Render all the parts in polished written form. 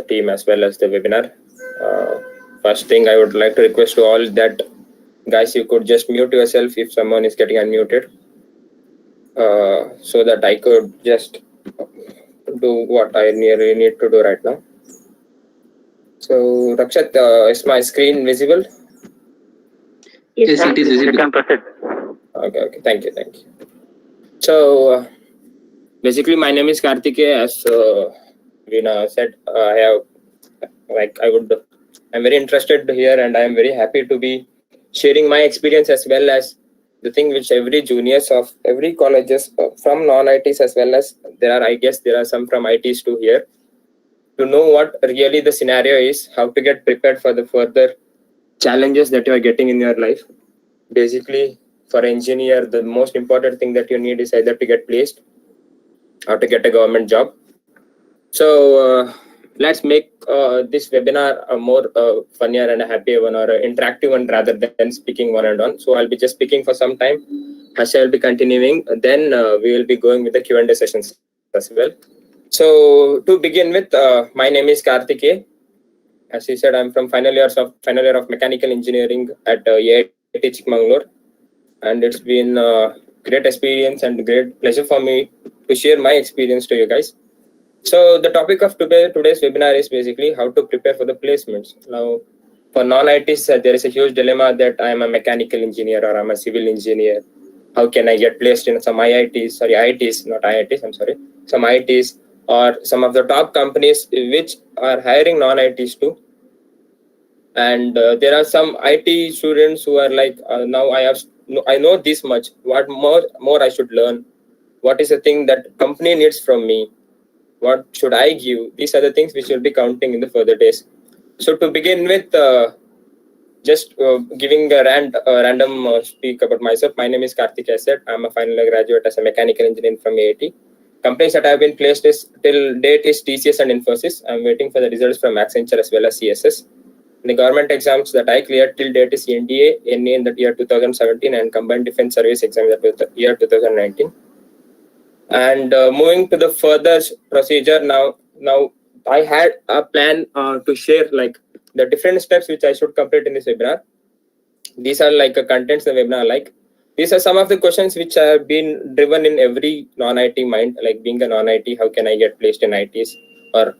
team as well as the webinar. First thing I would like to request to all that, guys, you could just mute yourself if someone is getting unmuted, so that I could just do what I really need to do right now. So, Rakshat, is my screen visible? Yes, it is visible. You can proceed. Okay. Thank you. So, basically, my name is Karthikeya. As Veena said, I'm very interested here, and I am very happy to be sharing my experience as well as the thing which every juniors of every colleges from non-ITs as well as there are some from ITs too here, to know what really the scenario is, how to get prepared for the further challenges that you are getting in your life. Basically, for engineer, the most important thing that you need is either to get placed or to get a government job. So let's make this webinar a more funnier and a happier one, or an interactive one, rather than speaking one and one. So I'll be just speaking for some time. Harsha will be continuing. Then we will be going with the Q&A sessions as well. So to begin with, my name is Karthikeya. As he said, I'm from final year of mechanical engineering at IIT Chikmagalur, and it's been a great experience and great pleasure for me to share my experience to you guys. So the topic of today's webinar is basically how to prepare for the placements. Now, for non-ITs, there is a huge dilemma that I am a mechanical engineer or I'm a civil engineer. How can I get placed in some IITs, some IITs, or some of the top companies which are hiring non-ITs too. And there are some IT students who are like, now I know this much. What more I should learn? What is the thing that company needs from me? What should I give? These are the things which will be counting in the further days. So to begin with, just giving a random speak about myself. My name is Karthikeya said. I'm a final year graduate as a mechanical engineer from IIT. Companies that have been placed till date is TCS and Infosys. I'm waiting for the results from Accenture as well as CSS. The government exams that I cleared till date is NDA, NA in the year 2017, and Combined Defense Service exam in the year 2019. And moving to the further procedure now I had a plan to share like the different steps which I should complete in this webinar. These are like contents the webinar like. These are some of the questions which have been driven in every non-IT mind, like being a non-IT, how can I get placed in ITs? Or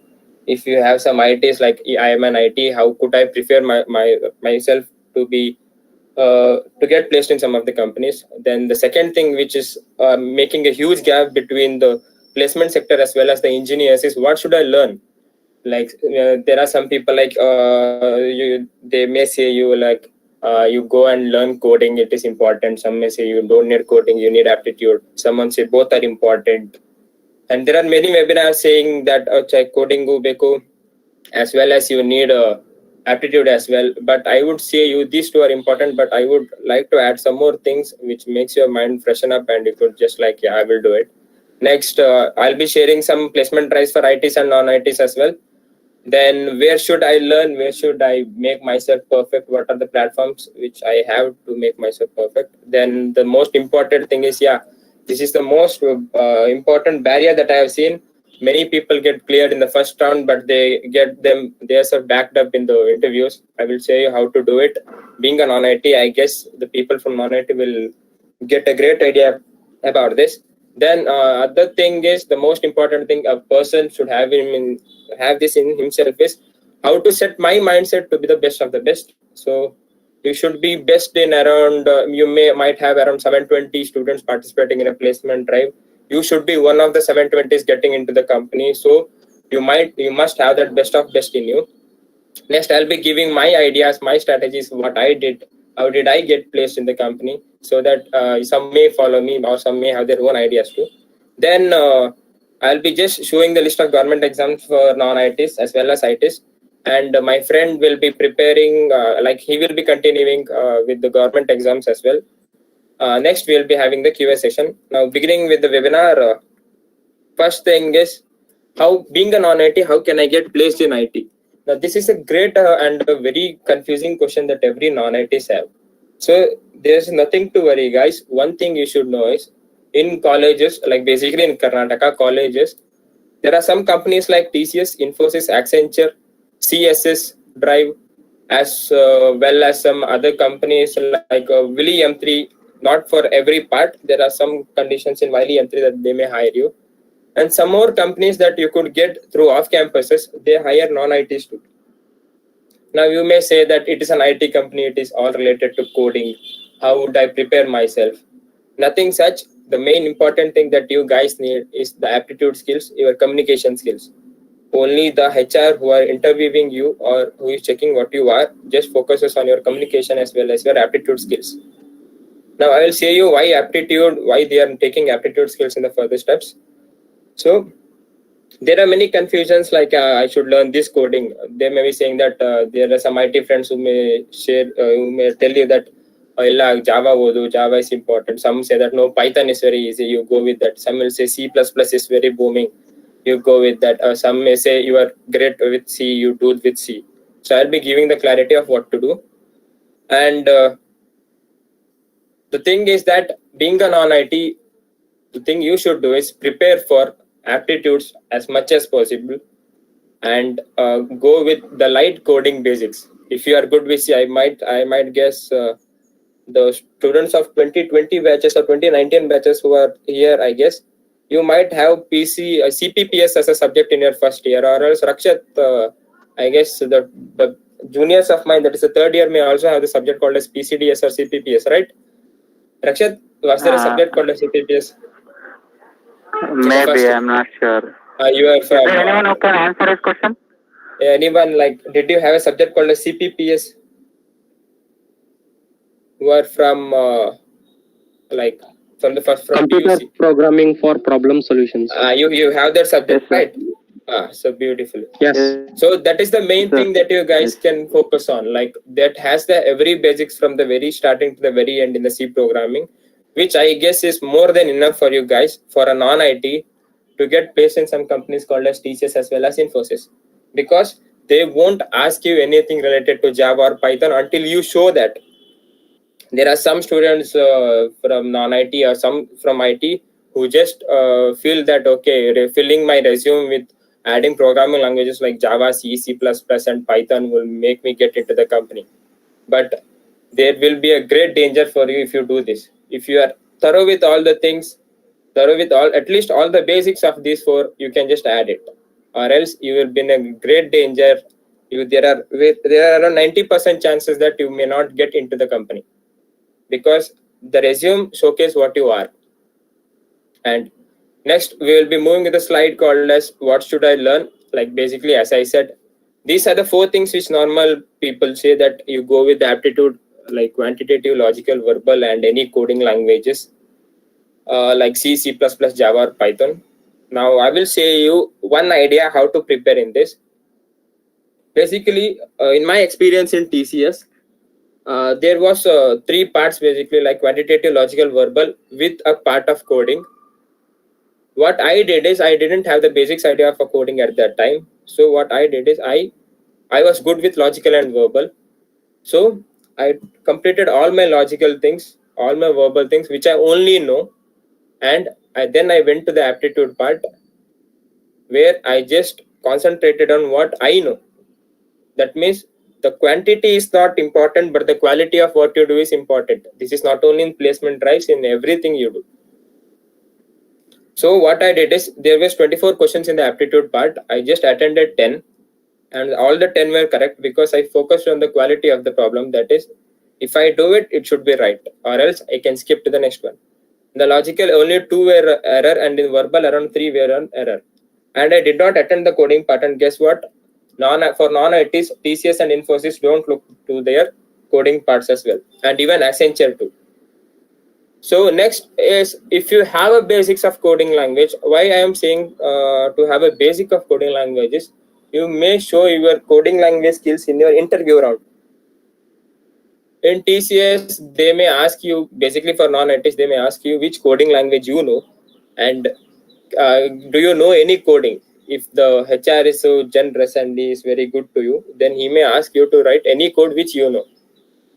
if you have some ITs like I am an IT, how could I prepare myself to be to get placed in some of the companies? Then the second thing, which is making a huge gap between the placement sector as well as the engineers, is what should I learn? Like there are some people like they may say you like you go and learn coding, it is important. Some may say you don't need coding, you need aptitude. Someone say both are important. And there are many webinars saying that coding go beko, as well as you need aptitude as well. But I would say these two are important, but I would like to add some more things which makes your mind freshen up, and you could just like, I will do it. Next, I'll be sharing some placement drives for ITs and non-ITs as well. Then where should I learn? Where should I make myself perfect? What are the platforms which I have to make myself perfect? Then the most important thing is, this is the most important barrier that I have seen. Many people get cleared in the first round, but they are backed up in the interviews. I will show you how to do it. Being a non-IT, I guess the people from non-IT will get a great idea about this. Then other thing is, the most important thing a person should have this in himself is how to set my mindset to be the best of the best. So you should be best in around you might have around 720 students participating in a placement drive. You should be one of the 720s getting into the company. So you must have that best of best in you. Next, I'll be giving my ideas, my strategies, what I did, how did I get placed in the company, so that some may follow me or some may have their own ideas too. Then I'll be just showing the list of government exams for non-ITs as well as ITs. And my friend will be preparing, he will be continuing with the government exams as well. Next, we'll be having the QA session. Now, beginning with the webinar, first thing is, being a non-IT, how can I get placed in IT? Now, this is a great and a very confusing question that every non-ITs have. So there's nothing to worry, guys. One thing you should know is, in colleges, like basically in Karnataka colleges, There are some companies like TCS, Infosys, Accenture, CSS, Drive, as well as some other companies like Willy M3. Not for every part. There are some conditions in Wiley M3 that they may hire you. And some more companies that you could get through off campuses, they hire non-IT students. Now you may say that it is an IT company, it is all related to coding. How would I prepare myself? Nothing such. The main important thing that you guys need is the aptitude skills, your communication skills. Only the HR who are interviewing you or who is checking what you are just focuses on your communication as well as your aptitude skills. Now I will say you why they are taking aptitude skills in the further steps. So there are many confusions like I should learn this coding. They may be saying that there are some IT friends who may tell you that Java is important. Some say that no, Python is very easy, you go with that. Some will say C++ is very booming, you go with that. Some may say you are great with C, you do it with C. So I'll be giving the clarity of what to do. And the thing is that being a non-IT, the thing you should do is prepare for aptitudes as much as possible and go with the light coding basics. If you are good with C, I might guess the students of 2020 batches or 2019 batches who are here, I guess you might have CPPS as a subject in your first year, or else Rakshat, I guess the juniors of mine, that is the third year, may also have the subject called as PCDS or CPPS, right? Rakshat, was there a subject called as CPPS? Maybe, I'm not sure. You are from, is there anyone who can answer his question? Anyone, like, did you have a subject called as CPPS? Who are from like from the first from computer PUC? Programming for problem solutions. You have that subject, Yes, sir. right? So beautiful. Yes. So that is the main Yes, sir. thing that you guys can focus on, like that has the every basics from the very starting to the very end in the C programming, which I guess is more than enough for you guys for a non-IT to get placed in some companies called as TCS as well as Infosys, because they won't ask you anything related to Java or Python until you show that. There are some students from non-IT or some from IT who just feel that, okay, filling my resume with adding programming languages like Java, C, C++, and Python will make me get into the company. But there will be a great danger for you if you do this. If you are thorough with all the things, at least all the basics of these four, you can just add it. Or else you will be in a great danger. There are around 90% chances that you may not get into the company, because the resume showcase what you are. And next we will be moving with a slide called as what should I learn. Like basically, as I said, these are the four things which normal people say that you go with the aptitude, like quantitative, logical, verbal, and any coding languages like C, C++, Java, or Python. Now I will say you one idea how to prepare in this. Basically, in my experience in TCS, there was three parts basically, like quantitative, logical, verbal, with a part of coding. What I did is I didn't have the basics idea of a coding at that time. So what I did is I was good with logical and verbal. So I completed all my logical things, all my verbal things, which I only know. And then I went to the aptitude part, where I just concentrated on what I know. That means the quantity is not important, but the quality of what you do is important. This is not only in placement drives, in everything you do. So what I did is, there was 24 questions in the aptitude part. I just attended 10, and all the 10 were correct because I focused on the quality of the problem. That is, if I do it, it should be right, or else I can skip to the next one. The logical, only 2 were error, and in verbal around 3 were an error. And I did not attend the coding part, and guess what? For non-ITs, TCS and Infosys don't look to their coding parts as well, and even Accenture too. So next is, if you have a basics of coding language, why I am saying to have a basic of coding languages, you may show your coding language skills in your interview round. In TCS, they may ask you, basically for non-ITs, they may ask you which coding language you know, and do you know any coding. If the HR is so generous and he is very good to you, then he may ask you to write any code which you know.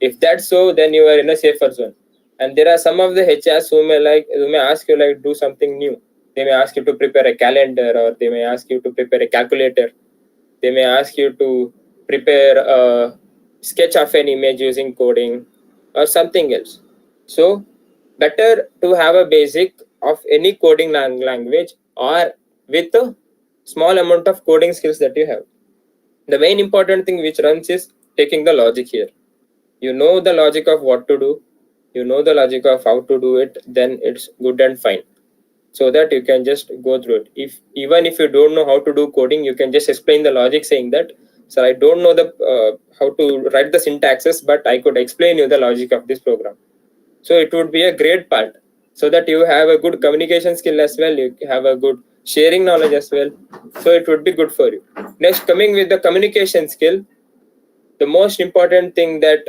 If that's so, then you are in a safer zone. And there are some of the HRs who may ask you, like, do something new. They may ask you to prepare a calendar, or they may ask you to prepare a calculator. They may ask you to prepare a sketch of an image using coding or something else. So better to have a basic of any coding language, or with a small amount of coding skills that you have. The main important thing which runs is taking the logic here. You know the logic of what to do, you know the logic of how to do it, then it's good and fine, so that you can just go through it. Even if you don't know how to do coding, you can just explain the logic, saying that, sir, I don't know the how to write the syntaxes, but I could explain you the logic of this program. So it would be a great part, so that you have a good communication skill as well, you have a good sharing knowledge as well, so it would be good for you. Next, coming with the communication skill, the most important thing that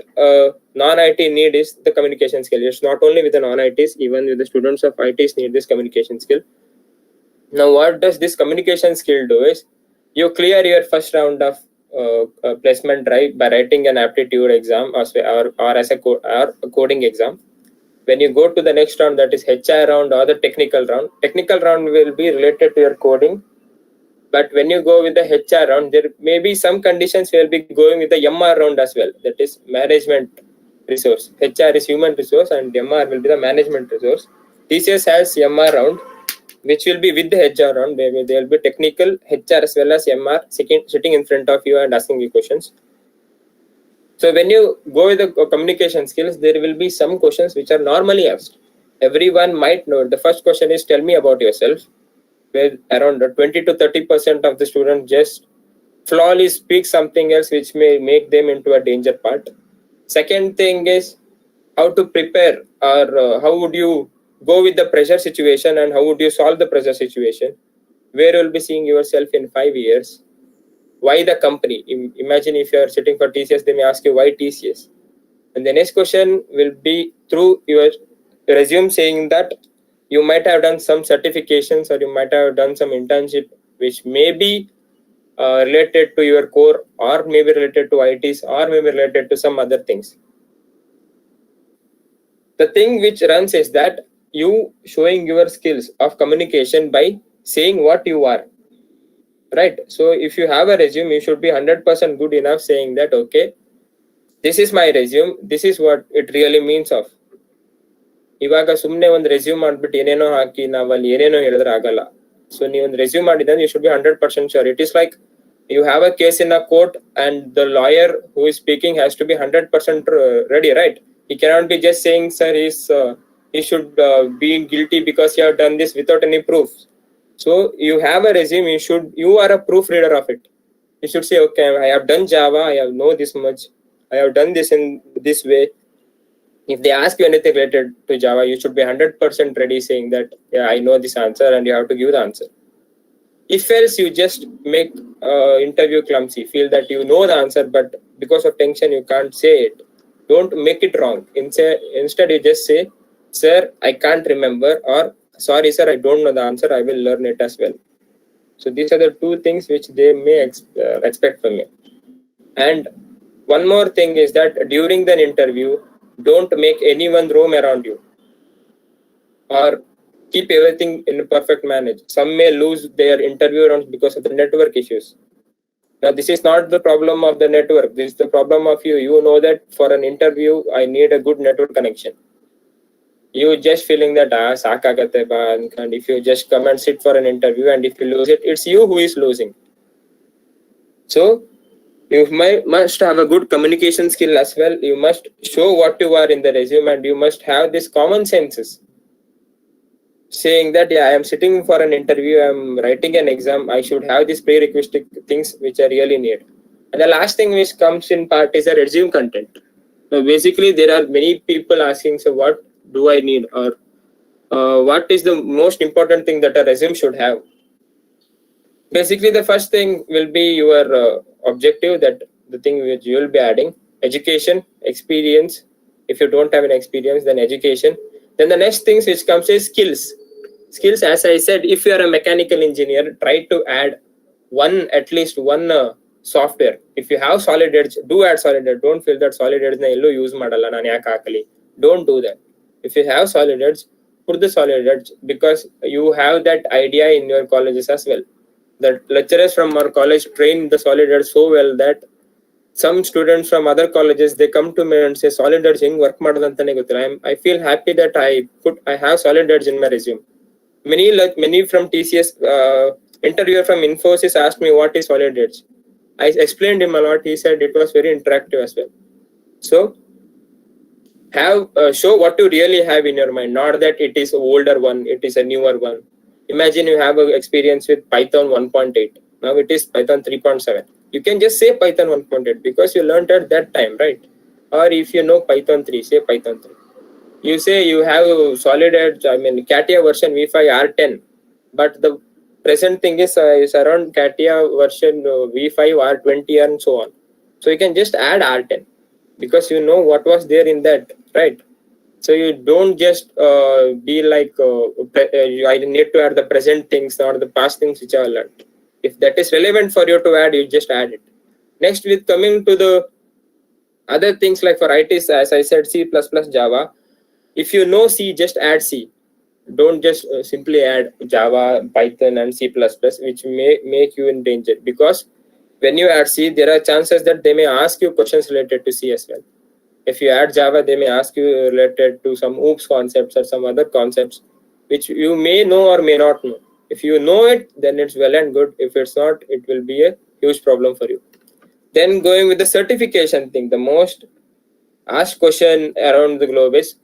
non-IT need is the communication skill. It's not only with the non-ITs, even with the students of ITs need this communication skill. Now, what does this communication skill do is, you clear your first round of placement drive by writing an aptitude exam, or as a coding exam. When you go to the next round, that is HR round or the technical round will be related to your coding. But when you go with the HR round, there may be some conditions will be going with the MR round as well. That is management resource. HR is human resource and MR will be the management resource. TCS has MR round, which will be with the HR round. There will be technical, HR as well as MR sitting in front of you and asking you questions. So when you go with the communication skills, there will be some questions which are normally asked. Everyone might know. The first question is, tell me about yourself, where around 20 to 30% of the students just flawlessly speak something else, which may make them into a danger part. Second thing is how to prepare, or how would you go with the pressure situation, and how would you solve the pressure situation, where you'll be seeing yourself in 5 years, why the company. Imagine if you are sitting for TCS, they may ask you why TCS. And the next question will be through your resume, saying that you might have done some certifications, or you might have done some internship which may be related to your core, or maybe related to ITs, or maybe related to some other things. The thing which runs is that you showing your skills of communication by saying what you are, right? So if you have a resume, you should be 100% good enough saying that, okay, this is my resume, this is what it really means of. ಇವಾಗ ಸುಮ್ಮನೆ ಒಂದು resume ಮಾಡ್ಬಿಟ್ಟು ಏನೇನೋ ಹಾಕಿ ನಾವು ಅಲ್ಲಿ ಏನೇನೋ ಹೇಳಿದ್ರೆ ಆಗಲ್ಲ. ಸೊ ನೀವು ಒಂದು ರೆಸ್ಯೂಮ್ ಮಾಡಿದ್ರೆ you should be 100% sure. It is like you have a case in a court, and the lawyer who is speaking has to be 100% ready, right? He cannot be just saying, sir, he should be guilty because you have done this without any proof. So you have a resume, you are a proofreader of it. You should say, okay, I have done Java, I have know this much, I have done this in this way. If they ask you anything related to Java, you should be 100% ready saying that, yeah, I know this answer, and you have to give the answer. If else, you just make interview clumsy, feel that you know the answer, but because of tension you can't say it. Don't make it wrong. Instead you just say, sir, I can't remember, or sorry sir, I don't know the answer, I will learn it as well. So these are the two things which they may expect from you. And one more thing is that during the interview, don't make anyone roam around you, or keep everything in a perfect manner. Some may lose their interview rounds because of the network issues. Now, this is not the problem of the network. This is the problem of you. You know that for an interview, I need a good network connection. You just feeling that, saakagate ba, and if you just come and sit for an interview, and if you lose it, it's you who is losing. So, you must have a good communication skill as well. You must show what you are in the resume, and you must have this common senses, saying that, yeah, I am sitting for an interview, I am writing an exam, I should have these prerequisite things which I really need. And the last thing which comes in part is the resume content. So basically, there are many people asking, so what do I need, or what is the most important thing that a resume should have? Basically, the first thing will be your objective, that the thing which you will be adding: education, experience. If you don't have an experience, then education. Then the next things which comes is skills. Skills, as I said, if you are a mechanical engineer, try to add at least one software. If you have SolidEdge, do add SolidEdge. Don't feel that SolidEdge na ello use madalla, nanu yaka hakali. Don't do that. If you have SolidEdge, put the solid edge because you have that idea in your colleges as well. The lecturers from our college train the solid edge so well that some students from other colleges, they come to me and say solid edge ಹೆಂಗ್ work ಮಾಡೋದಂತಾನೆ ಗೊತ್ತಿಲ್ಲ. I feel happy that I have solid edge in my resume. Many from TCS interviewer from Infosys asked me what is solid edge. I explained him a lot. He said it was very interactive as well. So show what you really have in your mind, not that it is an older one, it is a newer one. Imagine you have an experience with Python 1.8. Now it is Python 3.7. You can just say Python 1.8 because you learned at that time, right? Or if you know Python 3, say Python 3. You say you have solid edge, CATIA version v5 R10, but the present thing is around CATIA version v5 R20 and so on. So you can just add R10 because you know what was there in that, right? So you don't just be like I need to add the present things or the past things which I learned. If that is relevant for you to add, you just add it. Next, with coming to the other things like for IT, as I said, C++, Java. If you know C, just add C. Don't just simply add Java, Python, and C++, which may make you in danger. Because when you add C, there are chances that they may ask you questions related to C as well. If you add Java, they may ask you related to some OOPS concepts or some other concepts, which you may know or may not know. If you know it, then it's well and good. If it's not, it will be a huge problem for you. Then going with the certification thing, the most asked question around the globe is,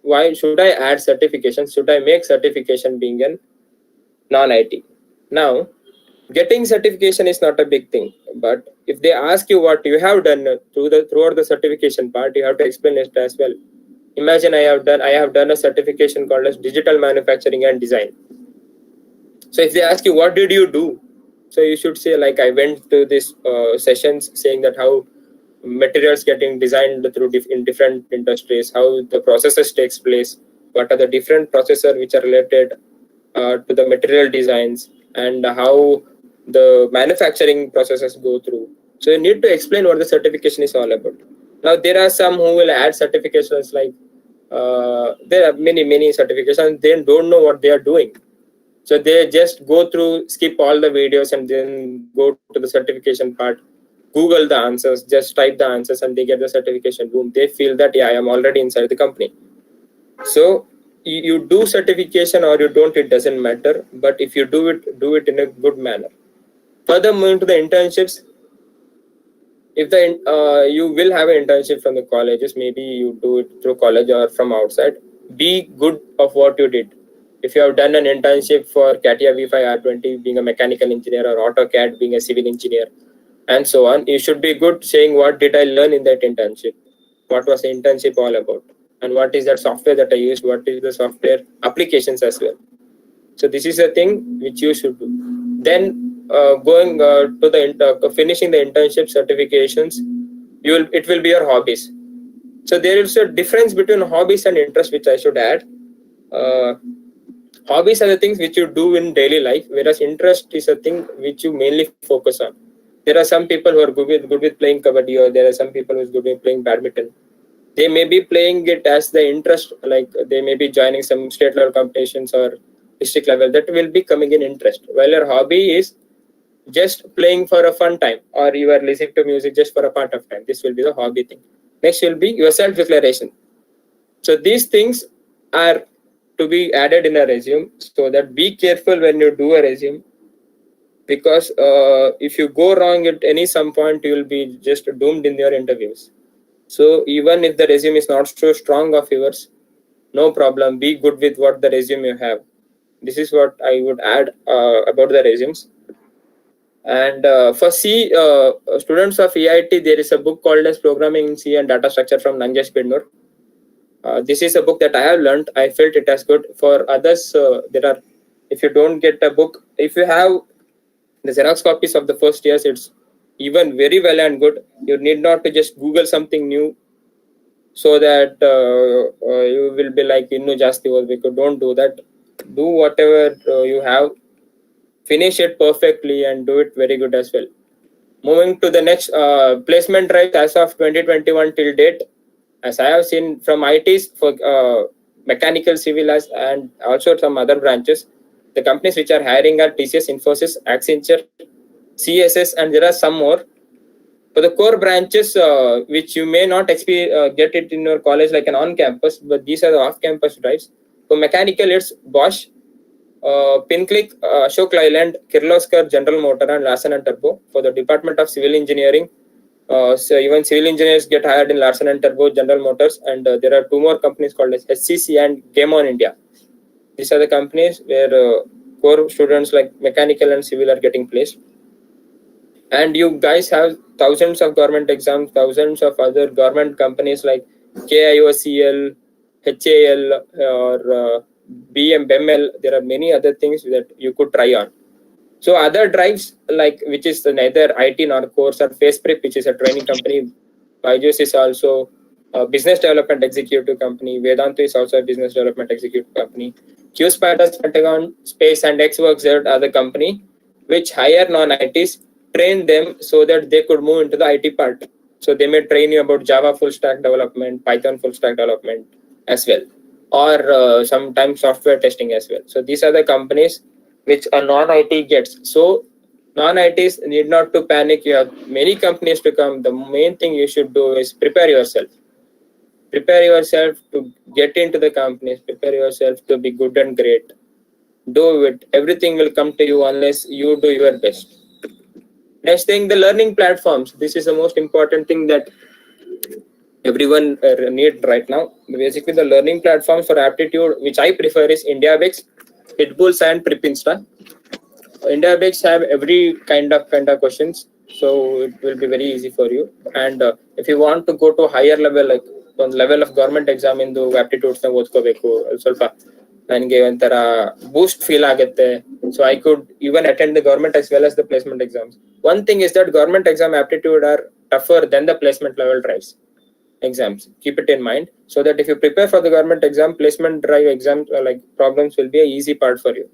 why should I add certification? Should I make certification being a non-IT? Now, getting certification is not a big thing, but if they ask you what you have done throughout the certification part, you have to explain it as well. Imagine I have done a certification called as digital manufacturing and design. So if they ask you what did you do, so you should say like I went to this sessions saying that how materials getting designed in different industries, how the processes takes place, what are the different processors which are related to the material designs, and how the manufacturing processes go through. So you need to explain what the certification is all about. Now there are some who will add certifications like there are many certifications. They don't know what they are doing. So they just go through, skip all the videos and then go to the certification part, Google the answers, just type the answers and they get the certification. Boom. They feel that, yeah, I am already inside the company. So you do certification or you don't, it doesn't matter. But if you do it in a good manner. Further, moving to the internships, if you will have an internship from the colleges, maybe you do it through college or from outside, be good of what you did. If you have done an internship for CATIA v5 R20 being a mechanical engineer or AutoCAD being a civil engineer and so on, you should be good saying what did I learn in that internship, what was the internship all about, and what is that software that I used, what is the software applications as well. So this is a thing which you should do. Then going to the finishing the internship certifications, it will be your hobbies. So there is a difference between hobbies and interests, which I should add. Hobbies are the things which you do in daily life, whereas interest is a thing which you mainly focus on. There are some people who are good with playing kabaddi, or there are some people who are good with playing badminton. They may be playing it as the interest, like they may be joining some state level competitions or district level. That will be coming in interest. While your hobby is just playing for a fun time, or you are listening to music just for a part of time. This will be the hobby thing. Next will be your self-declaration. So these things are to be added in a resume, so that be careful when you do a resume, because if you go wrong at some point, you will be just doomed in your interviews. So even if the resume is not so strong of yours, no problem, be good with what the resume you have. This is what I would add about the resumes. And for C students of EIT, there is a book called as Programming in C and Data Structure from Nangesh Bidnur. This is a book that I have learned. I felt it as good. For others, if you don't get a book, if you have the Xerox copies of the first years, it's even very well and good. You need not to just Google something new so that you will be like, innu jasti odbeku. Don't do that. Do whatever you have, finish it perfectly and do it very good as well. Moving to the next placement drive as of 2021 till date, as I have seen from ITs, for mechanical, civil, and also some other branches. The companies which are hiring are TCS, Infosys, Accenture, CSS, and there are some more. For the core branches, which you may not get it in your college like an on-campus, but these are the off-campus drives. For mechanical, it's Bosch, Pinclick, Ashok Leyland, Kirloskar, General Motor, and Larsen and Turbo. For the Department of Civil Engineering, so even civil engineers get hired in Larsen and Turbo, General Motors, and there are two more companies called as SCC and Game On India. These are the companies where core students like mechanical and civil are getting placed. And you guys have thousands of government exams, thousands of other government companies like KIOCL, HAL, or BML. There are many other things that you could try on. So other drives, like which is neither IT nor course, or FacePrep, which is a training company. Byju's is also a business development executive company. Vedanta is also a business development executive company. QSpiders, Pentagon, Space, and XWorks are the company which hire non-ITs, train them so that they could move into the IT part. So they may train you about Java full stack development, Python full stack development as well, or sometimes software testing as well. So these are the companies which a non-IT gets. So non-ITs need not to panic. You have many companies to come. The main thing you should do is prepare yourself. Prepare yourself to get into the companies. Prepare yourself to be good and great. Do it. Everything will come to you unless you do your best. Next thing, the learning platforms. This is the most important thing that everyone need right now. Basically, the learning platforms for aptitude, which I prefer, is IndiaBix, Hitbulls, and PrepInsta. IndiaBix have every kind of questions, so it will be very easy for you. And if you want to go to higher level, like on level of government exam into aptitudes ನ ಓದ್ಕೋಬೇಕು, ಸ್ವಲ್ಪ ನನಗೆ ಒಂಥರ boost feel ಆಗುತ್ತೆ. So I could even attend the government as well as the placement exams. One thing is that government exam aptitude are tougher than the placement level drives exams. Keep it in mind, so that if you prepare for the government exam, placement drive exams like problems will be an easy part for you.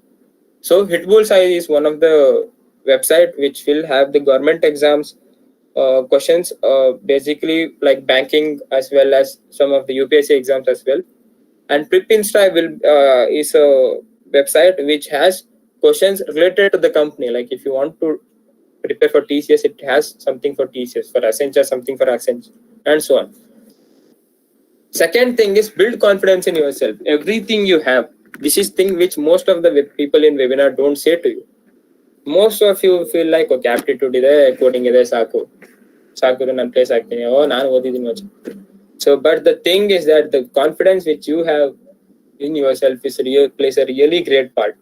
So Hitbullseye is one of the website which will have the government exams questions, basically like banking as well as some of the UPSC exams as well. And PrepInsta is a website which has questions related to the company. Like if you want to prepare for TCS, it has something for TCS, for Accenture something for Accenture, and so on. Second thing is build confidence in yourself. Everything you have. This is thing which most of the people in webinar don't say to you. Most of you feel like, okay, aptitude ide, coding ide, saku nan place ಆಗ್ತೀನಿ, ನಾನು ಓದಿದ್ದೀನಿ. So but the thing is that the confidence which you have in yourself plays a really great part.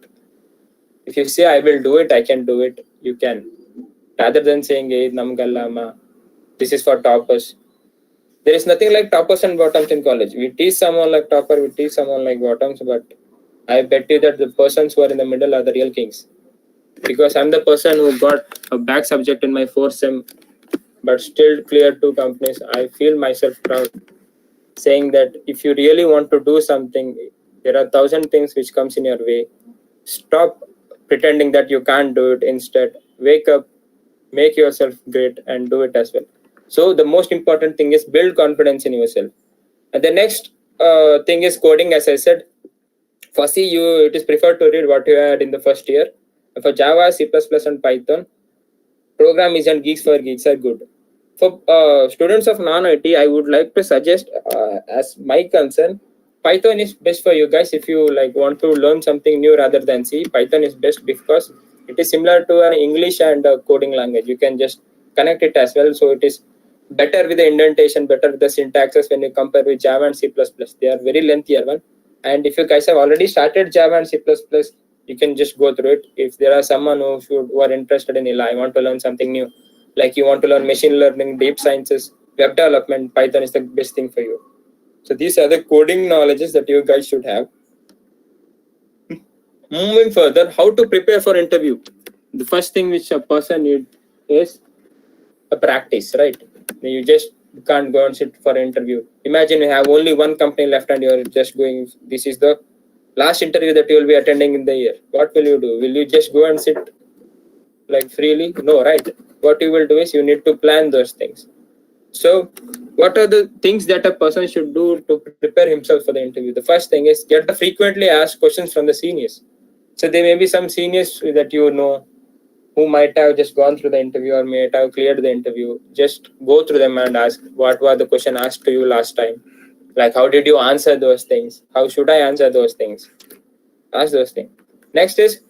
If you say I will do it, I can do it, you can, rather than saying hey namgalla amma, this is for toppers. There is nothing like toppers and bottoms in college. We teach someone like topper, we teach someone like bottoms, but I bet you that the persons who are in the middle are the real kings. Because I'm the person who got a back subject in my 4th sem, but still cleared 2 companies. I feel myself proud, saying that if you really want to do something, there are 1,000 things which comes in your way. Stop pretending that you can't do it. Instead, wake up, make yourself great, and do it as well. So the most important thing is build confidence in yourself. And the next thing is coding. As I said, for C, it is preferred to read what you had in the first year. For Java, C++, and Python, programmers and geeks for geeks are good. For students of non-IT, I would like to suggest, as my concern, Python is best for you guys. If you like want to learn something new rather than C, Python is best because it is similar to an English and coding language. You can just connect it as well. So it is better with the indentation, better with the syntaxes when you compare with Java and C++. They are very lengthier one. And if you guys have already started Java and C++, you can just go through it. If there are someone who are interested in I want to learn something new, like you want to learn machine learning, deep sciences, web development, Python is the best thing for you. So these are the coding knowledges that you guys should have. Moving further, how to prepare for interview. The first thing which a person needs is a practice, right? You just can't go and sit for an interview. Imagine you have only one company left and you're just going, this is the last interview that you will be attending in the year. What will you do? Will you just go and sit like freely? No, right? What you will do is you need to plan those things. So, what are the things that a person should do to prepare himself for the interview? The first thing is get the frequently asked questions from the seniors. So, there may be some seniors that you know who might have just gone through the interview or might have cleared the interview. Just go through them and ask what were the question asked to you last time. Like, how did you answer those things? How should I answer those things? Ask those things. Next is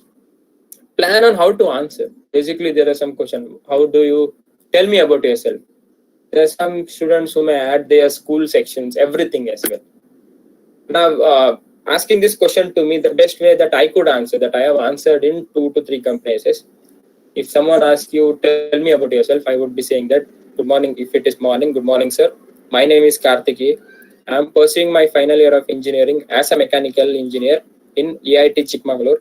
plan on how to answer. Basically, there are some questions. How do you tell me about yourself? There are some students who may add their school sections, everything as well. Now, asking this question to me, the best way that I could answer, that I have answered in 2 to 3 companies is, if someone asks you, tell me about yourself, I would be saying that, good morning. If it is morning, good morning, sir. My name is Karthikeya. I am pursuing my final year of engineering as a mechanical engineer in EIT Chikmagalur.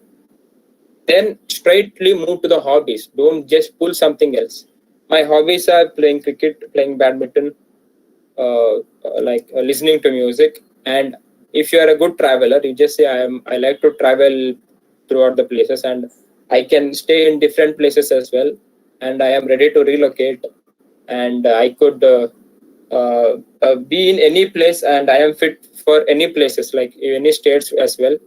Then straightly move to the hobbies. Don't just pull something else. My hobbies are playing cricket, playing badminton, listening to music. And if you are a good traveler, you just say, I like to travel throughout the places, and I can stay in different places as well. And I am ready to relocate, and I could be in any place, and I am fit for any places, like any states as well.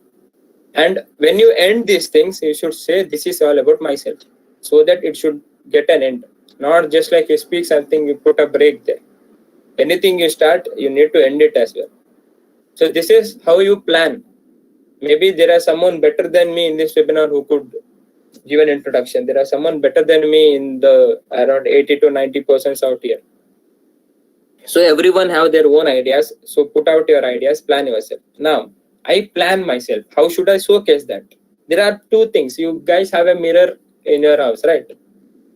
And when you end these things, you should say, this is all about myself, so that it should get an end. Not just like you speak something, you put a break there. Anything you start, you need to end it as well. So this is how you plan. Maybe there is someone better than me in this webinar who could give an introduction. There are someone better than me in the around 80 to 90% out here. So everyone have their own ideas. So put out your ideas, plan yourself. Now, I plan myself. How should I showcase that? There are 2 things. You guys have a mirror in your house, right?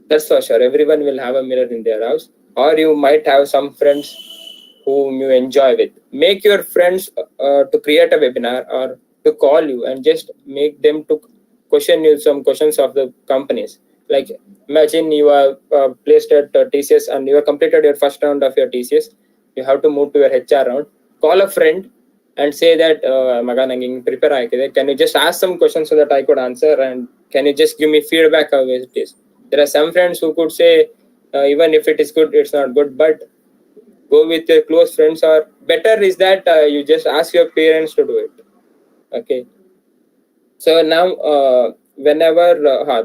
That's for sure. Everyone will have a mirror in their house. Or you might have some friends whom you enjoy with. Make your friends to create a webinar or to call you and just make them to question you some questions of the companies. Like, imagine you are placed at TCS and you have completed your first round of your TCS. You have to move to your HR round. Call a friend and say that, Maga nange prepare aagide. Can you just ask some questions so that I could answer, and can you just give me feedback how it is? There are some friends who could say, even if it is good, it's not good, but go with your close friends, or better is that you just ask your parents to do it. Okay. So now, whenever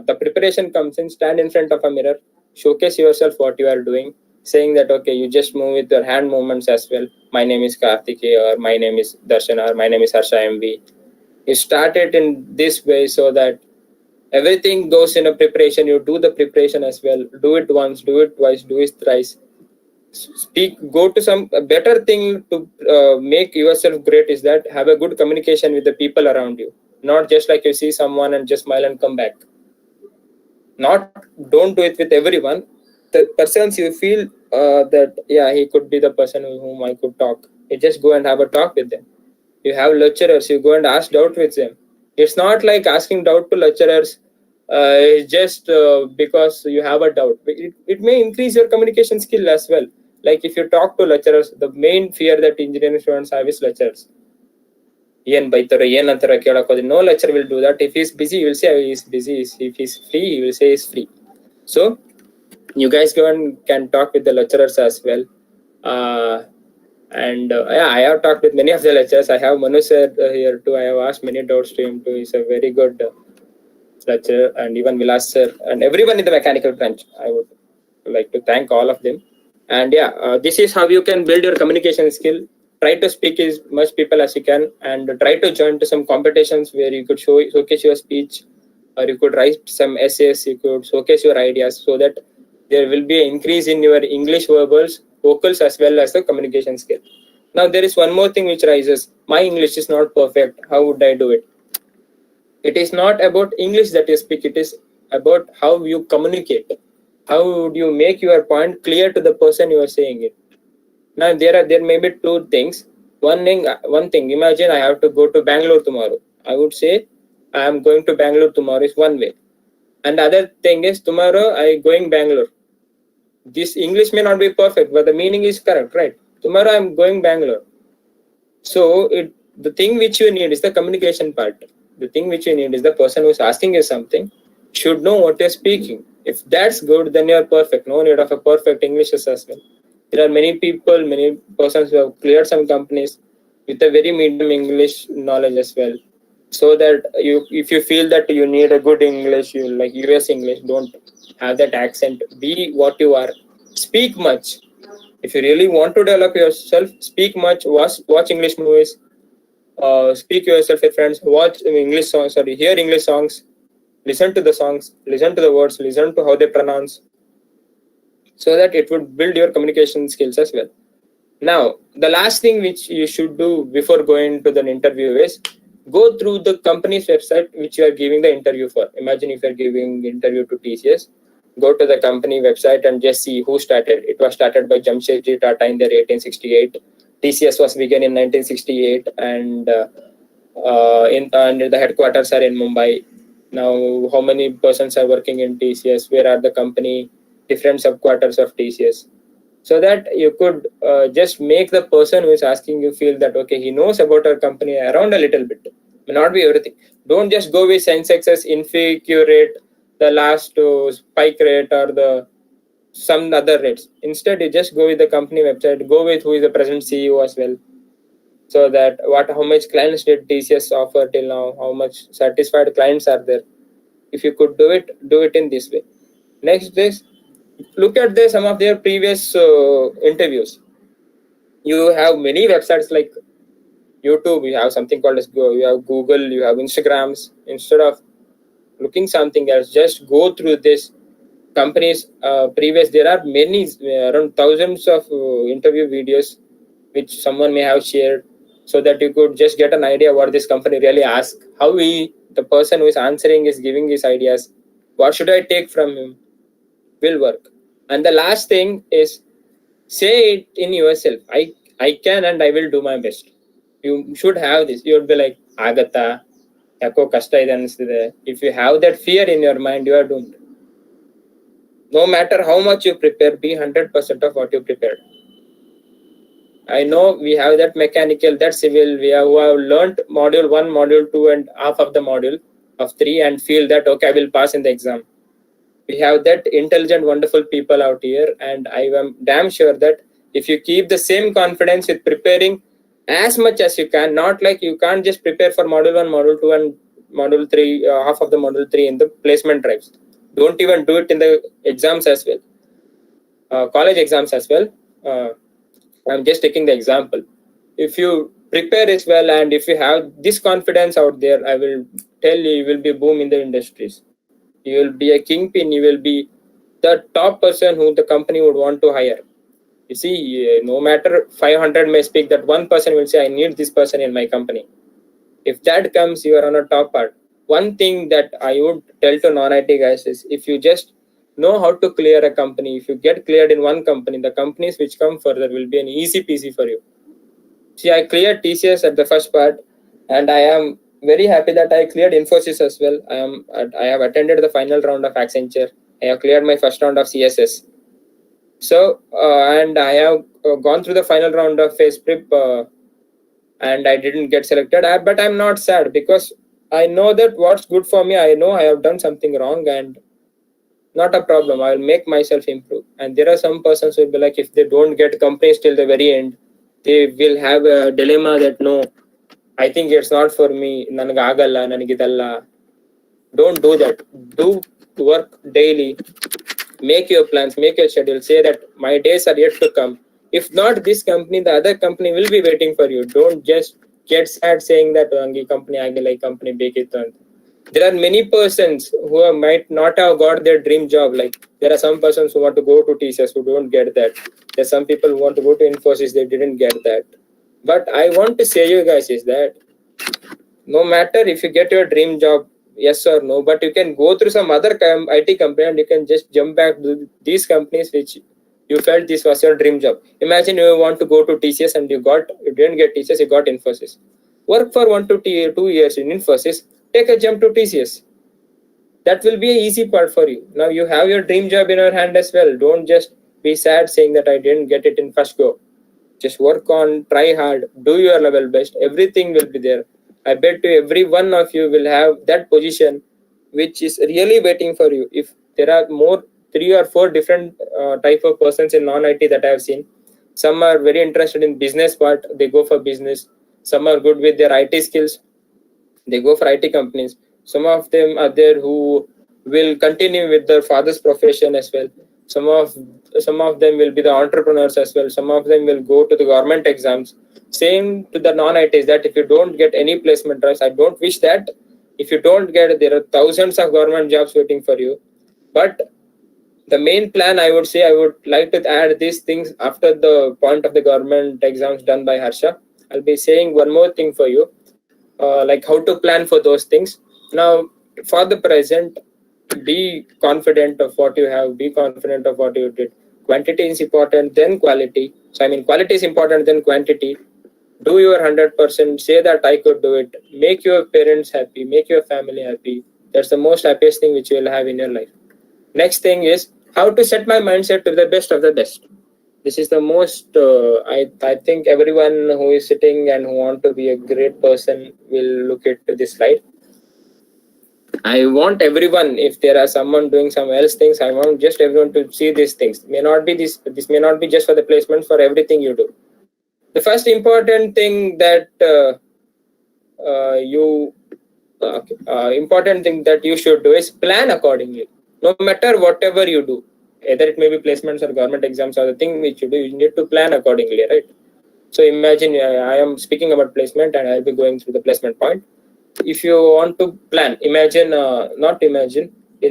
the preparation comes in, stand in front of a mirror, showcase yourself what you are doing, saying that, okay, you just move with your hand movements as well. My name is Karthikeya, or my name is Darshan, or my name is Harsha MV. You start it in this way so that everything goes in a preparation. You do the preparation as well. Do it once, do it twice, do it thrice. Speak, go to some better thing to make yourself great is that have a good communication with the people around you. Not just like you see someone and just smile and come back. Don't do it with everyone. The persons you feel that, yeah, he could be the person with whom I could talk. You just go and have a talk with them. You have lecturers, you go and ask doubt with them. It's not like asking doubt to lecturers just because you have a doubt. It may increase your communication skill as well. Like if you talk to lecturers, the main fear that engineering students have is lecturers. No lecturer will do that. If he's busy, he will say he's busy. If he's free, he will say he's free. So you guys go and can talk with the lecturers as well. I have talked with many of the lecturers. I have Manu sir here too. I have asked many doubts to him too. He's a very good lecturer, and even Vilas sir and everyone in the mechanical branch. I would like to thank all of them. And this is how you can build your communication skill. Try to speak as much people as you can, and try to join to some competitions where you could showcase your speech, or you could write some essays. You could showcase your ideas, so that there will be an increase in your English vocals as well as the communication skill. Now there is one more thing which rises. My English is not perfect. How would I do it? It is not about English that you speak. It is about how you communicate. How would you make your point clear to the person you are saying it? Now there may be 2 things. One thing. Imagine I have to go to Bangalore tomorrow. I would say I am going to Bangalore tomorrow is one way, and the other thing is tomorrow I going Bangalore. This English may not be perfect, but the meaning is correct, right? Tomorrow I am going Bangalore. So the thing which you need is the communication part. The thing which you need is the person who is asking you something should know what you're speaking. If that's good, then you're perfect. No need of a perfect English as well. There are many people, many persons who have cleared some companies with a very medium English knowledge as well. So that if you feel that you need a good English, you like US English, don't have that accent. Be what you are. Speak much. If you really want to develop yourself, speak much. Watch English movies. Speak yourself with friends. Watch English songs. Sorry, hear English songs. Listen to the songs. Listen to the words. Listen to how they pronounce. So that it would build your communication skills as well. Now, the last thing which you should do before going to the interview is go through the company's website which you are giving the interview for. Imagine if you are giving interview to TCS, go to the company website and just see who started. It was started by Jamshedji Tata in the 1868. TCS was begun in 1968, and the headquarters are in Mumbai. Now, how many persons are working in TCS? Where are the company different subquarters of TCS? So that you could just make the person who is asking you feel that okay, he knows about our company around a little bit, may not be everything. Don't just go with Sensex's inferior rate, the last spike rate, or the some other rates. Instead, you just go with the company website, go with who is the present CEO as well. So that how much clients did TCS offer till now, how much satisfied clients are there. If you could do it in this way. Next is look at some of their previous interviews. You have many websites like YouTube, you have something called as you have Google, you have Instagrams. Instead of looking something else, just go through this companies previous. There are many around thousands of interview videos which someone may have shared, so that you could just get an idea what this company really asks, how the person who is answering is giving his ideas, what should I take from him, will work. And the last thing is say it in yourself. I can and I will do my best. You should have this. You would be like, Agata, yako kasta ide anistide. If you have that fear in your mind, you are doomed. No matter how much you prepare, be 100% of what you prepared. I know we have that mechanical, that civil, we have who have learned module 1, module 2 and half of the module of 3 and feel that okay, I will pass in the exam. We have that intelligent, wonderful people out here, and I am damn sure that if you keep the same confidence with preparing as much as you can, not like you can't just prepare for module 1, module 2 and module 3, half of the module 3 in the placement drives. Don't even do it in the exams as well, college exams as well. I'm just taking the example. If you prepare as well and if you have this confidence out there, I will tell you, you will be boom in the industries. You will be a kingpin. You will be the top person who the company would want to hire. You see, no matter 500 may speak, that one person will say, I need this person in my company. If that comes, you are on a top part. One thing that I would tell to non-IT guys is if you just know how to clear a company, if you get cleared in one company, the companies which come further will be an easy peasy for you. See, I cleared TCS at the first part, and I am very happy that I cleared Infosys as well. I have attended the final round of Accenture. I have cleared my first round of CSS. So, and I have gone through the final round of FacePrep, and I didn't get selected. But I'm not sad because I know that what's good for me. I know I have done something wrong, and not a problem. I will make myself improve. And there are some persons who will be like, if they don't get companies till the very end, they will have a dilemma that no, I think it's not for me. Nanagagalla, nanigidalla. Don't do that. Do work daily. Make your plans, make your schedule. Say that my days are yet to come. If not this company, the other company will be waiting for you. Don't just get sad saying that Angi company, Agilai company, Bekit. There are many persons who might not have got their dream job. Like there are some persons who want to go to TCS who don't get that. There's some people who want to go to Infosys, they didn't get that. But I want to say you guys is that no matter if you get your dream job, yes or no, but you can go through some other IT company and you can just jump back to these companies which you felt this was your dream job. Imagine you want to go to TCS and you didn't get TCS, you got Infosys. Work for 1 to 2 years in Infosys, take a jump to TCS. That will be an easy part for you. Now you have your dream job in your hand as well. Don't just be sad saying that I didn't get it in first go. Just work on, try hard, do your level best. Everything will be there. I bet you every one of you will have that position which is really waiting for you. If there are more 3 or 4 different type of persons in non-IT that I have seen, Some are very interested in business part, they go for business. Some are good with their IT skills, they go for IT companies. Some of them are there who will continue with their father's profession as well. Some of them will be the entrepreneurs as well. Some of them will go to the government exams. Same to the non-ITs, that if you don't get any placement drives, I don't wish that. If you don't get, there are thousands of government jobs waiting for you. But the main plan, I would say, I would like to add these things after the point of the government exams done by Harsha. I'll be saying one more thing for you, like how to plan for those things. Now, for the present, be confident of what you have, be confident of what you did. Quantity is important, then quality. So, I mean, quality is important, then quantity. Do your 100%, say that I could do it. Make your parents happy, make your family happy. That's the most happiest thing which you will have in your life. Next thing is how to set my mindset to the best of the best. This is the most, I think everyone who is sitting and who want to be a great person will look at this slide. I want everyone, if there are someone doing some else things, I want just everyone to see these things. This may not be just for the placement, for everything you do. The first important thing that you should do is plan accordingly. No matter whatever you do, either it may be placements or government exams or the thing which you do, you need to plan accordingly, right? So imagine I am speaking about placement and I'll be going through the placement point. If you want to plan, in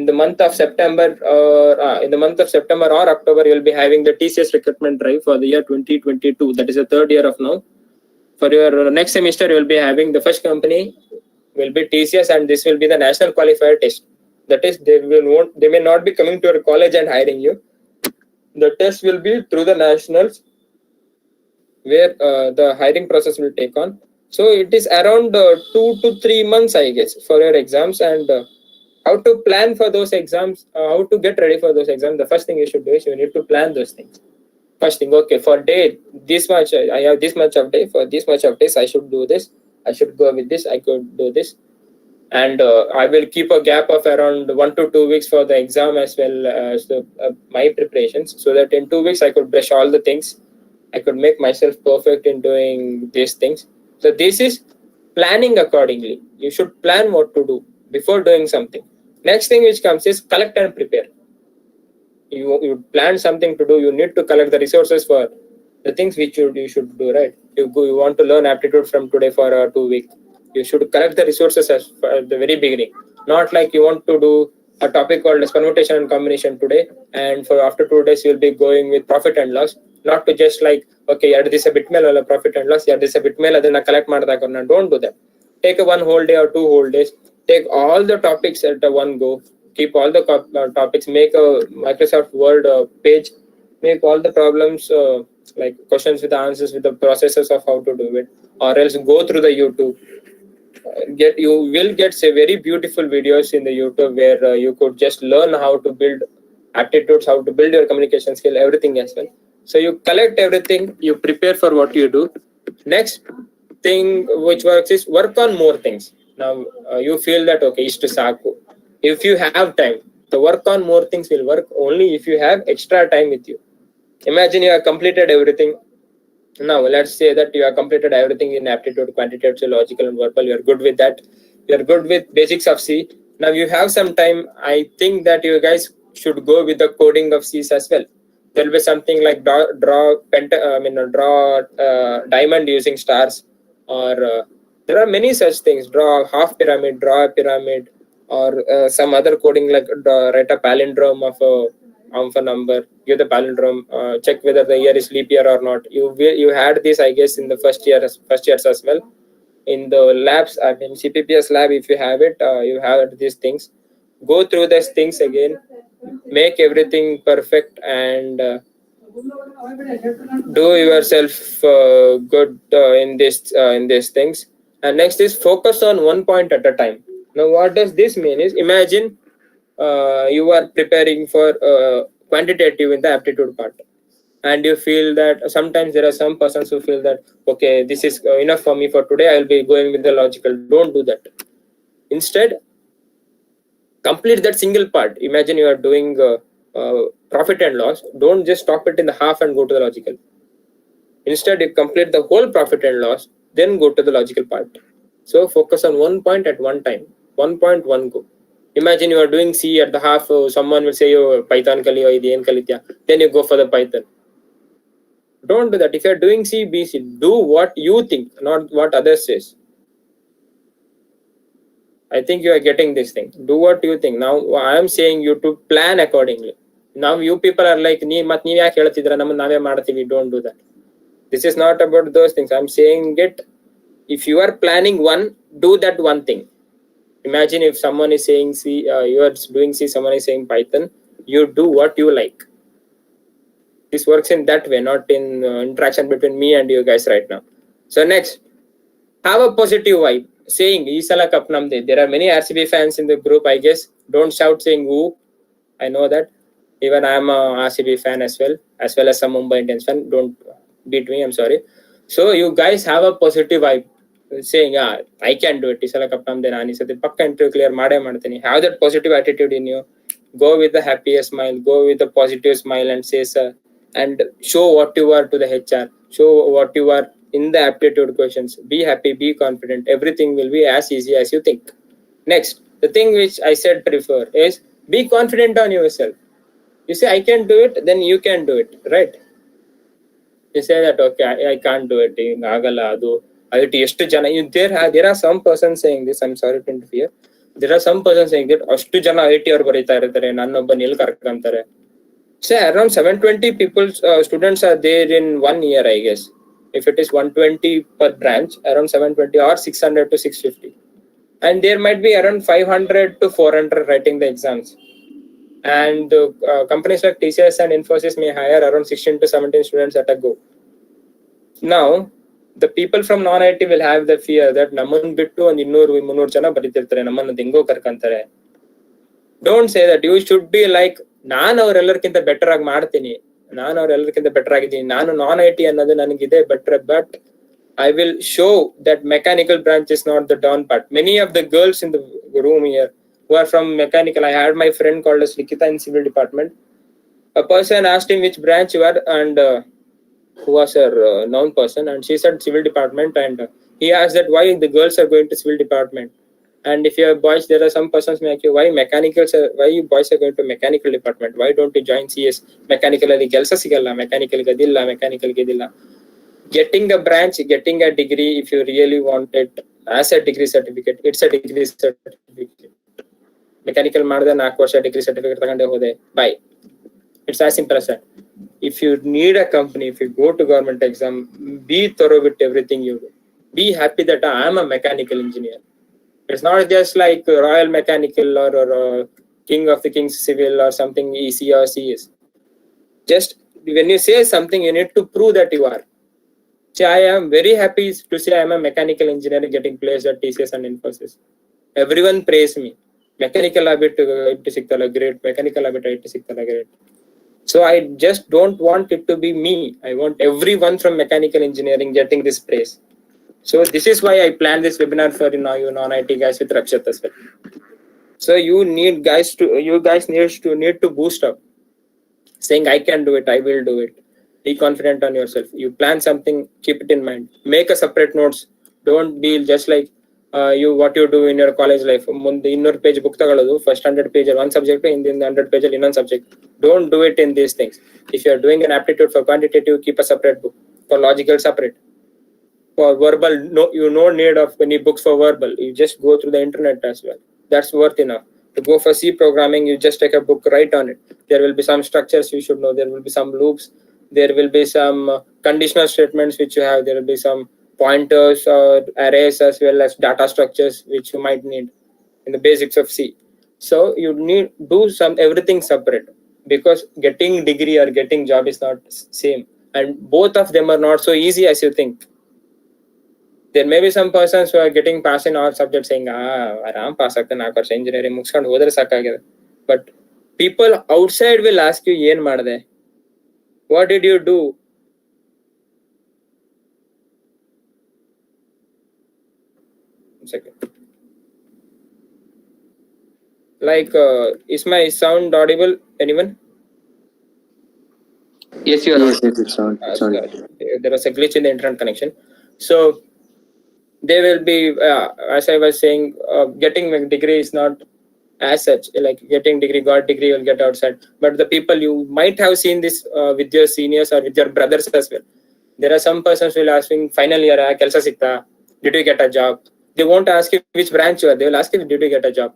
the month of September or October, you'll be having the TCS recruitment drive for the year 2022. That is the third year of now. For your next semester, you will be having the first company will be TCS, and this will be the national qualifier test. That is, they may not be coming to your college and hiring you. The test will be through the nationals, where the hiring process will take on. So it is around 2 to 3 months, I guess, for your exams. And how to plan for those exams, how to get ready for those exams. The first thing you should do is you need to plan those things. First thing, okay, for day this much, I have this much of day. For this much of days, I should do this. I should go with this. I could do this. And I will keep a gap of around 1 to 2 weeks for the exam as well as my preparations, so that in 2 weeks I could brush all the things. I could make myself perfect in doing these things. So this is planning accordingly. You should plan what to do before doing something. Next thing which comes is collect and prepare. You plan something to do, you need to collect the resources for the things which you should do, right? You want to learn aptitude from today for 2 weeks. You should collect the resources at the very beginning. Not like you want to do a topic called as permutation and combination today, and for after 2 days you'll be going with profit and loss. Not to just like, okay, this a bit mail profit and loss, this a bit mail, then I collect madakona. Don't do that. Take a 1 whole day or 2 whole days. Take all the topics at one go. Keep all the topics. Make a Microsoft Word page. Make all the problems like questions with the answers with the processes of how to do it. Or else go through the YouTube. You will get very beautiful videos in the YouTube where you could just learn how to build aptitudes, how to build your communication skill, everything as well. So you collect everything, you prepare for what you do. Next thing which works is work on more things. Now you feel that okay, ishtu saku. If you have time, the work on more things will work only if you have extra time with you. Imagine you have completed everything. Now let's say that you have completed everything in aptitude, quantitative, logical, and verbal. You're good with that. You're good with basics of C. Now you have some time. I think that you guys should go with the coding of C's as well. There'll be something like draw diamond using stars, or there are many such things. Draw half pyramid, draw a pyramid, or some other coding like write a palindrome of a number, give the palindrome, check whether the year is leap year or not. You had this, I guess, in the first years as well. In the labs, I mean CPPS lab, if you have it, you have these things. Go through these things again, make everything perfect, and do yourself good in these things. And next is focus on one point at a time. Now, what does this mean is, imagine you are preparing for quantitative in the aptitude part, and you feel that sometimes there are some persons who feel that okay, this is enough for me for today, I will be going with the logical. Don't do that. Instead, complete that single part. Imagine you are doing profit and loss. Don't just stop it in the half and go to the logical. Instead, you complete the whole profit and loss, then go to the logical part. So focus on one point at one time. 1.1 go. Imagine you are doing C at the half. Someone will say, "Oh, Python kaliyo, idu kalitya." Then you go for the Python. Don't do that. If you are doing C, B, C, do what you think, not what others says. I think you are getting this thing. Do what you think. Now I am saying you to plan accordingly. Now you people are like, ನೀವ್ ಯಾಕೆ ಹೇಳ್ತಿದ್ರ ನಮ್ಮನ್ನ ನಾವೇ ಮಾಡ್ತೀವಿ. Don't do that. This is not about those things. I'm saying it. If you are planning one, do that one thing. Imagine if someone is saying C, you are doing C, someone is saying Python. You do what you like. This works in that way, not in interaction between me and you guys right now. So next, have a positive vibe. Saying Isala Cup Namde. There are many RCB fans in the group, I guess. Don't shout saying woo. I know that. Even I am a RCB fan as well as some Mumbai Indians fan. Don't beat me, I'm sorry. So you guys have a positive vibe. Saying, I can do it. Isala Cup Namde Nani. So the pakka interview clear made martini. Have that positive attitude in you. Go with the happiest smile. Go with the positive smile and say, sir. And show what you are to the HR. Show what you are in the aptitude questions. Be happy, be confident. Everything will be as easy as you think. Next, the thing which I said before is be confident on yourself. You say, I can do it, then you can do it, right? You say that, okay, I can't do it. There are some persons saying this. I'm sorry to interfere. There are some persons saying that ಅಷ್ಟು ಜನ IIT ಅವರು ಬರೀತಾ ಇರ್ತಾರೆ, ನನ್ನೊಬ್ಬ ನಿಲ್ ಕರ್ಕೊಂತಾರೆ. So around 720 people, students are there in 1 year, I guess. If it is 120 per branch, around 720 or 600 to 650. And there might be around 500 to 400 writing the exams. And companies like TCS and Infosys may hire around 16 to 17 students at a go. Now, the people from non-IT will have the fear that ನಮ್ಮನ್ ಬಿಟ್ಟು ಒಂದು 200-300 ಜನ ಬರೀತಿರ್ತಾರೆ, ನಮ್ಮನ್ನ ಹೆಂಗೋ ಕರ್ಕೊಂತಾರೆ. Don't say that. You should be like, ನಾನು ಅವರೆಲ್ಲರಿಗಿಂತ better ಆಗಿ ಮಾಡ್ತೀನಿ, ನಾನು ಅವರೆಲ್ಲರಿಗಿಂತ ಬೆಟರ್ ಆಗಿದ್ದೀನಿ, ನಾನು ನಾನ್ ಐ ಟಿ ಅನ್ನೋದು ನನಗಿದೆ better, but I will show that mechanical branch is not the down part. Many of the girls in the room here who are from mechanical, I had my friend called as Likita in civil department. A person asked him which branch you are, and who was her known person, and she said civil department, and he asked that why the girls are going to civil department. And if you are boys, there are some persons may ask you, why you boys are going to mechanical department? Why don't you join CS? Mechanical ali kelsa sigalla, mechanical gadilla, mechanical gedilla. Getting a branch, getting a degree, if you really want it as a degree certificate, it's a degree certificate. Mechanical ಮಾಡಿದೆ 4 ವರ್ಷ degree certificate ತಗೊಂಡೆ ಹೋದೆ, bye. It's as simple as that. If you need a company, if you go to government exam, be thorough with everything you do. Be happy that I am a mechanical engineer. It's not just like Royal Mechanical or King of the King's Civil or something EC or CS. Just when you say something, you need to prove that you are. See, I am very happy to say I am a mechanical engineer getting placed at TCS and Infosys. Everyone praise me. Mechanical habit IT siktala great. Mechanical habit IT siktala great. So I just don't want it to be me. I want everyone from mechanical engineering getting this praise. So this is why I planned this webinar for you non-IT guys with Rakshat as well. So you guys need to boost up, saying I can do it, I will do it. Be confident on yourself. You plan something, keep it in mind. Make a separate notes. Don't be just like what you do in your college life. ಮುಂದೆ 200 page book ತಗೊಳ್ಳೋದು, first 100 page one subject, in the 100 page ಇನ್ನೊಂದು subject. Don't do it in these things. If you are doing an aptitude for quantitative, keep a separate book. For logical, separate. For verbal, no need of any books for verbal. You just go through the internet as well. That's worth enough. To go for C programming, you just take a book, write on it. There will be some structures you should know. There will be some loops. There will be some conditional statements which you have. There will be some pointers or arrays as well as data structures which you might need in the basics of C. So you need do everything separate, because getting degree or getting job is not same, and both of them are not so easy as you think. There may be some persons who are getting pass in all subjects saying, aram pass agtane 4 ವರ್ಷ engineering ಮುಗಿಸ್ಕೊಂಡು ಹೋದ್ರೆ ಸಾಕಾಗಿದೆ. But people outside will ask you, ಏನ್ ಮಾಡಿದೆ? What did you do? Second. Like, is my sound audible? Anyone? Yes, you are Yes, on. yes, it's on. It's on. There was a glitch in the internet connection. So they will be, as I was saying, getting a degree is not as such like getting degree, got degree, you'll get outside. But the people you might have seen this with your seniors or with your brothers as well. There are some persons who will asking final year, kelsa sikta, did you get a job? They won't ask you which branch you are. They will ask you, did you get a job?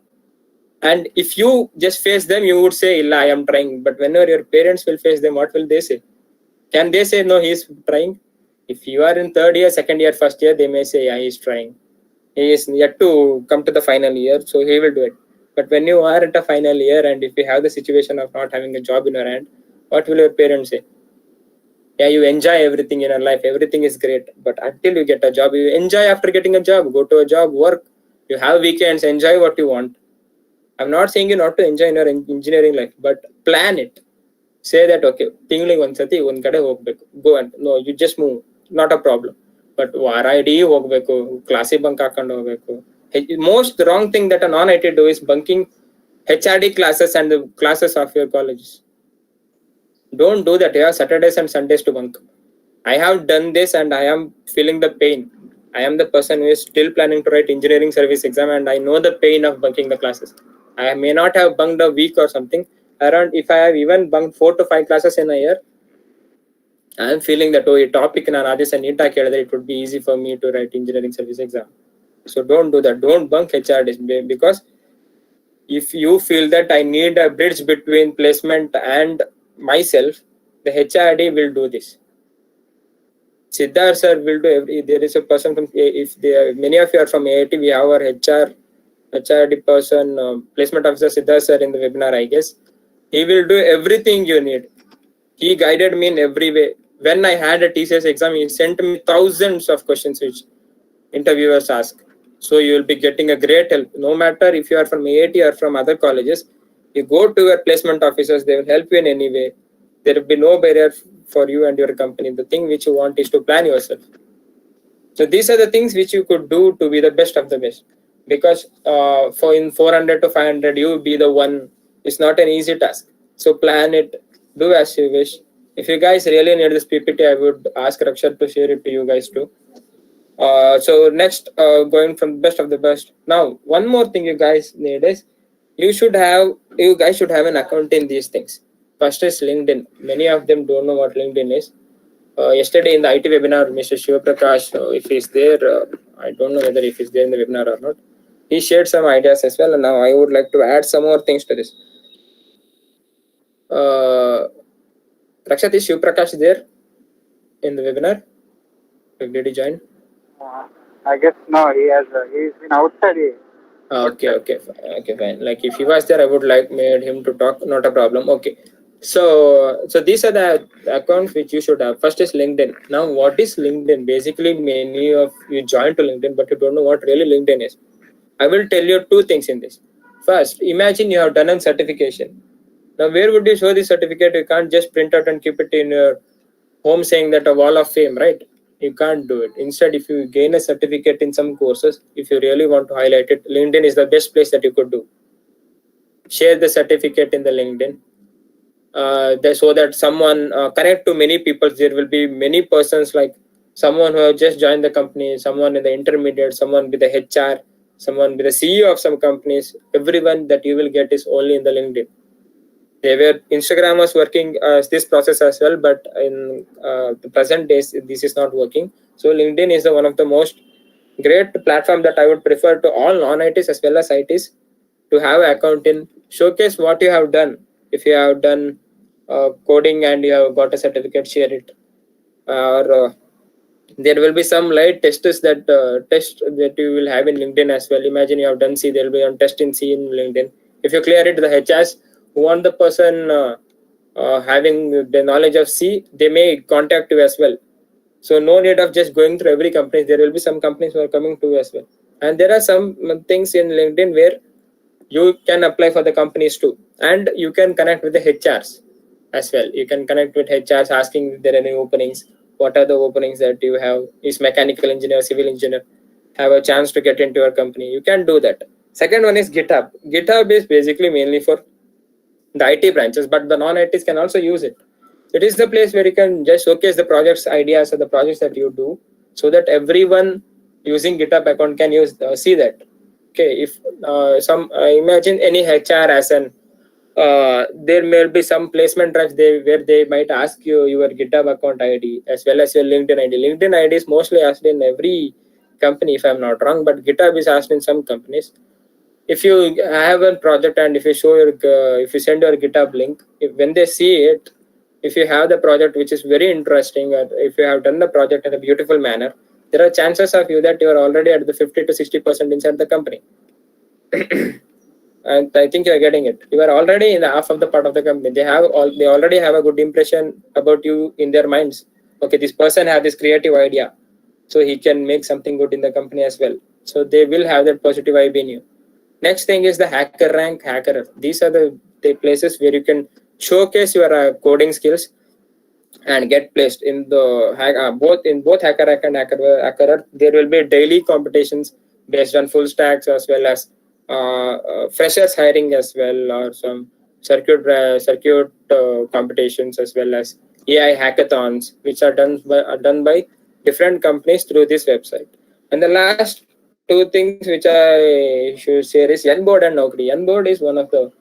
And if you just face them, you would say, Illa, I am trying. But whenever your parents will face them, what will they say? Can they say, no, he's trying? If you are in third year, second year, first year, they may say, yeah, he's trying. He is yet to come to the final year, so he will do it. But when you are at a final year and if you have the situation of not having a job in your hand, what will your parents say? Yeah, you enjoy everything in your life, everything is great. But until you get a job, you enjoy after getting a job, go to a job, work. You have weekends, enjoy what you want. I'm not saying you not to enjoy in your engineering life, but plan it. Say that, okay, ತಿಂಗಳಿಗೆ ಒಂದ್ಸತಿ ಒಂದ್ ಕಡೆ ಹೋಗ್ಬೇಕು, go and no, you just move, not a problem. But ವಾರ ಇಡೀ ಹೋಗ್ಬೇಕು, ಕ್ಲಾಸಿಗೆ bunk ಹಾಕೊಂಡು ಹೋಗ್ಬೇಕು. Most wrong thing that a non-IT do is bunking HRD classes and the classes of your colleges. Don't do that. You have Saturdays and Sundays to bunk. I have done this and I am feeling the pain. I am the person who is still planning to write engineering service exam and I know the pain of bunking the classes. I may not have bunked a week or something. Around, if I have even bunked 4 to 5 classes in a year, I am feeling that, oh, a topic in Adis and Nita it would be easy for me to write engineering service exam. So don't do that. Don't bunk HRDs, because if you feel that I need a bridge between placement and myself, the HRD will do this. Siddharth sir will do every. There is a person from, if many of you are from AIT, we have our HRD person, placement officer Siddharth sir in the webinar, I guess. He will do everything you need. He guided me in every way. When I had a TCS exam, he sent me thousands of questions which interviewers ask. So you will be getting a great help. No matter if you are from AIT or from other colleges, you go to your placement officers, they will help you in any way. There will be no barrier for you and your company. The thing which you want is to plan yourself. So these are the things which you could do to be the best of the best. Because for in 400 to 500, you be the one. It's not an easy task. So plan it. Do as you wish. If you guys really need this PPT, I would ask Rakshat to share it to you guys too. So next, going from best of the best. Now, one more thing you guys need is you guys should have an account in these things. First is LinkedIn. Many of them don't know what LinkedIn is. Yesterday in the IT webinar, Mr. Shivaprakash, if he's there, I don't know whether if he's there in the webinar or not. He shared some ideas as well, and now I would like to add some more things to this. Rakshat, is Shivaprakash there in the webinar? Did he join? I guess no, he's been outside. Okay, fine. Like if he was there, I would like made him to talk. Not a problem. Okay. So these are the accounts which you should have. First is LinkedIn. Now, what is LinkedIn? Basically, many of you join to LinkedIn, but you don't know what really LinkedIn is. I will tell you 2 things in this. First, imagine you have done a certification. Now, where would you show this certificate? You can't just print out and keep it in your home saying that a wall of fame, right? You can't do it. Instead, if you gain a certificate in some courses, if you really want to highlight it, LinkedIn is the best place that you could do. Share the certificate in the LinkedIn. So that someone connect to many people. There will be many persons, like someone who have just joined the company, someone in the intermediate, someone with the HR, someone with the CEO of some companies. Everyone that you will get is only in the LinkedIn. Instagram was working this process as well, but in the present days this is not working. So LinkedIn is one of the most great platform that I would prefer to all non-ITs as well as ITs to have an account in. Showcase what you have done. If you have done coding and you have got a certificate, share it. Or there will be some light tests that test that you will have in LinkedIn as well. Imagine you have done C, there will be a test in C in LinkedIn. If you clear it, the HRs who want the person having the knowledge of C, they may contact you as well. So no need of just going through every company. There will be some companies who are coming to you as well. And there are some things in LinkedIn where you can apply for the companies too. And you can connect with the HRs as well. You can connect with HRs asking if there are any openings. What are the openings that you have? Is mechanical engineer, civil engineer have a chance to get into your company? You can do that. Second one is GitHub. GitHub is basically mainly for the IT branches, but the non-ITs can also use it. it is the place where you can just showcase the projects ideas or the projects that you do, so that everyone using GitHub account can use see that. Okay, if imagine any HR as an there may be some placement drives where they might ask you your GitHub account ID as well as your LinkedIn ID. LinkedIn ID is mostly asked in every company, if I'm not wrong, but GitHub is asked in some companies. If you have a project and if you show your if you send your GitHub link, when they see it, if you have the project which is very interesting, or if you have done the project in a beautiful manner, there are chances of you that you are already at the 50 to 60% inside the company. And I think you are getting it. You are already in the half of the part of the company. They already have a good impression about you in their minds. Okay, this person has this creative idea, so he can make something good in the company as well. So they will have that positive vibe in you. Next thing is the HackerRank, HackerEarth. These are the places where you can showcase your coding skills and get placed in the both HackerRank and HackerEarth. There will be daily competitions based on full stacks as well as freshers hiring as well, or some circuit competitions as well as AI hackathons, which are done by different companies through this website. And the last two things which I should share is Yenboard and Naukri. Yenboard is one of the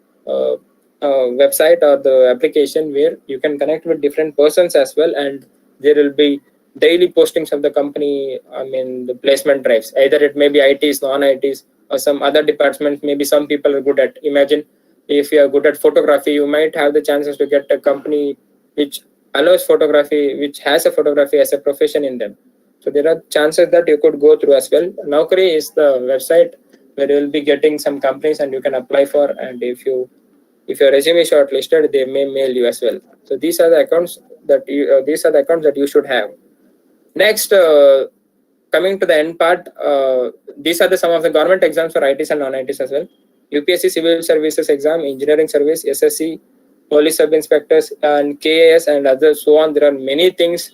website or the application where you can connect with different persons as well, and there will be daily postings of the company. I mean, the placement drives. Either it may be ITs, non-ITs, or some other departments. Maybe some people are good at. Imagine if you are good at photography, you might have the chances to get a company which allows photography, which has a photography as a profession in them. So there are chances that you could go through as well. Naukri is the website where you will be getting some companies and you can apply for. And if your resume is shortlisted, they may mail you as well. So these are the accounts that you should have. Next, coming to the end part, these are some of the government exams for ITs and non-ITs as well. UPSC Civil Services Exam, Engineering Service, SSC, Police Sub-Inspectors, and KAS and others, so on. There are many things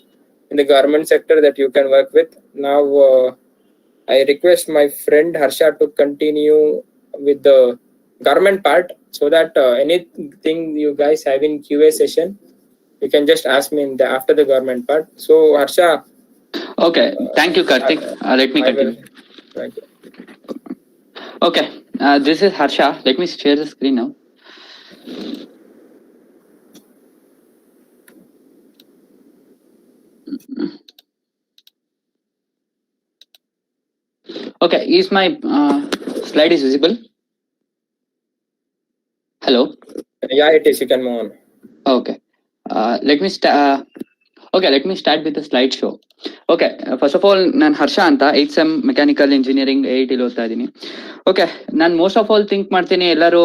in the government sector that you can work with. Now, I request my friend Harsha to continue with the government part, so that anything you guys have in QA session, you can just ask me after the government part. So, Harsha. Okay, thank you, Karthik. Let me continue. Thank you. Okay, this is Harsha. Let me share the screen now. Okay, is my slide is visible? Hello? Yeah, it is. You can move on. Okay. Let me start. Okay, let me start with the slideshow. Okay, first of all, ನಾನು ಹರ್ಷ ಅಂತ 8th SEM mechanical engineering AIT ಓದ್ತಾ ಇದ್ದೀನಿ. Okay, ನಾನು most of all think ಮಾಡ್ತೀನಿ ಎಲ್ಲರೂ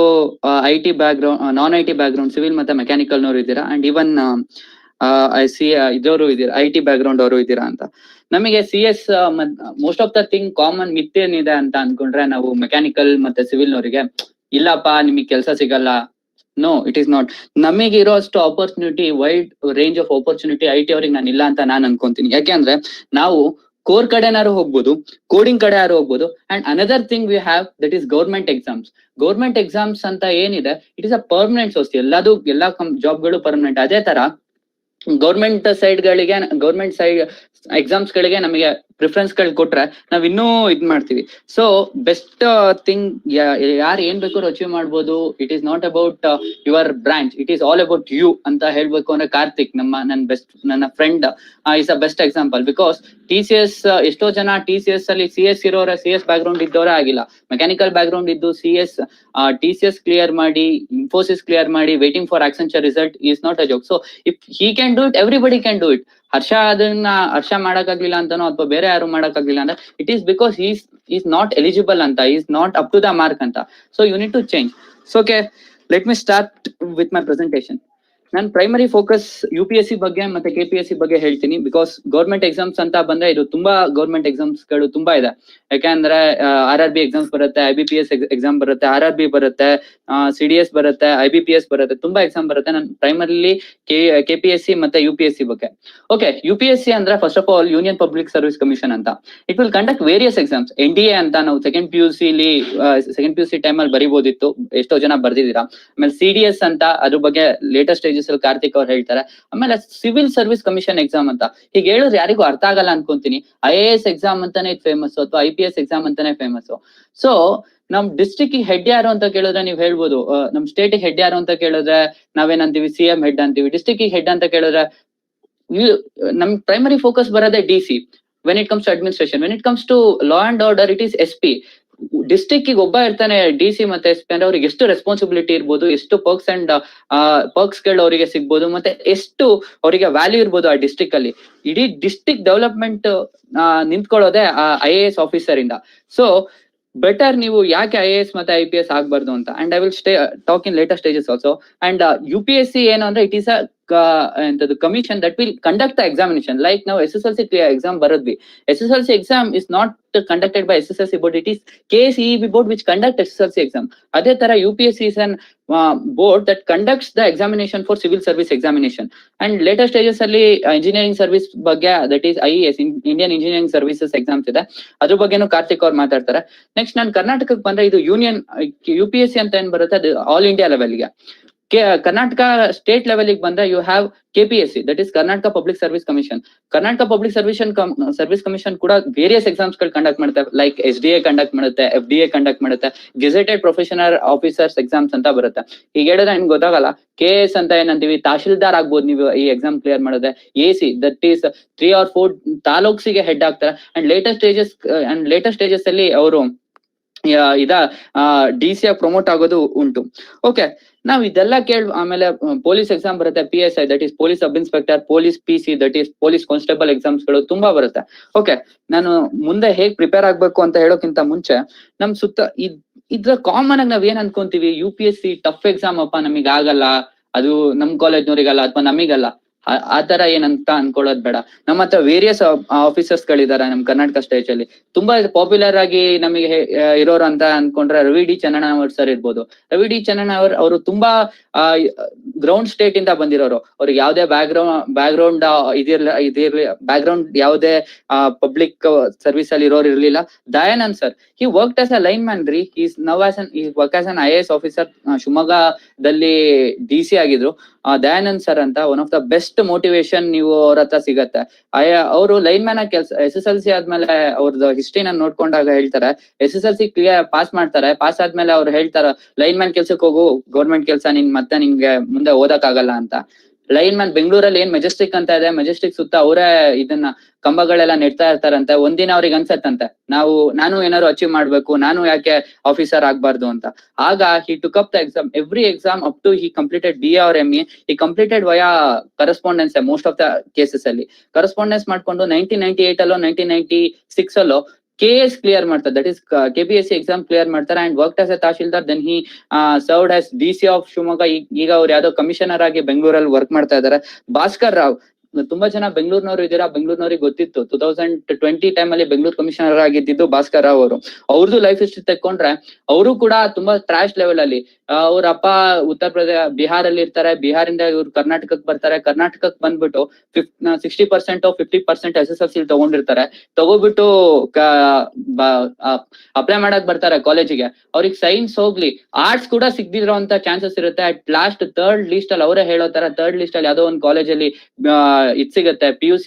IT background, ನಾನ್ IT background, civil ಮತ್ತೆ ಮೆಕ್ಯಾನಿಕಲ್ನವರು ಇದ್ದೀರಾ, ಅಂಡ್ ಈವನ್ ಐ ಸಿ ಇದವರು ಇದ್ದೀರಾ, IT ಬ್ಯಾಕ್ಗ್ರೌಂಡ್ ಅವರು ಇದ್ದೀರಾ ಅಂತ. ನಮಗೆ CS most of the thing common myth ಏನಿದೆ ಅಂತ ಅನ್ಕೊಂಡ್ರೆ, ನಾವು ಮೆಕ್ಯಾನಿಕಲ್ ಮತ್ತೆ ಸಿವಿಲ್ನವರಿಗೆ ಇಲ್ಲಪ್ಪ ನಿಮಗೆ ಕೆಲಸ ಸಿಗಲ್ಲ. No, it is not. ನಮಗೆ ಇರೋ ಅಷ್ಟು opportunity, wide range of opportunity IT ಅವ್ರಿಗೆ ನಾನು ಇಲ್ಲ ಅಂತ ನಾನು ಅನ್ಕೊಂತೀನಿ. ಯಾಕೆಂದ್ರೆ ನಾವು ಕೋರ್ ಕಡೆನಾರು ಹೋಗ್ಬೋದು, ಕೋಡಿಂಗ್ ಕಡೆ ಯಾರು ಹೋಗ್ಬೋದು. And another thing we have, that is government exams. Government exams ಅಂತ ಏನಿದೆ, it is a permanent source. ಎಲ್ಲಾ ಜಾಬ್ಗಳು ಪರ್ಮನೆಂಟ್. ಅದೇ ತರ ಗೌರ್ಮೆಂಟ್ ಸೈಡ್ ಎಕ್ಸಾಮ್ಸ್ ಗಳಿಗೆ ನಮಗೆ ಪ್ರಿಫರೆನ್ಸ್ ಗಳು ಕೊಟ್ರೆ ನಾವ್ ಇನ್ನೂ ಇದ್ ಮಾಡ್ತೀವಿ. ಸೊ ಬೆಸ್ಟ್ ಥಿಂಗ್ ಯಾರು ಏನ್ ಬೇಕಾದ್ರೂ ಅಚೀವ್ ಮಾಡ್ಬೋದು. It is not about your branch, it is all about you ಅಂತ ಹೇಳ್ಬೇಕು ಅಂದ್ರೆ ಕಾರ್ತಿಕ್ ನನ್ನ friend is a best example. Because TCS, ಎಷ್ಟೋ ಜನ TCS ಅಲ್ಲಿ CS ಇರೋರ, CS ಬ್ಯಾಕ್ಗ್ರೌಂಡ್ ಇದ್ದವರೇ ಆಗಿಲ್ಲ. ಮೆಕ್ಯಾನಿಕಲ್ ಬ್ಯಾಕ್ಗ್ರೌಂಡ್ ಇದ್ದು TCS ಕ್ಲಿಯರ್ ಮಾಡಿ, ಇನ್ಫೋಸಿಸ್ ಕ್ಲಿಯರ್ ಮಾಡಿ, waiting for Accenture result is not a joke. So if he can do it, everybody can do it. Harsha ಮಾಡಕ್ಕಾಗ್ಲಿಲ್ಲ ಅಂತನೋ ಅಥವಾ ಬೇರೆ ಯಾರು ಮಾಡಕ್ಕಾಗ್ಲಿಲ್ಲ ಅಂದ್ರೆ it is because is not eligible ಅಂತ, is not up to the mark ಅಂತ. So you need to change. So okay, let me start with my presentation. ನಾನು ಪ್ರೈಮರಿ ಫೋಕಸ್ UPSC ಬಗ್ಗೆ ಮತ್ತೆ KPSC ಬಗ್ಗೆ ಹೇಳ್ತೀನಿ. ಬಿಕಾಸ್ ಗೌರ್ಮೆಂಟ್ ಎಕ್ಸಾಮ್ಸ್ ಅಂತ ಬಂದ್ರೆ ಇದು ತುಂಬಾ ಗೌರ್ಮೆಂಟ್ ಎಕ್ಸಾಮ್ಸ್ ಗಳು ತುಂಬಾ ಇದೆ. ಯಾಕಂದ್ರೆ RRB ಎಕ್ಸಾಮ್ಸ್ ಬರುತ್ತೆ, IBPS ಎಕ್ಸಾಮ್ ಬರುತ್ತೆ, RRB ಬರುತ್ತೆ, CDS ಬರುತ್ತೆ, IBPS ಬರುತ್ತೆ, ತುಂಬಾ ಎಕ್ಸಾಮ್ ಬರುತ್ತೆ. ನಾನು ಪ್ರೈಮರಿಲಿ KPSC ಮತ್ತೆ UPSC ಬಗ್ಗೆ. ಓಕೆ, UPSC ಅಂದ್ರೆ first of all union public service commission ಅಂತ. It will conduct various exams. NDA ಅಂತ ನಾವು ಸೆಕೆಂಡ್ PUC ಟೈಮ್ ಅಲ್ಲಿ ಬರಿಬೋದಿತ್ತು, ಎಷ್ಟೋ ಜನ ಬರ್ದಿದ್ದೀರಾ. ಆಮೇಲೆ CDS ಅಂತ, ಅದ್ರ ಬಗ್ಗೆ ಲೇಟೆಸ್ಟ್ ಸ್ಟೇಜಸ್ ಅಲ್ಲಿ ಕಾರ್ತಿಕ್ ಅವ್ರು ಹೇಳ್ತಾರೆ. ಆಮೇಲೆ ಸಿವಿಲ್ ಸರ್ವಿಸ್ ಕಮಿಷನ್ ಎಕ್ಸಾಮ್ ಅಂತ ಹೀಗೆ ಹೇಳಿದ್ರೆ ಯಾರಿಗೂ ಅರ್ಥ ಆಗಲ್ಲ ಅನ್ಕೊಂತೀನಿ. IAS ಎಕ್ಸಾಮ್ ಅಂತಾನೆ ಫೇಮಸ್ ಅಥವಾ IPS ಎಕ್ಸಾಮ್ ಅಂತಾನೆ ಫೇಮಸ್. ಸೊ ನಮ್ ಡಿಸ್ಟ್ರಿಕ್ಟ್ ಹೆಡ್ ಯಾರು ಅಂತ ಕೇಳಿದ್ರೆ ನೀವ್ ಹೇಳ್ಬೋದು, ನಮ್ ಸ್ಟೇಟ್ ಹೆಡ್ ಯಾರು ಅಂತ ಕೇಳಿದ್ರೆ ನಾವೇನಂತೀವಿ CM ಹೆಡ್ ಅಂತೀವಿ. ಡಿಸ್ಟ್ರಿಕ್ಟ್ ಹೆಡ್ ಅಂತ ಕೇಳಿದ್ರೆ ನಮ್ ಪ್ರೈಮರಿ ಫೋಕಸ್ ಬರೋದೇ DC when it comes to administration. When it comes to law and order, it is SP. District ಒಬ್ಬ ಇರ್ತಾನೆ DC ಮತ್ತೆ SP ಅಂದ್ರೆ ಅವ್ರಿಗೆ ಎಷ್ಟು ರೆಸ್ಪಾನ್ಸಿಬಿಲಿಟಿ ಇರ್ಬೋದು, ಎಷ್ಟು ಪರ್ಕ್ಸ್ ಅಂಡ್ ಪರ್ಕ್ಸ್ ಗಳು ಅವರಿಗೆ ಸಿಗ್ಬೋದು, ಮತ್ತೆ ಎಷ್ಟು ಅವರಿಗೆ ವ್ಯಾಲ್ಯೂ ಇರ್ಬೋದು ಆ ಡಿಸ್ಟ್ರಿಕ್ಟ್ ಅಲ್ಲಿ. ಇಡೀ ಡಿಸ್ಟ್ರಿಕ್ಟ್ ಡೆವಲಪ್ಮೆಂಟ್ ನಿಂತ್ಕೊಳ್ಳೋದೇ IAS ಆಫೀಸರ್ ಇಂದ. ಸೊ ಬೆಟರ್ ನೀವು ಯಾಕೆ IAS ಮತ್ತೆ IPS ಆಗ್ಬಾರ್ದು ಅಂತ. And I will talk in later stages also. And UPSC ಏನು ಅಂದ್ರೆ ಇಟ್ ಈಸ್ ಎಂತದ್ದು commission that will conduct the examination. Like ನಾವು SSLC ಎಕ್ಸಾಮ್ ಬರದ್ವಿ. SSLC exam is not conducted by SSLC board, it is KCEB board which conduct SSLC exam. Adhe tara UPSC is an board that conducts the examination for civil service examination. And later stages alli engineering service ಬಗ್ಗೆ, that is IES, Indian Engineering Services exams ಇದೆ, ಅದ್ರ ಬಗ್ಗೆನೂ ಕಾರ್ತಿಕ್ ಅವ್ರು ಮಾತಾಡ್ತಾರೆ. Next ನಾನು ಕರ್ನಾಟಕಕ್ಕೆ ಬಂದ್ರೆ ಇದು ಯೂನಿಯನ್ UPSC ಅಂತ ಏನ್ ಬರುತ್ತೆ ಅದು ಆಲ್ ಇಂಡಿಯಾ ಲೆವೆಲ್ಗೆ. ಕರ್ನಾಟಕ ಸ್ಟೇಟ್ ಲೆವೆಲ್ ಬಂದ್ರೆ you have KPSC, that is Karnataka public service commission. Karnataka public service commission ಕೂಡ ವೇರಿಯಸ್ ಎಕ್ಸಾಮ್ಸ್ ಗಳು ಕಂಡಕ್ಟ್ ಮಾಡುತ್ತೆ. ಲೈಕ್ SDA ಕಂಡಕ್ಟ್ ಮಾಡುತ್ತೆ, FDA ಕಂಡಕ್ಟ್ ಮಾಡುತ್ತೆ, ಗೆಜೆಟೆಡ್ ಪ್ರೊಫೆಷನಲ್ ಆಫೀಸರ್ಸ್ ಎಕ್ಸಾಮ್ಸ್ ಅಂತ ಬರುತ್ತೆ. ಈಗ ಹೇಳಿದ್ರೆ ನಿಮ್ಗೆ ಗೊತ್ತಾಗಲ್ಲ, KS ಅಂತ ಏನಂತೀವಿ, ತಹಶೀಲ್ದಾರ್ ಆಗ್ಬೋದು ನೀವು ಈ ಎಕ್ಸಾಮ್ ಕ್ಲಿಯರ್ ಮಾಡಿದ್ರೆ. AC ದಟ್ ಈಸ್ 3 or 4 ತಾಲೂಕ್ಸಿಗೆ ಹೆಡ್ ಆಗ್ತಾರೆ. ಅಂಡ್ ಲೇಟೆಸ್ಟ್ ಸ್ಟೇಜಸ್ ಅಲ್ಲಿ ಅವರು DC ಪ್ರಮೋಟ್ ಆಗೋದು ಉಂಟು. ಓಕೆ, ನಾವ್ ಇದೆಲ್ಲ ಆಮೇಲೆ ಪೊಲೀಸ್ ಎಕ್ಸಾಮ್ ಬರುತ್ತೆ, PSI that is police sub inspector, police PC that is police constable exams ಗಳು ತುಂಬಾ ಬರುತ್ತೆ. ಓಕೆ, ನಾನು ಮುಂದೆ ಹೇಗ್ ಪ್ರಿಪೇರ್ ಆಗ್ಬೇಕು ಅಂತ ಹೇಳೋಕ್ಕಿಂತ ಮುಂಚೆ ನಮ್ ಸುತ್ತ ಇದ್ರ ಕಾಮನ್ ಆಗಿ ನಾವ್ ಏನ್ ಅನ್ಕೊಂತೀವಿ, UPSC ಟಫ್ ಎಕ್ಸಾಮ್ ಅಪ್ಪ, ನಮಗ್ ಆಗಲ್ಲ, ಅದು ನಮ್ ಕಾಲೇಜ್ನವ್ರಿಗಲ್ಲ ಅಥವಾ ನಮಿಗಲ್ಲ, ಆತರ ಏನಂತ ಅನ್ಕೊಳ್ಳೋದ್ ಬೇಡ. ನಮ್ಮ ಹತ್ರ ವೇರಿಯಸ್ ಆಫೀಸರ್ಸ್ ಗಳಿದ್ದಾರೆ ನಮ್ ಕರ್ನಾಟಕ ಸ್ಟೇಟ್ ಅಲ್ಲಿ. ತುಂಬಾ ಪಾಪ್ಯುಲರ್ ಆಗಿ ನಮಗೆ ಇರೋರು ಅಂತ ಅನ್ಕೊಂಡ್ರೆ ರವಿ ಡಿ ಚನ್ನಣ್ಣನವರ್ ಸರ್ ಇರ್ಬೋದು. ರವಿ ಡಿ ಚನ್ನಣ್ಣನವರ್ ಅವರು ತುಂಬಾ ಗ್ರೌಂಡ್ ಸ್ಟೇಟ್ ಇಂದ ಬಂದಿರೋರು. ಅವ್ರಿಗೆ ಯಾವ್ದೇ ಬ್ಯಾಕ್ಗ್ರೌಂಡ್ ಇದಿರ್ಲಿ ಬ್ಯಾಕ್ಗ್ರೌಂಡ್ ಯಾವ್ದೇ ಪಬ್ಲಿಕ್ ಸರ್ವಿಸ್ ಅಲ್ಲಿ ಇರೋರು ಇರ್ಲಿಲ್ಲ. Dayanand sir, he worked as a line man ರೀ. Work as an IAS officer, ಶಿವಮೊಗ್ಗದಲ್ಲಿ DC ಆಗಿದ್ರು. ದಯಾನಂದ್ ಸರ್ ಅಂತ one of the best motivation ನೀವು ಅವ್ರ ಹತ್ರ ಸಿಗತ್ತೆ. ಅವರು ಲೈನ್ ಮ್ಯಾನ್ ಆಗಿ ಕೆಲಸ, SSLC ಆದ್ಮೇಲೆ ಅವ್ರದ್ದು ಹಿಸ್ಟ್ರಿನ ನೋಡ್ಕೊಂಡಾಗ ಹೇಳ್ತಾರೆ, SSLC ಕ್ಲಿಯರ್ ಪಾಸ್ ಮಾಡ್ತಾರೆ, ಪಾಸ್ ಆದ್ಮೇಲೆ ಅವ್ರು ಹೇಳ್ತಾರೆ ಲೈನ್ ಮ್ಯಾನ್ ಕೆಲ್ಸಕ್ಕೆ ಹೋಗು, ಗೌರ್ಮೆಂಟ್ ಕೆಲಸ ಮತ್ತೆ ನಿನ್ಗೆ ಮುಂದೆ ಓದಕ್ ಆಗಲ್ಲ ಅಂತ. ಲೈನ್ ಮ್ಯಾನ್ ಬೆಂಗಳೂರಲ್ಲಿ ಏನ್ ಮೆಜೆಸ್ಟಿಕ್ ಅಂತ ಇದೆ, ಮೆಜೆಸ್ಟಿಕ್ ಸುತ್ತ ಅವರೇ ಇದನ್ನ ಕಂಬಗಳೆಲ್ಲ ನೆಡ್ತಾ ಇರ್ತಾರಂತೆ. ಒಂದಿನ ಅವ್ರಿಗೆ ಅನ್ಸತ್ತಂತೆ, ನಾನು ಏನಾದ್ರು ಅಚೀವ್ ಮಾಡ್ಬೇಕು, ನಾನು ಯಾಕೆ ಆಫೀಸರ್ ಆಗ್ಬಾರ್ದು ಅಂತ. ಆಗ he took up the exam, every exam up to he completed BA or MA, he completed via correspondence. Most of the cases ಅಲ್ಲಿ correspondence ಮಾಡ್ಕೊಂಡು 1998 ಅಲ್ಲೋ 1996 ಅಲ್ಲೋ KS ಕ್ಲಿಯರ್ ಮಾಡ್ತಾರೆ, that is KPSC exam clear ಮಾಡ್ತಾರೆ. And work as a tahsildar, then he served as DC of Shivamogga. ಈಗ ಅವ್ರು ಯಾವ್ದೋ commissioner ಆಗಿ ಬೆಂಗಳೂರಲ್ಲಿ ವರ್ಕ್ ಮಾಡ್ತಾ ಇದ್ದಾರೆ. ಭಾಸ್ಕರ್ ರಾವ್, ತುಂಬಾ ಜನ ಬೆಂಗಳೂರಿನವರು ಇದ್ದೀರಾ, ಬೆಂಗಳೂರಿನವ್ರಿಗೆ ಗೊತ್ತಿತ್ತು 2020 ಟೈಮ್ ಅಲ್ಲಿ ಬೆಂಗಳೂರು ಕಮಿಷನರ್ ಆಗಿದ್ದು ಭಾಸ್ಕರ್ ರಾವ್ ಅವರು. ಅವ್ರದ್ದು ಲೈಫ್ ಹಿಸ್ಟ್ರಿ ತೆಕ್ಕೊಂಡ್ರೆ ಅವರು ಕೂಡ ತುಂಬಾ ಟ್ರಾಶ್ ಲೆವೆಲ್ ಅಲ್ಲಿ, ಅವ್ರ ಅಪ್ಪ ಉತ್ತರ ಪ್ರದೇಶ ಬಿಹಾರಲ್ಲಿ ಇರ್ತಾರೆ, ಬಿಹಾರಿಂದ ಇವ್ರು ಕರ್ನಾಟಕಕ್ಕೆ ಬರ್ತಾರೆ. ಕರ್ನಾಟಕಕ್ಕೆ ಬಂದ್ಬಿಟ್ಟು 60% 50% SSLC ತಗೊಂಡಿರ್ತಾರೆ. ತಗೋಬಿಟ್ಟು ಅಪ್ಲೈ ಮಾಡಕ್ ಬರ್ತಾರೆ ಕಾಲೇಜಿಗೆ. ಅವ್ರಿಗೆ ಸೈನ್ಸ್ ಹೋಗ್ಲಿ ಆರ್ಟ್ಸ್ ಕೂಡ ಸಿಗ್ದಿರೋ ಅಂತ ಚಾನ್ಸಸ್ ಇರುತ್ತೆ. ಅಟ್ ಲಾಸ್ಟ್ ಥರ್ಡ್ ಲಿಸ್ಟ್ ಅಲ್ಲಿ ಅವರೇ ಹೇಳೋ ತರ, ಥರ್ಡ್ ಲಿಸ್ಟ್ ಅಲ್ಲಿ ಯಾವ್ದೋ ಒಂದು ಕಾಲೇಜಲ್ಲಿ ಇದ್ ಸಿಗುತ್ತೆ, PUC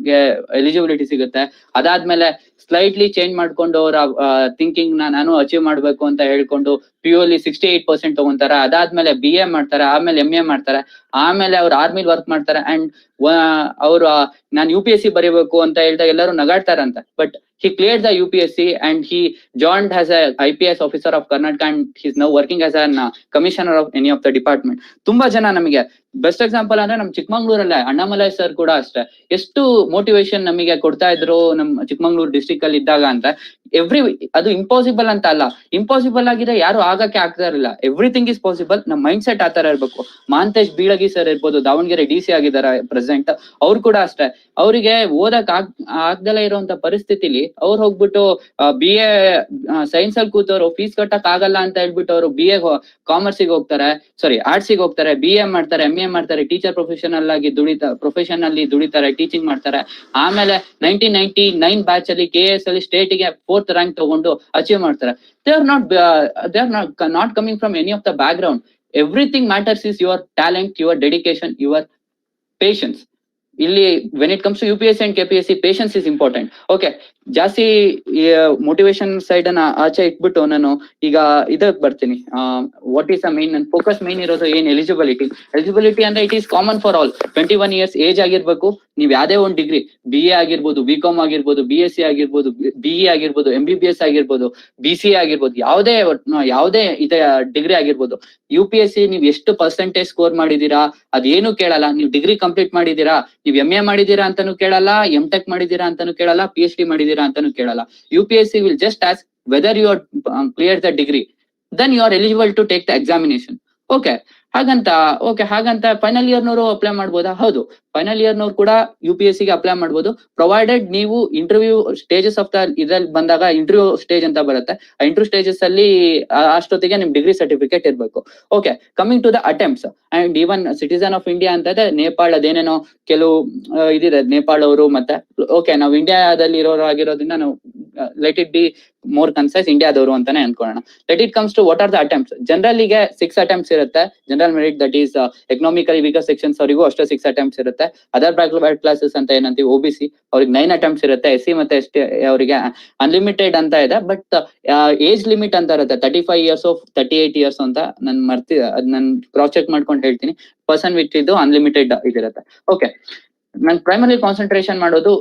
ಗೆ ಎಲಿಜಿಬಿಲಿಟಿ ಸಿಗುತ್ತೆ. ಅದಾದ್ಮೇಲೆ ಸ್ಲೈಟ್ಲಿ ಚೇಂಜ್ ಮಾಡ್ಕೊಂಡು ಅವ್ರ ಥಿಂಕಿಂಗ್ ನಾನು ಅಚೀವ್ ಮಾಡ್ಬೇಕು ಅಂತ ಹೇಳ್ಕೊಂಡು PU ಅಲ್ಲಿ 68% ತಗೊಂತಾರೆ. ಅದಾದ್ಮೇಲೆ BA ಮಾಡ್ತಾರೆ, ಆಮೇಲೆ MA ಮಾಡ್ತಾರೆ, ಆಮೇಲೆ ಅವ್ರು ಆರ್ಮಿಲ್ ವರ್ಕ್ ಮಾಡ್ತಾರೆ. ಅಂಡ್ ಅವ್ರು ನಾನು UPSC ಬರೀಬೇಕು ಅಂತ ಹೇಳಿದಾಗ ಎಲ್ಲರೂ ನಗಾಡ್ತಾರಂತ. But he cleared the UPSC and he joined as a IPS officer of Karnataka and he's now working as an commissioner of any of the department. ತುಂಬಾ ಜನ ನಮಗೆ ಬೆಸ್ಟ್ ಎಕ್ಸಾಂಪಲ್ ಅಂದ್ರೆ ನಮ್ ಚಿಕ್ಕಮಂಗ್ಳೂರಲ್ಲೇ ಅಣ್ಣಾಮಲೈ ಸರ್ ಕೂಡ ಅಷ್ಟೇ, ಎಷ್ಟು ಮೋಟಿವೇಶನ್ ನಮಗೆ ಕೊಡ್ತಾ ಇದ್ರು ನಮ್ ಚಿಕ್ಕಮಂಗ್ಳೂರು ಡಿಸ್ಟ್ರಿಕ್ಟ್ ಅಲ್ಲಿ ಇದ್ದಾಗ. ಅಂತ ಅದು ಇಂಪಾಸಿಬಲ್ ಅಂತ ಅಲ್ಲ, ಇಂಪಾಸಿಬಲ್ ಆಗಿದೆ ಯಾರು ಆಗಕ್ಕೆ ಆಗ್ತಾ ಇರಲಿಲ್ಲ. Everything is possible. ನಮ್ ಮೈಂಡ್ ಸೆಟ್ ಆತರ ಇರ್ಬೇಕು. ಮಹಾಂತೇಶ್ ಬೀಳಗಿ ಸರ್ ಇರ್ಬೋದು, ದಾವಣಗೆರೆ DC ಆಗಿದ್ದಾರೆ ಪ್ರೆಸೆಂಟ್. ಅವ್ರು ಕೂಡ ಅಷ್ಟೇ, ಅವರಿಗೆ ಓದಕ್ ಆಗ್ದಲೇ ಇರುವಂತ ಪರಿಸ್ಥಿತಿಲಿ ಅವ್ರು ಹೋಗ್ಬಿಟ್ಟು BA ಸೈನ್ಸ್ ಅಲ್ಲಿ ಕೂತವ್ರು ಫೀಸ್ ಕಟ್ಟಕ್ ಆಗಲ್ಲ ಅಂತ ಹೇಳ್ಬಿಟ್ಟು ಅವರು BA ಕಾಮರ್ಸಿಗೆ ಹೋಗ್ತಾರೆ, ಆರ್ಟ್ಸಿಗೆ ಹೋಗ್ತಾರೆ, BA ಮಾಡ್ತಾರೆ, MA ಮಾಡ್ತಾರೆ, ಟೀಚರ್ ಪ್ರೊಫೆಷನ್ ಅಲ್ಲಿ ದುಡಿತಾರೆ, ಟೀಚಿಂಗ್ ಮಾಡ್ತಾರೆ. ಆಮೇಲೆ 1999 ಬ್ಯಾಚ್ ಅಲ್ಲಿ KS ಅಲ್ಲಿ ಸ್ಟೇಟ್ ಗೆ 4th ರ್ಯಾಂಕ್ ತಗೊಂಡು ಅಚೀವ್ ಮಾಡ್ತಾರೆ. They are not coming from any of the background. everything matters is your talent, your dedication, your patience. ಇಲ್ಲಿ when it comes to UPSC and KPSC patience is important. Okay, ಜಾಸ್ತಿ motivation side ಅನ್ನ ಆಚೆ ಇಟ್ಬಿಟ್ಟು ನಾನು ಈಗ ಇದಕ್ಕೆ ಬರ್ತೀನಿ. What is the main ನನ್ನ ಫೋಕಸ್ ಮೈನ್ ಇರೋದು ಏನ್ ಎಲಿಜಿಬಿಲಿಟಿ ಅಂದ್ರೆ it is common for all. 21 years age ಆಗಿರ್ಬೇಕು. ನೀವ್ ಯಾವ್ದೇ ಒಂದು ಡಿಗ್ರಿ, BA ಆಗಿರ್ಬೋದು, BCom ಆಗಿರ್ಬೋದು, BSc ಆಗಿರ್ಬೋದು, BE ಆಗಿರ್ಬೋದು, MBBS ಆಗಿರ್ಬೋದು, BCA ಆಗಿರ್ಬೋದು, ಯಾವುದೇ ಇದ ಡಿಗ್ರಿ ಆಗಿರ್ಬೋದು. UPSC ನೀವ್ ಎಷ್ಟು ಪರ್ಸೆಂಟೇಜ್ ಸ್ಕೋರ್ ಮಾಡಿದೀರಾ ಅದೇನು ಕೇಳಲ್ಲ. ನೀವು ಡಿಗ್ರಿ ಕಂಪ್ಲೀಟ್ ಮಾಡಿದೀರಾ, ನೀವ್ MA ಮಾಡಿದೀರಾ ಅಂತಾನು ಕೇಳಲ್ಲ, MTech ಮಾಡಿದೀರಾ ಅಂತಾನು ಕೇಳಲ್ಲ, PhD ಮಾಡಿದೀರಾ ಅಂತಾನು ಕೇಳಲ್ಲ. UPSC will just ask whether you are clear the degree, then you are eligible to take the examination. Okay, ಹಾಗಂತ ಫೈನಲ್ ಇಯರ್ ನವರು ಅಪ್ಲೈ ಮಾಡ್ಬೋದಾ? ಹೌದು, ಫೈನಲ್ ಇಯರ್ ನವರು ಕೂಡ UPSC ಗೆ ಅಪ್ಲೈ ಮಾಡ್ಬೋದು, ಪ್ರೊವೈಡೆಡ್ ನೀವು ಇಂಟರ್ವ್ಯೂ ಸ್ಟೇಜಸ್ ಆಫ್ ದ ಇದ್ರಲ್ಲಿ ಬಂದಾಗ ಇಂಟರ್ವ್ಯೂ ಸ್ಟೇಜ್ ಅಂತ ಬರುತ್ತೆ. ಆ ಇಂಟರ್ವ್ಯೂ ಸ್ಟೇಜಸ್ ಅಲ್ಲಿ ಅಷ್ಟೊತ್ತಿಗೆ ನಿಮ್ ಡಿಗ್ರಿ ಸರ್ಟಿಫಿಕೇಟ್ ಇರ್ಬೇಕು. Okay, coming to the attempts and even citizen of India ಅಂತ ಇದೆ. ನೇಪಾಳ ಅದೇನೇನೋ ಕೆಲವು ಇದಿದೆ, ನೇಪಾಳ ಅವರು ಮತ್ತೆ ಓಕೆ, ನಾವು ಇಂಡಿಯಾದಲ್ಲಿ ಇರೋರು ಆಗಿರೋದ್ರಿಂದ ನಾವು let it be more concise ಇಂಡಿಯಾದವರು ಅಂತಾನೆ ಅನ್ಕೊಳ್ಳೋಣ. Let it comes to what are the attempts. ಜನರಲ್ಗೆ 6 attempts ಇರುತ್ತೆ. General merit that is economically weaker sections ಅವರಿಗೂ ಅಷ್ಟೇ 6 attempts ಇರುತ್ತೆ. ಅದರ್ ಬ್ಯಾಕ್ವರ್ಡ್ ಕ್ಲಾಸಸ್ ಅಂತ ಏನಂತೀವಿ OBC ಅವ್ರಿಗೆ 9 attempts ಇರುತ್ತೆ. SC ಮತ್ತೆ ST ಅವರಿಗೆ ಅನ್ಲಿಮಿಟೆಡ್ ಅಂತ ಇದೆ. ಬಟ್ ಏಜ್ ಲಿಮಿಟ್ ಅಂತ ಇರುತ್ತೆ 35 years of 38 years ಅಂತ. ನಾನು ಕ್ರಾಸ್ ಚೆಕ್ ಮಾಡ್ಕೊಂಡು ಹೇಳ್ತೀನಿ. ಪರ್ಸನ್ ವಿತ್ ಇದು ಅನ್ಲಿಮಿಟೆಡ್ ಇದಿರುತ್ತೆ. ಓಕೆ, ನಾನು ಪ್ರೈಮರಿ ಕಾನ್ಸಂಟ್ರೇಷನ್ ಮಾಡೋದು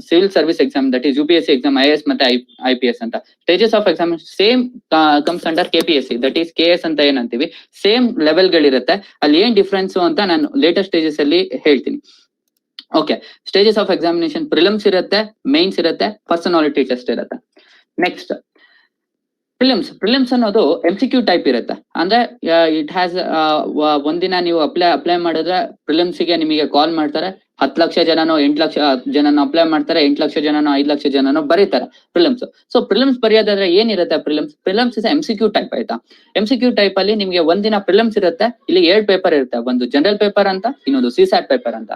civil service exam, that is UPSC exam, IAS ಮತ್ತೆ IPS ಅಂತ. Stages of exam same comes under KPSC, that is KS ಅಂತ ಏನಂತೀವಿ. ಸೇಮ್ ಲೆವೆಲ್ ಗಳಿರುತ್ತೆ. ಅಲ್ಲಿ ಏನ್ ಡಿಫ್ರೆನ್ಸ್ ಅಂತ ನಾನು ಲೇಟೆಸ್ಟ್ ಸ್ಟೇಜಸ್ ಅಲ್ಲಿ ಹೇಳ್ತೀನಿ. Okay, stages of examination prelims ಇರುತ್ತೆ, ಮೇನ್ಸ್ ಇರುತ್ತೆ, ಪರ್ಸನಾಲಿಟಿ ಟೆಸ್ಟ್ ಇರುತ್ತೆ. ನೆಕ್ಸ್ಟ್ ಪ್ರಿಲಿಮ್ಸ್ ಅನ್ನೋದು MCQ ಟೈಪ್ ಇರುತ್ತೆ. ಅಂದ್ರೆ ಇಟ್ ಹ್ಯಾಸ್ ಒಂದಿನ ನೀವು ಅಪ್ಲೈ ಮಾಡಿದ್ರೆ ಪ್ರಿಲಿಮ್ಸ್ ಗೆ ನಿಮಗೆ ಕಾಲ್ ಮಾಡ್ತಾರೆ. 10 ಲಕ್ಷ ಜನನೋ 8 ಲಕ್ಷ ಜನನೋ ಅಪ್ಲೈ ಮಾಡ್ತಾರೆ, 8 ಲಕ್ಷ ಜನನೋ 5 ಲಕ್ಷ ಜನನೋ ಬರೀತಾರೆ ಪ್ರಿಲಿಮ್ಸ್. ಸೊ ಪ್ರಿಲಿಮ್ಸ್ ಬರೆಯೋದಾದ್ರೆ ಏನಿರುತ್ತೆ, ಪ್ರಿಲಿಮ್ಸ್ ಇಸ್ MCQ ಟೈಪ್. ಆಯ್ತಾ, MCQ ಟೈಪ್ ಅಲ್ಲಿ ನಿಮ್ಗೆ ಒಂದಿನ ಪ್ರಿಲಿಮ್ಸ್ ಇರುತ್ತೆ. ಇಲ್ಲಿ 2 ಪೇಪರ್ ಇರುತ್ತೆ. ಒಂದು ಜನರಲ್ ಪೇಪರ್ ಅಂತ, ಇನ್ನೊಂದು CSAT ಪೇಪರ್ ಅಂತ.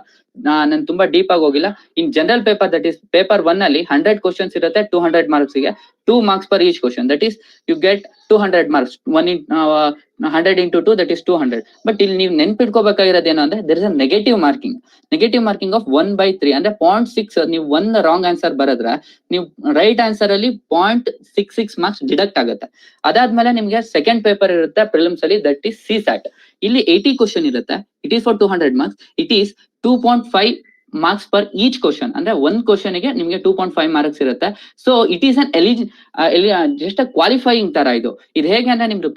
ನಾನು ತುಂಬಾ ಡೀಪ್ ಆಗಿ ಹೋಗಿಲ್ಲ. In general paper that is paper 1 ಅಲ್ಲಿ 100 questions ಇರುತ್ತೆ. 200 marks ಗೆ 2 marks per each question. That is you get 200 marks. 100 into 2 that is 200. But ಇಲ್ಲಿ ನೀವು ನೆನ್ಪಿಟ್ಕೋಬೇಕಾಗಿರೋದೇನು ಅಂದ್ರೆ there is a negative marking of 1/3 ಅಂದ್ರೆ 0.6. ನೀವು 1 ರಾಂಗ್ ಆನ್ಸರ್ ಬರೆದ್ರೆ ನೀವು ರೈಟ್ ಆನ್ಸರ್ ಅಲ್ಲಿ 0.66 marks ಡಿಡಕ್ಟ್ ಆಗುತ್ತೆ. ಅದಾದ್ಮೇಲೆ ನಿಮ್ಗೆ ಸೆಕೆಂಡ್ ಪೇಪರ್ ಇರುತ್ತೆ ಪ್ರಿಲಿಮ್ಸ್ ಅಲ್ಲಿ, ದಟ್ ಈಸ್ CSAT. ಇಲ್ಲಿ 80 question ಇರುತ್ತೆ. It is for 200 marks. It is 2.5 marks per each question. ಅಂದ್ರೆ ಒಂದ್ ಕ್ವಶನ್ ಗೆ ನಿಮ್ಗೆ 2.5 marks ಇರುತ್ತೆ. So it is an just qualifying ತರ ಇದು ಹೇಗೆ ಅಂದ್ರೆ ನಿಮ್ದು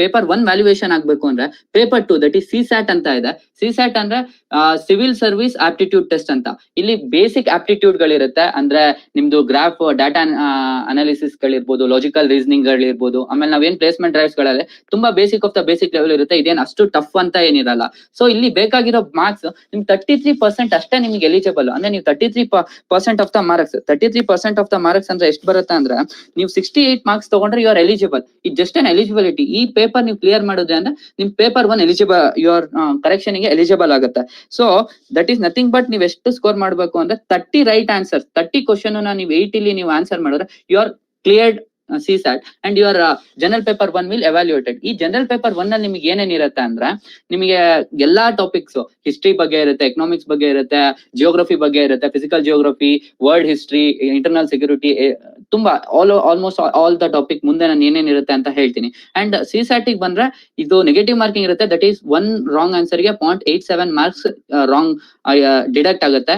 ಪೇಪರ್ 1 ವ್ಯಾಲ್ಯೂಯೇಷನ್ ಆಗ್ಬೇಕು ಅಂದ್ರೆ ಪೇಪರ್ 2 ದಟ್ ಈಸ್ CSAT ಅಂತ ಇದೆ. CSAT ಅಂದ್ರೆ ಸಿವಿಲ್ ಸರ್ವಿಸ್ ಆಪ್ಟಿಟ್ಯೂಡ್ ಟೆಸ್ಟ್ ಅಂತ. ಇಲ್ಲಿ ಬೇಸಿಕ್ ಆಪ್ಟಿಟ್ಯೂಡ್ ಗಳಿರುತ್ತೆ. ಅಂದ್ರೆ ನಿಮ್ದು ಗ್ರಾಫ್ ಡಾಟಾ ಅನಾಲಿಸಿಸ್ ಗಳಿರ್ಬೋದು, ಲಾಜಿಕಲ್ ರೀಸನಿಂಗ್ ಗಳಿರ್ಬೋದು. ಆಮೇಲೆ ನಾವೇನ್ ಪ್ಲೇಸ್ಮೆಂಟ್ ಡ್ರೈವ್ಸ್ ಗಳಲ್ಲಿ ತುಂಬಾ basic of the basic level ಇರುತ್ತೆ. ಇದೇನು ಅಷ್ಟು ಟಫ್ ಅಂತ ಏನಿರಲ್ಲ. ಸೊ ಇಲ್ಲಿ ಬೇಕಾಗಿರೋ ಮಾರ್ಕ್ಸ್ ನಿಮ್ 33% ಅಷ್ಟೇ ನಿಮ್ಗೆ ಎಲಿಜಿಬಲ್. ಅಂದ್ರೆ ನೀವು 33% of the marks 33% of the marks ಅಂದ್ರೆ ಎಷ್ಟು ಬರುತ್ತೆ ಅಂದ್ರೆ ನೀವು 68 marks ತಗೊಂಡ್ರೆ ಯು ಆರ್ ಎಲಿಜಿಬಲ್. ಇದು ಜಸ್ಟ್ ಅನ್ ಎಲಿಜಿಬಿಲಿಟಿ. ಈ ಪೇಪರ್ ನೀವು ಕ್ಲಿಯರ್ ಮಾಡಿದ್ರೆ ಅಂದ್ರೆ ನಿಮ್ ಪೇಪರ್ 1 ಎಲಿಜಿಬಲ್, ಯುವರ್ ಕರೆಕ್ಷನ್ ಗೆ ಎಲಿಜಿಬಲ್ ಆಗುತ್ತೆ. So that is nothing but ನೀವು ಎಷ್ಟು ಸ್ಕೋರ್ ಮಾಡಬೇಕು ಅಂದ್ರೆ 30 ರೈಟ್ ಆನ್ಸರ್. 30 question ನೀವು 80 ಇಲ್ಲಿ ನೀವು ಆನ್ಸರ್ ಮಾಡಿದ್ರೆ you are cleared CSAT and your general paper 1 will evaluated. ಈ ಜನರಲ್ ಪೇಪರ್ 1 ಅಲ್ಲಿ ನಿಮಗೆ ಏನೇನಿರುತ್ತೆ ಅಂದ್ರೆ ನಿಮಗೆ ಎಲ್ಲಾ ಟಾಪಿಕ್ಸ್, ಹಿಸ್ಟ್ರಿ ಬಗ್ಗೆ ಇರುತ್ತೆ, ಎಕನಾಮಿಕ್ಸ್ ಬಗ್ಗೆ ಇರುತ್ತೆ, ಜಿಯೋಗ್ರಫಿ ಬಗ್ಗೆ ಇರುತ್ತೆ, physical geography, world history, internal security, ತುಂಬಾ ಆಲ್ಮೋಸ್ಟ್ ಆಲ್ ದ ಟಾಪಿಕ್ ಮುಂದೆ ನಾನು ಏನೇನಿರುತ್ತೆ ಅಂತ ಹೇಳ್ತೀನಿ. ಅಂಡ್ CSAT ಗೆ ಬಂದ್ರೆ ಇದು ನೆಗೆಟಿವ್ ಮಾರ್ಕಿಂಗ್ ಇರುತ್ತೆ. ದಟ್ ಈಸ್ 1 ರಾಂಗ್ ಆನ್ಸರ್ ಗೆ 0.87 marks ರಾಂಗ್ ಡಿಡಕ್ಟ್ ಆಗುತ್ತೆ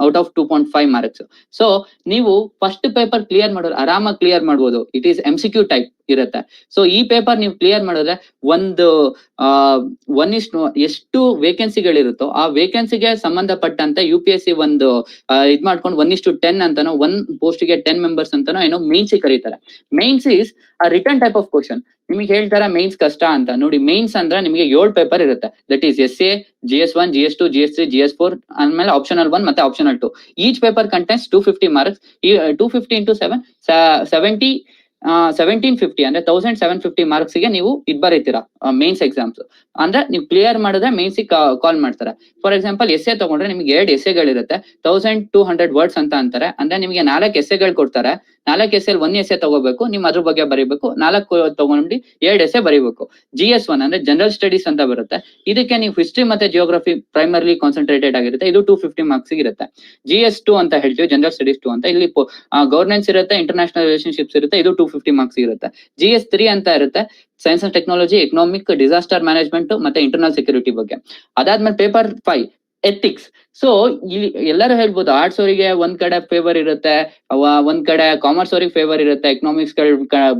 ಔಟ್ ಆಫ್ 2.5 marks. ಸೊ ನೀವು ಫಸ್ಟ್ ಪೇಪರ್ ಕ್ಲಿಯರ್ ಮಾಡೋರು ಆರಾಮಾಗಿ ಕ್ಲಿಯರ್ ಮಾಡ್ಬೋದು. ಇಟ್ ಈಸ್ MCQ ಟೈಪ್ ಇರುತ್ತೆ. ಸೊ ಈ ಪೇಪರ್ ನೀವು ಕ್ಲಿಯರ್ ಮಾಡಿದ್ರೆ ಒಂದು ಎಷ್ಟು ವೇಕೆನ್ಸಿಗಳಿರುತ್ತೋ ಆ ವೇಕೆನ್ಸಿಗೆ ಸಂಬಂಧಪಟ್ಟಂತೆ UPSC ಒಂದು ಇದ್ ಮಾಡ್ಕೊಂಡು 1:10 ಅಂತಾನೋ 1 post ಗೆ 10 members ಅಂತಾನೋ ಏನೋ ಮೇನ್ಸ್ ಕರೀತಾರೆ. Mains is return type of question. ನಿಮಗೆ ಹೇಳ್ತಾರೆ ಮೇನ್ಸ್ ಕಷ್ಟ ಅಂತ. ನೋಡಿ, ಮೇನ್ಸ್ ಅಂದ್ರೆ ನಿಮಗೆ 7 ಪೇಪರ್ ಇರುತ್ತೆ. That is SA, GS1, GS2, GS3, GS4, ಆಮೇಲೆ ಆಪ್ಷನಲ್ 1 ಮತ್ತೆ optional 2. Each paper contents 250 marks. 250 into 7 70 1750 ಅಂದ್ರೆ 1750 marks ಗೆ ನೀವು ಇದ್ ಬರೀತೀರಾ ಮೇನ್ಸ್ ಎಕ್ಸಾಮ್ಸ್. ಅಂದ್ರೆ ನೀವು ಕ್ಲಿಯರ್ ಮಾಡಿದ್ರೆ ಮೇನ್ಸ್ ಕಾಲ್ ಮಾಡ್ತಾರೆ. ಫಾರ್ ಎಕ್ಸಾಂಪಲ್ ಎಸ್ಸೆ ತಗೊಂಡ್ರೆ ನಿಮ್ಗೆ 2 ಎಸ್ಸೆಗಳಿರುತ್ತೆ, 1200 ವರ್ಡ್ಸ್ ಅಂತ ಅಂತಾರೆ. ಅಂದ್ರೆ ನಿಮ್ಗೆ 4 ಎಸ್ಸೆಗಳು ಕೊಡ್ತಾರೆ, 4 ಎಸ್ಸೆಲ್ 1 ಎಸ್ಸೆ ತಗೋಬೇಕು, ನಿಮ್ ಅದ್ರ ಬಗ್ಗೆ ಬರೀಬೇಕು, 4 ತಗೊಂಡು 2 ಎಸ್ಸೆ ಬರೀಬೇಕು. GS1 ಅಂದ್ರೆ ಜನರಲ್ ಸ್ಟಡೀಸ್ ಅಂತ ಬರುತ್ತೆ. ಇದಕ್ಕೆ ನೀವು ಹಿಸ್ಟ್ರಿ ಮತ್ತೆ ಜಿಯೋಗ್ರಫಿ ಪ್ರೈಮರ್ಲಿ ಕಾನ್ಸಂಟ್ರೇಟೆಡ್ ಆಗಿರುತ್ತೆ, ಇದು 250 ಮಾರ್ಕ್ಸ್ ಇರುತ್ತೆ. GS2 ಅಂತ ಹೇಳ್ತೀವಿ, ಜನರಲ್ ಸ್ಟಡೀಸ್ 2 ಅಂತ. ಇಲ್ಲಿ ಗವರ್ನೆನ್ಸ್ ಇರುತ್ತೆ, ಇಂಟರ್ನ್ಯಾಷನಲ್ ರಿಲೇಶನ್ಶಿಪ್ಸ್ ಇರುತ್ತೆ, ಇದು 250 ಮಾರ್ಕ್ಸ್ ಇರುತ್ತೆ. GS3 ಅಂತ ಇರುತ್ತೆ, science and technology, economic, disaster management ಮತ್ತೆ ಇಂಟರ್ನಲ್ ಸೆಕ್ಯೂರಿಟಿ ಬಗ್ಗೆ. ಅದಾದ್ಮೇಲೆ ಪೇಪರ್ 5 ಎಥಿಕ್ಸ್. ಸೊ ಇಲ್ಲಿ ಎಲ್ಲರೂ ಹೇಳ್ಬೋದು ಆರ್ಟ್ಸ್ ಅವರಿಗೆ ಒಂದ್ ಕಡೆ ಫೇವರ್ ಇರುತ್ತೆ, ಒಂದ್ ಕಡೆ ಕಾಮರ್ಸ್ ಅವ್ರಿಗೆ ಫೇವರ್ ಇರುತ್ತೆ, ಎಕನಾಮಿಕ್ಸ್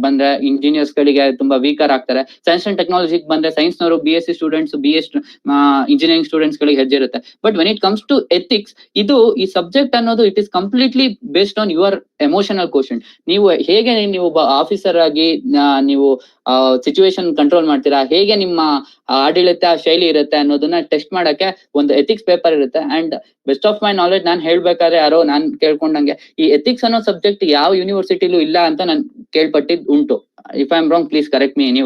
ಬಂದ್ರೆ ಇಂಜಿನಿಯರ್ಸ್ ಗಳಿಗೆ ತುಂಬಾ ವೀಕರ್ ಆಗ್ತಾರೆ, ಸೈನ್ಸ್ ಅಂಡ್ ಟೆಕ್ನಾಲಜಿಗೆ ಬಂದ್ರೆ ಸೈನ್ಸ್ ನವರು BSc ಸ್ಟೂಡೆಂಟ್ಸ್, ಇಂಜಿನಿಯರಿಂಗ್ ಸ್ಟೂಡೆಂಟ್ಸ್ ಗಳಿಗೆ ಹೆಜ್ಜೆ ಇರುತ್ತೆ. But when it comes to ethics, ಈ ಸಬ್ಜೆಕ್ಟ್ ಅನ್ನೋದು it is completely based on your emotional quotient. ನೀವು ಹೇಗೆ ನೀವು ಒಬ್ಬ ಆಫೀಸರ್ ಆಗಿ ನೀವು ಸಿಚುವೇಶನ್ ಕಂಟ್ರೋಲ್ ಮಾಡ್ತೀರಾ, ಹೇಗೆ ನಿಮ್ಮ ಆಡಳಿತ ಶೈಲಿ ಇರುತ್ತೆ ಅನ್ನೋದನ್ನ ಟೆಸ್ಟ್ ಮಾಡಕ್ಕೆ ಒಂದು ಎಥಿಕ್ಸ್ ಪೇಪರ್ ಇರುತ್ತೆ. And best of my knowledge ನಾನ್ ಹೇಳ್ಬೇಕಾದ್ರೆ ಯಾರೋ ನಾನ್ ಕೇಳ್ಕೊಂಡಂಗೆ ಈ ಎಥಿಕ್ಸ್ ಅನ್ನೋ ಸಬ್ಜೆಕ್ಟ್ ಯಾವ ಯೂನಿವರ್ಸಿಟಿಲೂ ಇಲ್ಲ ಅಂತ ನಾನು ಕೇಳ್ಪಟ್ಟಿದ್ ಉಂಟು. If I am wrong please correct me any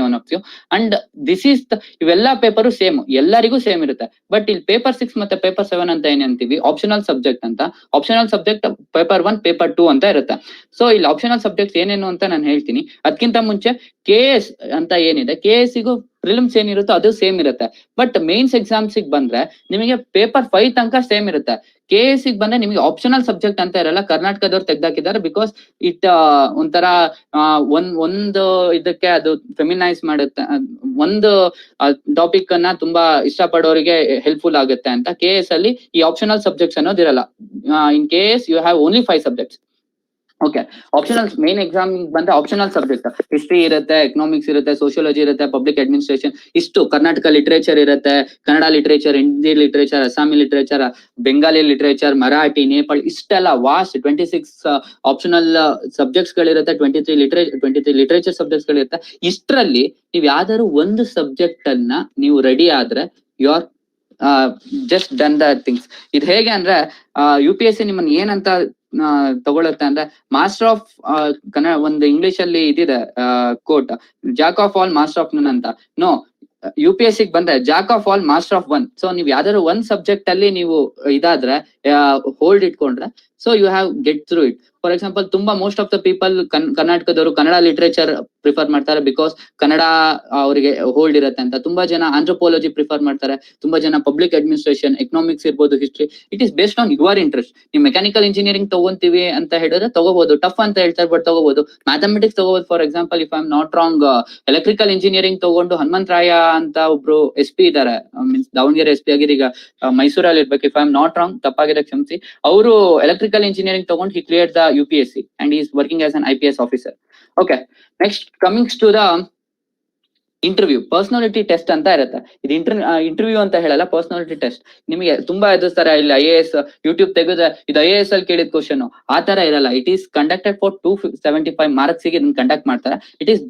one of you. And this is ಇವೆಲ್ಲಾ ಪೇಪರು ಸೇಮ್, ಎಲ್ಲರಿಗೂ ಸೇಮ್ ಇರುತ್ತೆ. ಬಟ್ ಇಲ್ಲಿ ಪೇಪರ್ 6 ಮತ್ತೆ ಪೇಪರ್ 7 ಅಂತ ಏನಂತೀವಿ, ಆಪ್ಷನಲ್ ಸಬ್ಜೆಕ್ಟ್ ಅಂತ. ಆಪ್ಷನಲ್ ಸಬ್ಜೆಕ್ಟ್ ಪೇಪರ್ 1, ಪೇಪರ್ 2 ಅಂತ ಇರುತ್ತೆ. ಸೊ ಇಲ್ಲಿ ಆಪ್ಷನಲ್ ಸಬ್ಜೆಕ್ಟ್ಸ್ ಏನೇನು ಅಂತ ನಾನು ಹೇಳ್ತೀನಿ. ಅದಕ್ಕಿಂತ ಮುಂಚೆ KS ಅಂತ ಏನಿದೆ, KSಗೂ ಪ್ರಿಲಿಮ್ಸ್ ಏನಿರುತ್ತೋ ಅದು ಸೇಮ್ ಇರುತ್ತೆ. ಬಟ್ ಮೇನ್ಸ್ ಎಕ್ಸಾಮ್ಸ್ ಬಂದ್ರೆ ನಿಮಗೆ ಪೇಪರ್ 5 ತನಕ ಸೇಮ್ ಇರುತ್ತೆ. KS ಬಂದ್ರೆ ನಿಮಗೆ ಆಪ್ಷನಲ್ ಸಬ್ಜೆಕ್ಟ್ ಅಂತ ಇರಲ್ಲ, ಕರ್ನಾಟಕದವ್ರು ತೆಗ್ದಾಕಿದ್ದಾರೆ. ಬಿಕಾಸ್ ಇಟ್ ಒಂಥರ ಒಂದು ಇದಕ್ಕೆ ಅದು ಫೆಮಿನೈಸ್ ಮಾಡುತ್ತೆ, ಒಂದು ಟಾಪಿಕ್ ಅನ್ನ ತುಂಬಾ ಇಷ್ಟಪಡೋರಿಗೆ ಹೆಲ್ಪ್ಫುಲ್ ಆಗುತ್ತೆ ಅಂತ. KS ಅಲ್ಲಿ ಈ ಆಪ್ಷನಲ್ ಸಬ್ಜೆಕ್ಟ್ಸ್ ಅನ್ನೋದಿರಲ್ಲ. In KS you have only 5 subjects. Okay, optional main exam ಬಂದ್ರೆ ಆಪ್ಷನಲ್ ಸಬ್ಜೆಕ್ಟ್ ಹಿಸ್ಟ್ರಿ ಇರುತ್ತೆ, ಎಕನಾಮಿಕ್ಸ್ ಇರುತ್ತೆ, ಸೋಷಿಯಾಲಜಿ ಇರುತ್ತೆ, ಪಬ್ಲಿಕ್ ಅಡ್ಮಿನಿಸ್ಟ್ರೇಷನ್, ಇಷ್ಟು ಕರ್ನಾಟಕ ಲಿಟರೇಚರ್ ಇರುತ್ತೆ, Kannada literature, Hindi literature, Assami literature, Bengali literature, Marathi, Nepal, ಇಷ್ಟೆಲ್ಲ ವಾಸ್ಟ್ 26 ಆಪ್ಷನಲ್ ಸಬ್ಜೆಕ್ಟ್ಸ್ ಗಳಿರುತ್ತೆ, 23 ಲಿಟರೇಚರ್ ಸಬ್ಜೆಕ್ಟ್ಸ್ ಗಳಿರುತ್ತೆ. ಇಷ್ಟರಲ್ಲಿ ನೀವು ಯಾವ್ದಾದ್ರು ಒಂದು ಸಬ್ಜೆಕ್ಟ್ ಅನ್ನ ನೀವು ರೆಡಿ ಆದ್ರೆ you are just done the things. ಇದು ಹೇಗೆ ಅಂದ್ರೆ UPSC ನಿಮ್ಮನ್ನ ಏನಂತ ತಗೊಳುತ್ತೆ ಅಂದ್ರೆ, ಮಾಸ್ಟರ್ ಆಫ್ ಕನ್ನಡ ಒಂದು ಇಂಗ್ಲಿಷ್ ಅಲ್ಲಿ ಇದಿದೆ quote, jack of all master of none ಅಂತ. ನೋ, UPSC ಬಂದ್ರೆ jack of all master of one. So ನೀವು ಯಾವ್ದಾದ್ರು ಒಂದ್ ಸಬ್ಜೆಕ್ಟ್ ಅಲ್ಲಿ ನೀವು ಇದಾದ್ರೆ ಹೋಲ್ಡ್ ಇಟ್ಕೊಂಡ್ರೆ, so you have get through it. For example ತುಂಬಾ ಮೋಸ್ಟ್ ಆಫ್ ದ ಪೀಪಲ್ ಕರ್ನಾಟಕದವರು ಕನ್ನಡ ಲಿಟರೇಚರ್ ಪ್ರಿಫರ್ ಮಾಡ್ತಾರೆ, ಬಿಕಾಸ್ ಕನ್ನಡ ಅವರಿಗೆ ಹೋಲ್ಡ್ ಇರುತ್ತೆ ಅಂತ. ತುಂಬಾ ಜನ ಆಂಥ್ರೋಪಾಲಜಿ ಪ್ರಿಫರ್ ಮಾಡ್ತಾರೆ, ತುಂಬಾ ಜನ ಪಬ್ಲಿಕ್ ಅಡ್ಮಿನಿಸ್ಟ್ರೇಷನ್, ಎಕನಾಮಿಕ್ಸ್ ಇರ್ಬೋದು, history. It is based on your interest. ನೀವು ಮೆಕ್ಯಾನಿಕಲ್ ಇಂಜಿನಿಯರಿಂಗ್ ತಗೊಂತೀವಿ ಅಂತ ಹೇಳಿದ್ರೆ ತಗೋಬಹುದು, ಟಫ್ ಅಂತ ಹೇಳ್ತಾರೆ ಬಟ್ ತಗೋಬಹುದು. ಮ್ಯಾಥಮೆಟಿಕ್ಸ್ ತಗೋಬಹುದು. For example if I am not wrong, electrical engineering ತಗೊಂಡು ಹನುಮಂತರಾಯ ಅಂತ ಒಬ್ರು SP ಇದಾರೆ, ಮೀನ್ಸ್ ದಾವಣಗೆರೆ SP ಆಗಿರಿ, ಈಗ ಮೈಸೂರಲ್ಲಿ ಇರ್ಬೇಕು. If I am not wrong, ತಪ್ಪಾಗಿದೆ ಕ್ಷಮಿಸಿ. ಅವರು ಎಲೆಕ್ಟ್ರಿಕಲ್ ಇಂಜಿನಿಯರಿಂಗ್ ತಗೊಂಡು he cleared the UPSC and he is working as an IPS officer. Okay, next coming to the interview, personality test ಅಂತ ಇರುತ್ತೆ. ಇದು ಇಂಟರ್ವ್ಯೂ ಅಂತ ಹೇಳಲ್ಲ, ಪರ್ಸನಾಲಿಟಿ ಟೆಸ್ಟ್. ನಿಮಗೆ ತುಂಬಾ ಎದುರಿಸ್ತಾರೆ, ಇಲ್ಲಿ IAS ಯೂಟ್ಯೂಬ್ ತೆಗೆದ್ರೆ ಇದು IAS ಅಲ್ಲಿ ಕೇಳಿದ ಕ್ವಶನ್, ಆ ತರ ಇರಲ್ಲ. It is conducted for 275 marks ಗೆ ಇದನ್ನ ಕಂಡಕ್ಟ್ ಮಾಡ್ತಾರೆ. It is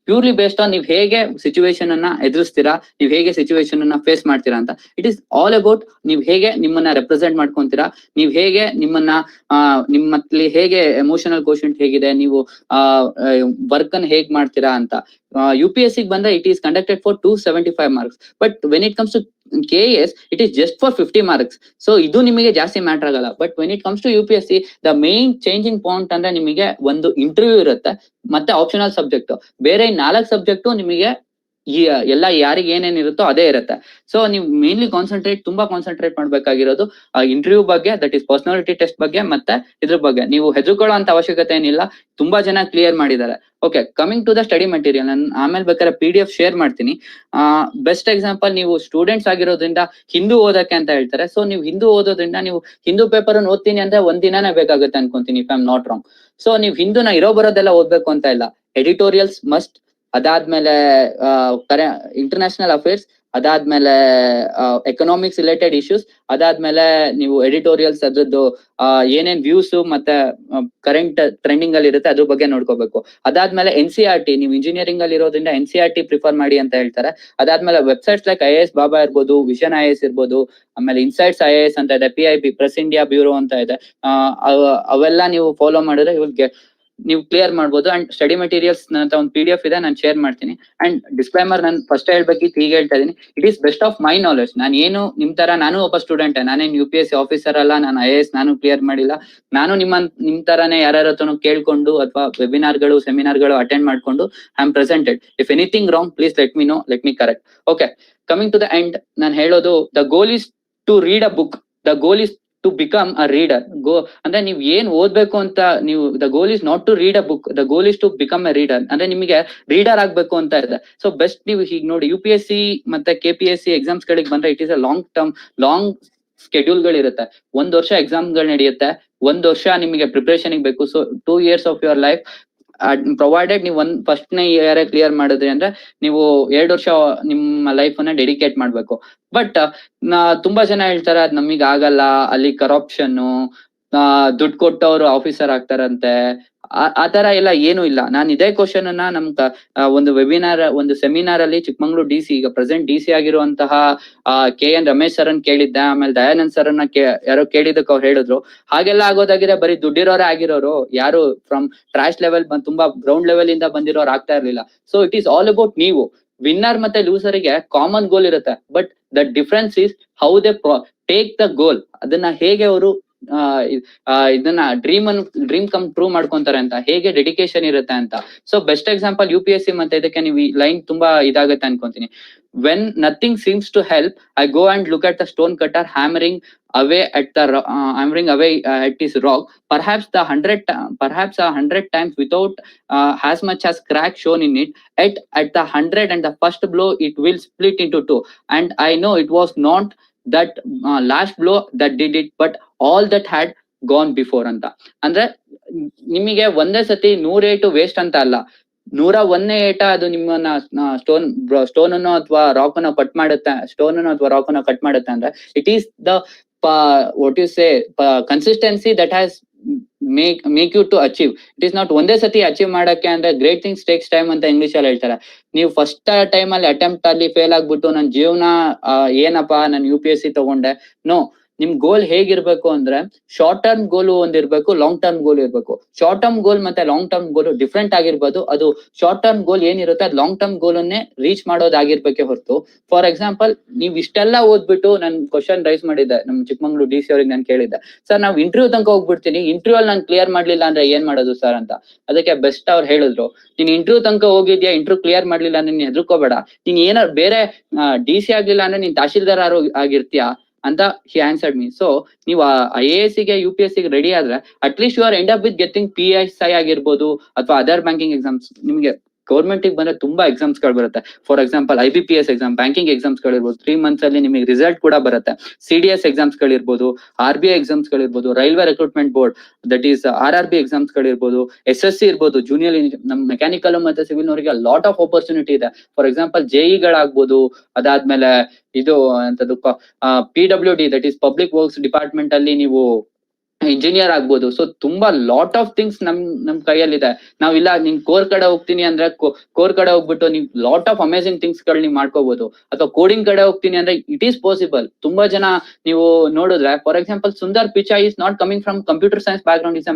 purely based on ನೀವು ಹೇಗೆ ಸಿಚುವೇಶನ್ ಅನ್ನ ಎದುರಿಸ್ತೀರಾ, ನೀವು ಹೇಗೆ ಸಿಚುವೇಶನ್ ಅನ್ನ ಫೇಸ್ ಮಾಡ್ತೀರಾ ಅಂತ. ಇಟ್ ಈಸ್ ಆಲ್ ಅಬೌಟ್ ನೀವು ಹೇಗೆ ನಿಮ್ಮನ್ನ ರೆಪ್ರೆಸೆಂಟ್ ಮಾಡ್ಕೊಂತೀರಾ, ನೀವು ಹೇಗೆ ನಿಮ್ಮನ್ನ ನಿಮ್ಮಲ್ಲಿ ಹೇಗೆ ಎಮೋಷನಲ್ ಕ್ವಶನ್ ಹೇಗಿದೆ, ನೀವು ವರ್ಕ್ ಅನ್ನ ಹೇಗ್ ಮಾಡ್ತೀರಾ ಅಂತ. UPSC ಬಂದ್ರೆ it is conducted for 275 marks. But when it comes to KS it is just for 50 marks. So ಇದು ನಿಮಗೆ ಜಾಸ್ತಿ ಮ್ಯಾಟರ್ ಆಗಲ್ಲ. But when it comes to UPSC the main changing point ಅಂದ್ರೆ ನಿಮಗೆ ಒಂದು ಇಂಟರ್ವ್ಯೂ ಇರುತ್ತೆ, ಮತ್ತೆ ಆಪ್ಷನಲ್ ಸಬ್ಜೆಕ್ಟ್. ಬೇರೆ 4 ಸಬ್ಜೆಕ್ಟ್ ನಿಮಗೆ ಎಲ್ಲ ಯಾರಿಗೆ ಏನೇನಿರುತ್ತೋ ಅದೇ ಇರುತ್ತೆ. ಸೊ ನೀವು ಮೇನ್ಲಿ ತುಂಬಾ ಕಾನ್ಸಂಟ್ರೇಟ್ ಮಾಡ್ಬೇಕಾಗಿರೋದು ಇಂಟರ್ವ್ಯೂ ಬಗ್ಗೆ, ದಟ್ ಈಸ್ ಪರ್ಸನಾಲಿಟಿ ಟೆಸ್ಟ್ ಬಗ್ಗೆ, ಮತ್ತೆ ಇದ್ರ ಬಗ್ಗೆ. ನೀವು ಹೆದರ್ಕೊಳ್ಳೋ ಅಂತ ಅವಶ್ಯಕತೆ ಏನಿಲ್ಲ, ತುಂಬಾ ಜನ ಕ್ಲಿಯರ್ ಮಾಡಿದ್ದಾರೆ. Okay, coming to the study material, ನಾನು ಆಮೇಲೆ ಬೇಕಾದ್ರೆ PDF ಶೇರ್ ಮಾಡ್ತೀನಿ. ಬೆಸ್ಟ್ ಎಕ್ಸಾಂಪಲ್, ನೀವು ಸ್ಟೂಡೆಂಟ್ಸ್ ಆಗಿರೋದ್ರಿಂದ ಹಿಂದೂ ಓದಕ್ಕೆ ಅಂತ ಹೇಳ್ತಾರೆ. ಸೊ ನೀವು ಹಿಂದೂ ಓದೋದ್ರಿಂದ ನೀವು ಹಿಂದೂ ಪೇಪರ್ ಓದ್ತೀನಿ ಅಂದ್ರೆ ಒಂದ್ ದಿನಾನೇ ಬೇಕಾಗುತ್ತೆ ಅನ್ಕೊಂತೀನಿ, if I am not wrong. So ನೀವು ಹಿಂದೂನ ಬರೋದೆಲ್ಲ ಓದ್ಬೇಕು ಅಂತ ಇಲ್ಲ. ಎಡಿಟೋರಿಯಲ್ಸ್ ಮಸ್ಟ್, ಅದಾದ್ಮೇಲೆ ಇಂಟರ್ನ್ಯಾಷನಲ್ ಅಫೇರ್ಸ್, ಅದಾದ್ಮೇಲೆ ಎಕನಾಮಿಕ್ಸ್ ರಿಲೇಟೆಡ್ ಇಶ್ಯೂಸ್, ಅದಾದ್ಮೇಲೆ ನೀವು ಎಡಿಟೋರಿಯಲ್ಸ್ ಅದ್ರದ್ದು ಏನೇನ್ ವ್ಯೂಸ್ ಮತ್ತೆ ಕರೆಂಟ್ ಟ್ರೆಂಡಿಂಗ್ ಅಲ್ಲಿ ಇರುತ್ತೆ ಅದ್ರ ಬಗ್ಗೆ ನೋಡ್ಕೋಬೇಕು. ಅದಾದ್ಮೇಲೆ NCERT, ನೀವು ಇಂಜಿನಿಯರಿಂಗ್ ಅಲ್ಲಿ ಇರೋದ್ರಿಂದ NCERT ಪ್ರಿಫರ್ ಮಾಡಿ ಅಂತ ಹೇಳ್ತಾರೆ. ಅದಾದ್ಮೇಲೆ ವೆಬ್ಸೈಟ್ಸ್ ಲೈಕ್ IAS ಬಾಬಾ ಇರ್ಬೋದು, ವಿಷನ್ IAS ಇರ್ಬೋದು, ಆಮೇಲೆ ಇನ್ಸೈಟ್ಸ್ IAS ಅಂತ ಇದೆ, PIB ಪ್ರೆಸ್ ಇಂಡಿಯಾ ಬ್ಯೂರೋ ಅಂತ ಇದೆ. ಅವೆಲ್ಲ ನೀವು ಫಾಲೋ ಮಾಡಿದ್ರೆ ಯು ವಿಲ್ ಗೆಟ್ ನೀವು ಕ್ಲಿಯರ್ ಮಾಡ್ಬೋದು. ಅಂಡ್ ಸ್ಟಡಿ ಮೆಟೀರಿಯಲ್ಸ್ ನನ್ನ ಒಂದು PDF ಇದೆ, ನಾನು ಶೇರ್ ಮಾಡ್ತೀನಿ. ಅಂಡ್ ಡಿಸ್ಕ್ಲೈಮರ್ ನಾನು ಫಸ್ಟ್ ಹೇಳ್ಬೇಕಿತ್ತು, ಈಗ ಹೇಳ್ತಾ ಇದೀನಿ, it is best of my knowledge. ನಾನು ಏನು ನಿಮ್ ತರ, ನಾನು ಒಬ್ಬ ಸ್ಟೂಡೆಂಟ್, ನಾನೇನು UPSC ಆಫೀಸರ್ ಅಲ್ಲ, ನಾನು IAS ನಾನು ಕ್ಲಿಯರ್ ಮಾಡಿಲ್ಲ. ನಾನು ನಿಮ್ ತರಾನೇ ಯಾರ್ಯಾರ ಹತ್ರನೂ ಕೇಳ್ಕೊಂಡು ಅಥವಾ ವೆಬಿನಾರ್ಗಳು ಸೆಮಿನಾರ್ಗಳು ಅಟೆಂಡ್ ಮಾಡ್ಕೊಂಡು I am presented. If anything wrong please let me know, let me correct. Okay, coming to the end, ನಾನು ಹೇಳೋದು, the goal is to read a book, the goal is to become a reader. ಅಂದ್ರೆ ನೀವ್ ಏನ್ ಓದ್ಬೇಕು ಅಂತ ನೀವು, the goal is not to read a book, the goal is to become a reader. ಅಂದ್ರೆ ನಿಮಗೆ ರೀಡರ್ ಆಗ್ಬೇಕು ಅಂತ ಇದೆ. ಸೊ ಬೆಸ್ಟ್ ನೀವು ಹೀಗೆ ನೋಡಿ, UPSC ಮತ್ತೆ KPSC ಎಕ್ಸಾಮ್ಸ್ ಗಳಿಗೆ ಬಂದ್ರೆ it is a long schedule ಗಳಿರುತ್ತೆ. 1 ವರ್ಷ ಎಕ್ಸಾಮ್ ಗಳು ನಡೆಯುತ್ತೆ, 1 ವರ್ಷ ನಿಮಗೆ ಪ್ರಿಪರೇಷನ್ ಬೇಕು. So 2 years of your life provided ನೀವು ಫಸ್ಟ್ನೇ ಇಯರ್ ಕ್ಲಿಯರ್ ಮಾಡಿದ್ರಿ ಅಂದ್ರೆ ನೀವು 2 ವರ್ಷ ನಿಮ್ಮ ಲೈಫ್ ಅನ್ನ ಡೆಡಿಕೇಟ್ ಮಾಡ್ಬೇಕು. ಬಟ್ ತುಂಬಾ ಜನ ಹೇಳ್ತಾರೆ ಅದ್ ನಮಗ್ ಆಗಲ್ಲ, ಅಲ್ಲಿ ಕರಪ್ಷನ್, ದುಡ್ಡು ಕೊಟ್ಟವ್ರು ಆಫೀಸರ್ ಆಗ್ತಾರಂತೆ, ಆ ತರ ಎಲ್ಲ ಏನು ಇಲ್ಲ. ನಾನು ಇದೇ ಕ್ವಶನ್ ಅನ್ನ ಒಂದು ವೆಬಿನಾರ್, ಒಂದು ಸೆಮಿನಾರ್ ಅಲ್ಲಿ ಚಿಕ್ಕಮಂಗ್ಳೂರು DC, ಈಗ ಪ್ರೆಸೆಂಟ್ DC ಆಗಿರುವಂತಹ KN ರಮೇಶ್ ಸರ್ ಅನ್ ಕೇಳಿದ್ದೆ. ಆಮೇಲೆ ದಯಾನಂದ್ ಸರ್ ಅನ್ನ ಯಾರೋ ಕೇಳಿದಕ್ಕೆ ಅವ್ರು ಹೇಳಿದ್ರು, ಹಾಗೆಲ್ಲ ಆಗೋದಾಗಿದೆ ಬರೀ ದುಡ್ಡಿರೋರೇ ಆಗಿರೋರು, ಯಾರು ಫ್ರಮ್ ಟ್ರಾಶ್ ಲೆವೆಲ್ ತುಂಬಾ ಗ್ರೌಂಡ್ ಲೆವೆಲ್ ಇಂದ ಬಂದಿರೋರು ಆಗ್ತಾ ಇರ್ಲಿಲ್ಲ. So it is all about ನೀವು. ವಿನ್ನರ್ ಮತ್ತೆ ಲೂಸರಿಗೆ ಕಾಮನ್ ಗೋಲ್ ಇರುತ್ತೆ, but the difference is how they take the goal, ಅದನ್ನ ಹೇಗೆ ಅವರು ಇದನ್ನ ಡ್ರೀಮ್ ಕಮ್ ಟ್ರೂ ಮಾಡ್ಕೊಂತಾರೆ ಅಂತ, ಹೇಗೆ ಡೆಡಿಕೇಶನ್ ಇರುತ್ತೆ ಅಂತ. ಸೊ ಬೆಸ್ಟ್ ಎಕ್ಸಾಂಪಲ್ UPSC ಮತ್ತೆ ಇದಕ್ಕೆ ನೀವು ಈ ಲೈನ್ ತುಂಬಾ ಇದಾಗುತ್ತೆ ಅನ್ಕೊಂತೀನಿ. When nothing seems to help, I go and look at the stone cutter hammering away at his rock, perhaps 100 times without as much as crack shown in it. At the 100 and the first blow it will split into two, and I know it was not that last blow that did it, but all that had gone before ಅಂತ. ಅಂದ್ರೆ ನಿಮಗೆ ಒಂದೇ ಸತಿ 100 ಏಟು waste ಅಂತ ಅಲ್ಲ, 101ನೇ ಏಟ ಅದು ನಿಮ್ಮನ್ನ ಸ್ಟೋನ್ ಅನ್ನು ಅಥವಾ ರಾಕ್ ಅನ್ನು ಕಟ್ ಮಾಡುತ್ತೆ ಅಂದ್ರೆ it is the what you say consistency that has make you to achieve. It is not ಒಂದೇ ಸತಿ ಅಚೀವ್ ಮಾಡಕ್ಕೆ. ಅಂದ್ರೆ ಗ್ರೇಟ್ ಥಿಂಗ್ಸ್ ಟೇಕ್ಸ್ ಟೈಮ್ ಅಂತ ಇಂಗ್ಲಿಷ್ ಅಲ್ಲಿ ಹೇಳ್ತಾರೆ. ನೀವು ಫಸ್ಟ್ ಟೈಮ್ ಅಲ್ಲಿ ಅಟೆಂಪ್ಟ್ ಅಲ್ಲಿ ಫೇಲ್ ಆಗ್ಬಿಟ್ಟು ನನ್ನ ಜೀವನ ಏನಪ್ಪಾ ನಾನು UPSC ತಗೊಂಡೆ, ನೋ. ನಿಮ್ ಗೋಲ್ ಹೇಗಿರ್ಬೇಕು ಅಂದ್ರೆ ಶಾರ್ಟ್ ಟರ್ಮ್ ಗೋಲ್ ಒಂದಿರ್ಬೇಕು, ಲಾಂಗ್ ಟರ್ಮ್ ಗೋಲ್ ಇರ್ಬೇಕು. ಶಾರ್ಟ್ ಟರ್ಮ್ ಗೋಲ್ ಮತ್ತೆ ಲಾಂಗ್ ಟರ್ಮ್ ಗೋಲ್ ಡಿಫ್ರೆಂಟ್ ಆಗಿರ್ಬೋದು. ಅದು ಶಾರ್ಟ್ ಟರ್ಮ್ ಗೋಲ್ ಏನಿರುತ್ತೆ ಅದು ಲಾಂಗ್ ಟರ್ಮ್ ಗೋಲ್ ಅನ್ನೇ ರೀಚ್ ಮಾಡೋದಾಗಿರ್ಬೇಕೆ ಹೊರತು, ಫಾರ್ ಎಕ್ಸಾಂಪಲ್ ನೀವ್ ಇಷ್ಟೆಲ್ಲ ಓದ್ಬಿಟ್ಟು, ನನ್ ಕ್ವಶನ್ ರೈಸ್ ಮಾಡಿದ್ದೆ ನಮ್ ಚಿಕ್ಕಮಂಗ್ಳೂರು DC ಅವ್ರಿಗೆ, ನಾನು ಕೇಳಿದ್ದೆ, ಸರ್ ನಾವ್ ಇಂಟರ್ವ್ಯೂ ತನಕ ಹೋಗ್ಬಿಡ್ತೀನಿ, ಇಂಟರ್ವ್ಯೂ ಅಲ್ಲಿ ನಾನು ಕ್ಲಿಯರ್ ಮಾಡ್ಲಿಲ್ಲ ಅಂದ್ರೆ ಏನ್ ಮಾಡೋದು ಸರ್ ಅಂತ. ಅದಕ್ಕೆ ಬೆಸ್ಟ್ ಅವ್ರು ಹೇಳಿದ್ರು, ನೀನ್ ಇಂಟರ್ವ್ಯೂ ತನಕ ಹೋಗಿದ್ಯಾ, ಇಂಟರ್ವ್ಯೂ ಕ್ಲಿಯರ್ ಮಾಡ್ಲಿಲ್ಲ ಅಂದ್ರೆ ನೀನ್ ಹೆದರ್ಕೋಬೇಡ, ನೀನ್ ಏನಾರು ಬೇರೆ DC ಆಗ್ಲಿಲ್ಲ ಅಂದ್ರೆ ನೀನ್ ತಹಶೀಲ್ದಾರ್ ಆಗಿರ್ತೀಯಾ ಅಂತ he answered me. So ನೀವು IAS ಗೆ UPSC ಗೆ ರೆಡಿ ಆದ್ರೆ at least you are end up with getting PSI ಆಗಿರ್ಬೋದು ಅಥವಾ ಅದರ್ ಬ್ಯಾಂಕಿಂಗ್ ಎಕ್ಸಾಮ್ಸ್. ನಿಮ್ಗೆ ಗೌರ್ಮೆಂಟ್ ಬಂದ್ರೆ ತುಂಬಾ ಎಕ್ಸಾಮ್ಸ್ ಗಳು ಬರುತ್ತೆ. For example IBPS exam, banking exams ಗಳಿರ್ಬೋದು, 3 months ಅಲ್ಲಿ ನಿಮಗೆ ರಿಸಲ್ಟ್ ಕೂಡ ಬರುತ್ತೆ. CDS ಎಕ್ಸಾಮ್ಸ್ ಗಳಿರ್ಬೋದು, RBI ಎಕ್ಸಾಮ್ಸ್ ಗಳಿರ್ಬೋದು, railway recruitment board that is RRB exams ಗಳಿರ್ಬೋದು, SSC ಇರ್ಬೋದು, ಜೂನಿಯರ್ ನಮ್ ಮೆಕ್ಯಾನಿಕಲ್ ಮತ್ತೆ ಸಿವಿಲ್ ನವರಿಗೆ ಲಾಟ್ ಆಫ್ ಆಪರ್ಚುನಿಟಿ ಇದೆ. ಫಾರ್ ಎಕ್ಸಾಂಪಲ್ JE ಗಳಾಗ್ಬೋದು, ಅದಾದ್ಮೇಲೆ ಇದು ಅಂತದ್ದು PWD that is public works department ಅಲ್ಲಿ ನೀವು ಇಂಜಿನಿಯರ್ ಆಗ್ಬೋದು. ಸೊ ತುಂಬಾ ಲಾಟ್ ಆಫ್ ಥಿಂಗ್ಸ್ ನಮ್ ಕೈಯಲ್ಲಿದೆ. ನಾವಿಲ್ಲ ನಿನ್ ಕೋರ್ ಕಡೆ ಹೋಗ್ತೀನಿ ಅಂದ್ರೆ ಕೋರ್ ಕಡೆ ಹೋಗ್ಬಿಟ್ಟು ನೀವು ಲಾಟ್ ಆಫ್ ಅಮೇಸಿಂಗ್ ಥಿಂಗ್ಸ್ ಗಳು ನೀವು ಮಾಡ್ಕೋಬಹುದು. ಅಥವಾ ಕೋಡಿಂಗ್ ಕಡೆ ಹೋಗ್ತೀನಿ ಅಂದ್ರೆ ಇಟ್ ಈಸ್ ಪಾಸಿಬಲ್. ತುಂಬಾ ಜನ ನೀವು ನೋಡಿದ್ರೆ, for example Sundar Pichai is not coming from computer science back ground, is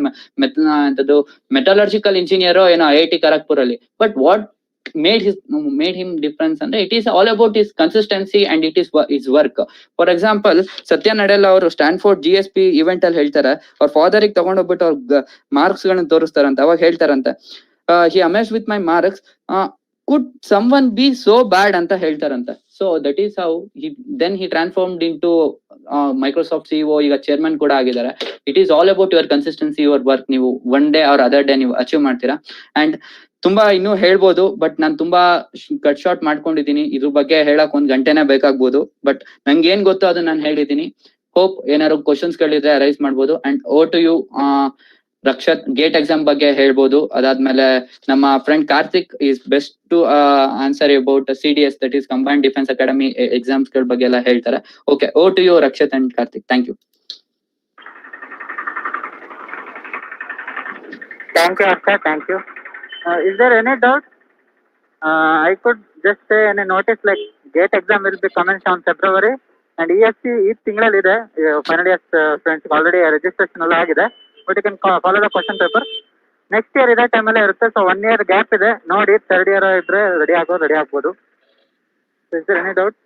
ಅಂತದ್ದು ಮೆಟಲರ್ಜಿಕಲ್ ಇಂಜಿನಿಯರ್ ಏನೋ IIT ಖರಗ್ಪುರ್ ಅಲ್ಲಿ. But what made him difference ಅಂದ್ರೆ it is all about his consistency and it is his work. For example ಸತ್ಯ ನಡೆಲ್ಲ ಅವರು Stanford GSP event ಅಲ್ಲಿ ಹೇಳ್ತಾರೆ, ಅವ್ರ father ಗೆ ತಗೊಂಡೋಗ್ಬಿಟ್ಟು ಅವ್ರ ಮಾರ್ಕ್ಸ್ ಗಳನ್ನ ತೋರಿಸ್ತಾರಂತೆ. ಅವಾಗ ಹೇಳ್ತಾರಂತೆ, he amazed with my marks, could someone be so bad ಅಂತ ಹೇಳ್ತಾರಂತೆ. So that is how he transformed into Microsoft CEO, ಈಗ ಚೇರ್ಮನ್ ಕೂಡ ಆಗಿದ್ದಾರೆ. It is all about your consistency, your work. ನೀವು one day or other day ನೀವು achieve ಮಾಡ್ತೀರಾ. And ತುಂಬಾ ಇನ್ನೂ ಹೇಳ್ಬೋದು, ಬಟ್ ನಾನು ತುಂಬಾ ಕಟ್ ಶಾರ್ಟ್ ಮಾಡ್ಕೊಂಡಿದ್ದೀನಿ. ಇದ್ರ ಬಗ್ಗೆ ಹೇಳಕ್ 1 ಗಂಟೆನೇ ಬೇಕಾಗ್ಬೋದು, ಬಟ್ ನಂಗೆ ಏನ್ ಗೊತ್ತೋ ಅದನ್ನ ನಾನು ಹೇಳಿದೀನಿ. ಹೋಪ್ ಏನಾದ್ರು ಕ್ವಶನ್ಸ್ ಗಳಿದ್ರೆ ರೈಸ್ ಮಾಡ್ಬೋದು. And over to you Rakshath, GATE exam ಬಗ್ಗೆ ಹೇಳ್ಬೋದು. ಅದಾದ್ಮೇಲೆ ನಮ್ಮ friend Karthik is best to answer about CDS that is combined defence academy exams ಗಳ ಬಗ್ಗೆ ಎಲ್ಲ ಹೇಳ್ತಾರೆ. Okay, over to you Rakshath and Karthik. Thank you. Akshay, thank you. Is there any doubt? I could just say any notice like GATE exam will be commenced on February and ESC ಈ ತಿಂಗಳಲ್ಲಿದೆ. Final years friends already registration ಎಲ್ಲ ಆಗಿದೆ, but you can follow the question paper. Next year ಇದೇ ಟೈಮಲ್ಲೇ ಇರುತ್ತೆ. ಸೊ 1 year gap ಇದೆ, ನೋಡಿ ಥರ್ಡ್ ಇಯರ್ ಇದ್ರೆ ರೆಡಿ ಆಗ್ಬೋದು. Is there any doubt?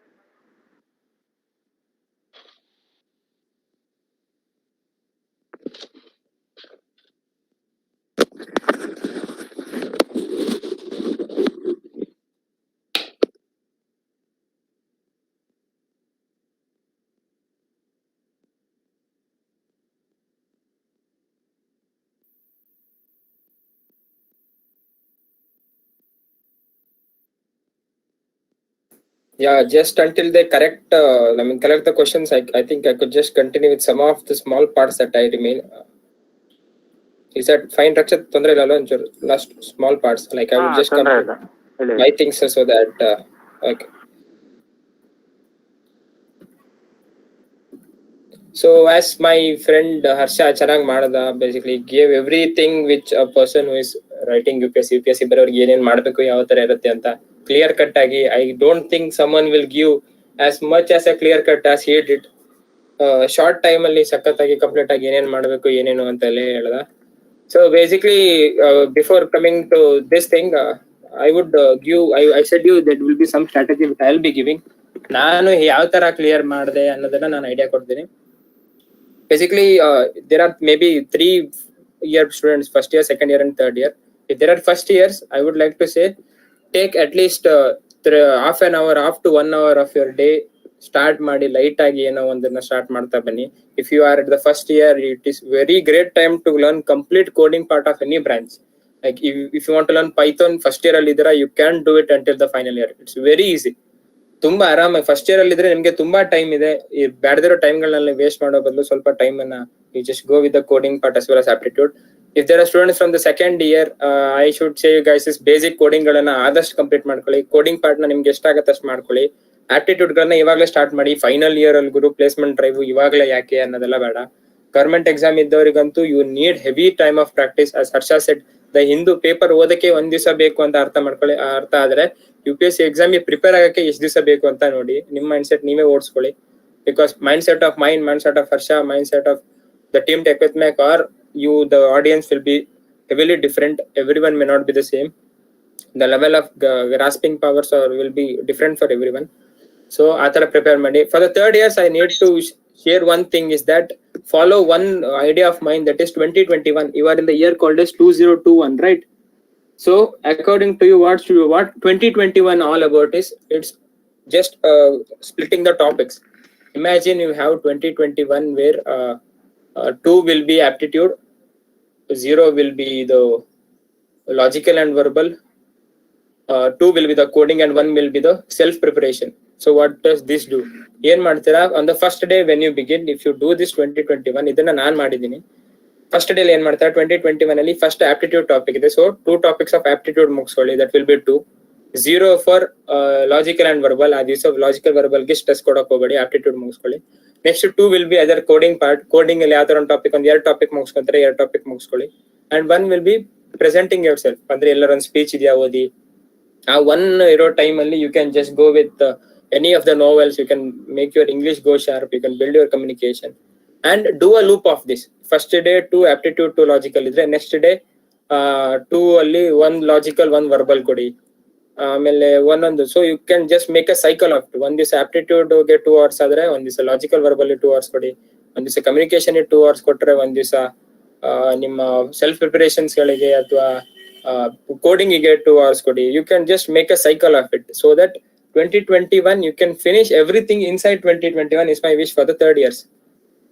Yeah, just until they correct the questions, I think I could just continue with some of the small parts that I remain. Is that fine, Rakshit? Tondre illalla onchuru last small parts, like I would just complete my things so that okay. So as my friend Harsha ಚೆನ್ನಾಗಿ ಮಾಡ್ದ, basically gave everything which a person who is writing UPSC ಬರೋರಿಗೆ ಏನೇನ್ ಮಾಡ್ಬೇಕು, ಯಾವ ತರ ಇರುತ್ತೆ ಅಂತ clear cut ಆಗಿ. I don't think someone will give as much as a clear cut as he did. Short time ಅಲ್ಲಿ ಸಖತ್ತಾಗಿ ಕಂಪ್ಲೀಟ್ ಆಗಿ ಏನೇನ್ ಮಾಡ್ಬೇಕು ಏನೇನು ಅಂತ ಹೇಳ್ದ. So basically before coming to this thing, I would give, I said you that will be some strategy which I will be giving. ನಾನು ಯಾವ ತರ ಕ್ಲಿಯರ್ ಮಾಡಿದೆ ಅನ್ನೋದನ್ನ ನಾನು ಐಡಿಯಾ ಕೊಡ್ತೀನಿ. Basically there are maybe 3-year students, first year, second year and third year. If there are first years, I would like to say take at least half an hour to 1 hour of your day, start ಮಾಡಿ light ಆಗಿ ಏನೋ ಒಂದನ್ನ start ಮಾಡ್ತಾ ಬನ್ನಿ. If you are at the first year, it is very great time to learn complete coding part of any branch. Like if you want to learn Python first year ಅಲ್ಲಿ ಇದ್ದೀರಾ, you can do it until the final year. It's very easy. ತುಂಬಾ ಆರಾಮಾಗಿ first year ಅಲ್ಲಿ ಇದ್ರೆ ನಿಮ್ಗೆ ತುಂಬಾ time ಇದೆ. ಈ ಬ್ಯಾಡದಿರೋ ಟೈಮ್ಗಳನ್ನ ವೇಸ್ಟ್ ಮಾಡೋ ಬದಲು ಸ್ವಲ್ಪ ಟೈಮ್ ಅನ್ನ you just go with the coding part as well as aptitude. If there are students from the second year, I should say you guys is basic coding ಗಳನ್ನ ಆದಷ್ಟು ಕಂಪ್ಲೀಟ್ ಮಾಡ್ಕೊಳ್ಳಿ. Coding part ನ ನಿಮ್ಗೆ ಎಷ್ಟಾಗತ್ತೆ ಅಷ್ಟು ಮಾಡ್ಕೊಳ್ಳಿ. Aptitude ಗಳನ್ನ ಇವಾಗಲೇ ಸ್ಟಾರ್ಟ್ ಮಾಡಿ. ಫೈನಲ್ ಇಯರ್ ಅಲ್ಲಿ ಗುರು ಪ್ಲೇಸ್ಮೆಂಟ್ ಡ್ರೈವ್ ಇವಾಗಲೇ ಯಾಕೆ ಅನ್ನೋದೆಲ್ಲ ಬೇಡ. ಗವರ್ಮೆಂಟ್ ಎಕ್ಸಾಮ್ ಇದ್ದವರಿಗಂತೂ you need heavy time of practice. as Harsha said, the Hindu paper ಓದಕ್ಕೆ 1 ದಿವಸ ಬೇಕು ಅಂತ ಅರ್ಥ ಮಾಡ್ಕೊಳ್ಳಿ. ಅರ್ಥ ಆದ್ರೆ UPSC ಎಕ್ಸಾಮ್ಗೆ ಪ್ರಿಪೇರ್ ಆಗಕ್ಕೆ ಎಷ್ಟು ದಿವಸ ಬೇಕು ಅಂತ ನೋಡಿ. ನಿಮ್ಮ ಮೈಂಡ್ ಸೆಟ್ ನೀವೇ ಓಡಿಸ್ಕೊಳ್ಳಿ. Because mind set of mind, mind set of Harsha, mind set of the team Tech with Mac or you, the audience will be heavily different. Everyone may not be the same. The level of grasping powers will be different for everyone. So atara prepare madi. For the third years, I need to share one thing is that follow one idea of mine, that is 2021. You are in the year called as 2021, right? So according to you, what 2021 all about is, it's just splitting the topics. Imagine you have 2021 where 2 will be aptitude, 0 will be the logical and verbal, 2 will be the coding and 1 will be the self preparation. So what does this do? ಏನ್ ಮಾಡ್ತೀರಾ, on the first day when you begin, if you do this 2021, ಇದನ್ನ ನಾನ್ ಮಾಡಿದೀನಿ. First day ಏನ್ ಮಾಡ್ತಾರೆ, 2021 ಅಲ್ಲಿ first aptitude topic ಇದೆ. So 2 topics of aptitude ಮುಗಿಸ್ಕೊಳ್ಳಿ. that will be 2. 0 for logical and verbal. ಆ ದಿವಸ ಲಾಜಿಕಲ್ ವರ್ಬಲ್ ಗೆ ಸ್ಟ್ರೆಸ್ ಕೊಡಕ್ ಹೋಗಬೇಡಿ, ಆಪ್ಟಿಟ್ಯೂಡ್ ಮುಗಿಸ್ಕೊಳ್ಳಿ. Next 2 will be other coding part. Coding ಅಲ್ಲಿ ಯಾವ ತರ ಒಂದು ಟಾಪಿಕ್, ಒಂದು 2 ಟಾಪಿಕ್ ಮುಗಿಸ್ಕೊಂತಾರೆ, 2 ಟಾಪಿಕ್ ಮುಗಿಸ್ಕೊಳ್ಳಿ. And 1 will be presenting yourself. ಅಂದ್ರೆ ಎಲ್ಲರ ಒಂದು ಸ್ಪೀಚ್ ಇದೆಯಾ ಓದಿ. ಆ 1 ಇರೋ ಟೈಮ್ ಅಲ್ಲಿ you can just go with any of the novels. You can make your English go sharp. You can build your communication and do a loop of this. First day 2 aptitude 2 logical idre, next day 2 ಅಲ್ಲಿ 1 logical 1 verbal ಕೊಡಿ. ಆಮೇಲೆ ಒಂದೊಂದು. So you can just make a cycle of ಒಂದ್ ದಿವಸ aptitude ಗೆ 2 hours ಆದ್ರೆ ಒಂದ್ ದಿವಸ ಲಾಜಿಕಲ್ ವರ್ಬಲ್ 2 hours ಕೊಡಿ. ಒಂದ್ ದಿವಸ ಕಮ್ಯುನಿಕೇಶನ್ 2 hours ಕೊಟ್ರೆ ಒಂದ್ ದಿವಸ ನಿಮ್ಮ ಸೆಲ್ಫ್ ಪ್ರಿಪರೇಷನ್ಸ್ ಗಳಿಗೆ ಅಥವಾ ಕೋಡಿಂಗ್ ಗೆ 2 hours ಕೊಡಿ. You can just make a cycle of it so that 2021 you can finish everything inside 2021 is my wish for the third years.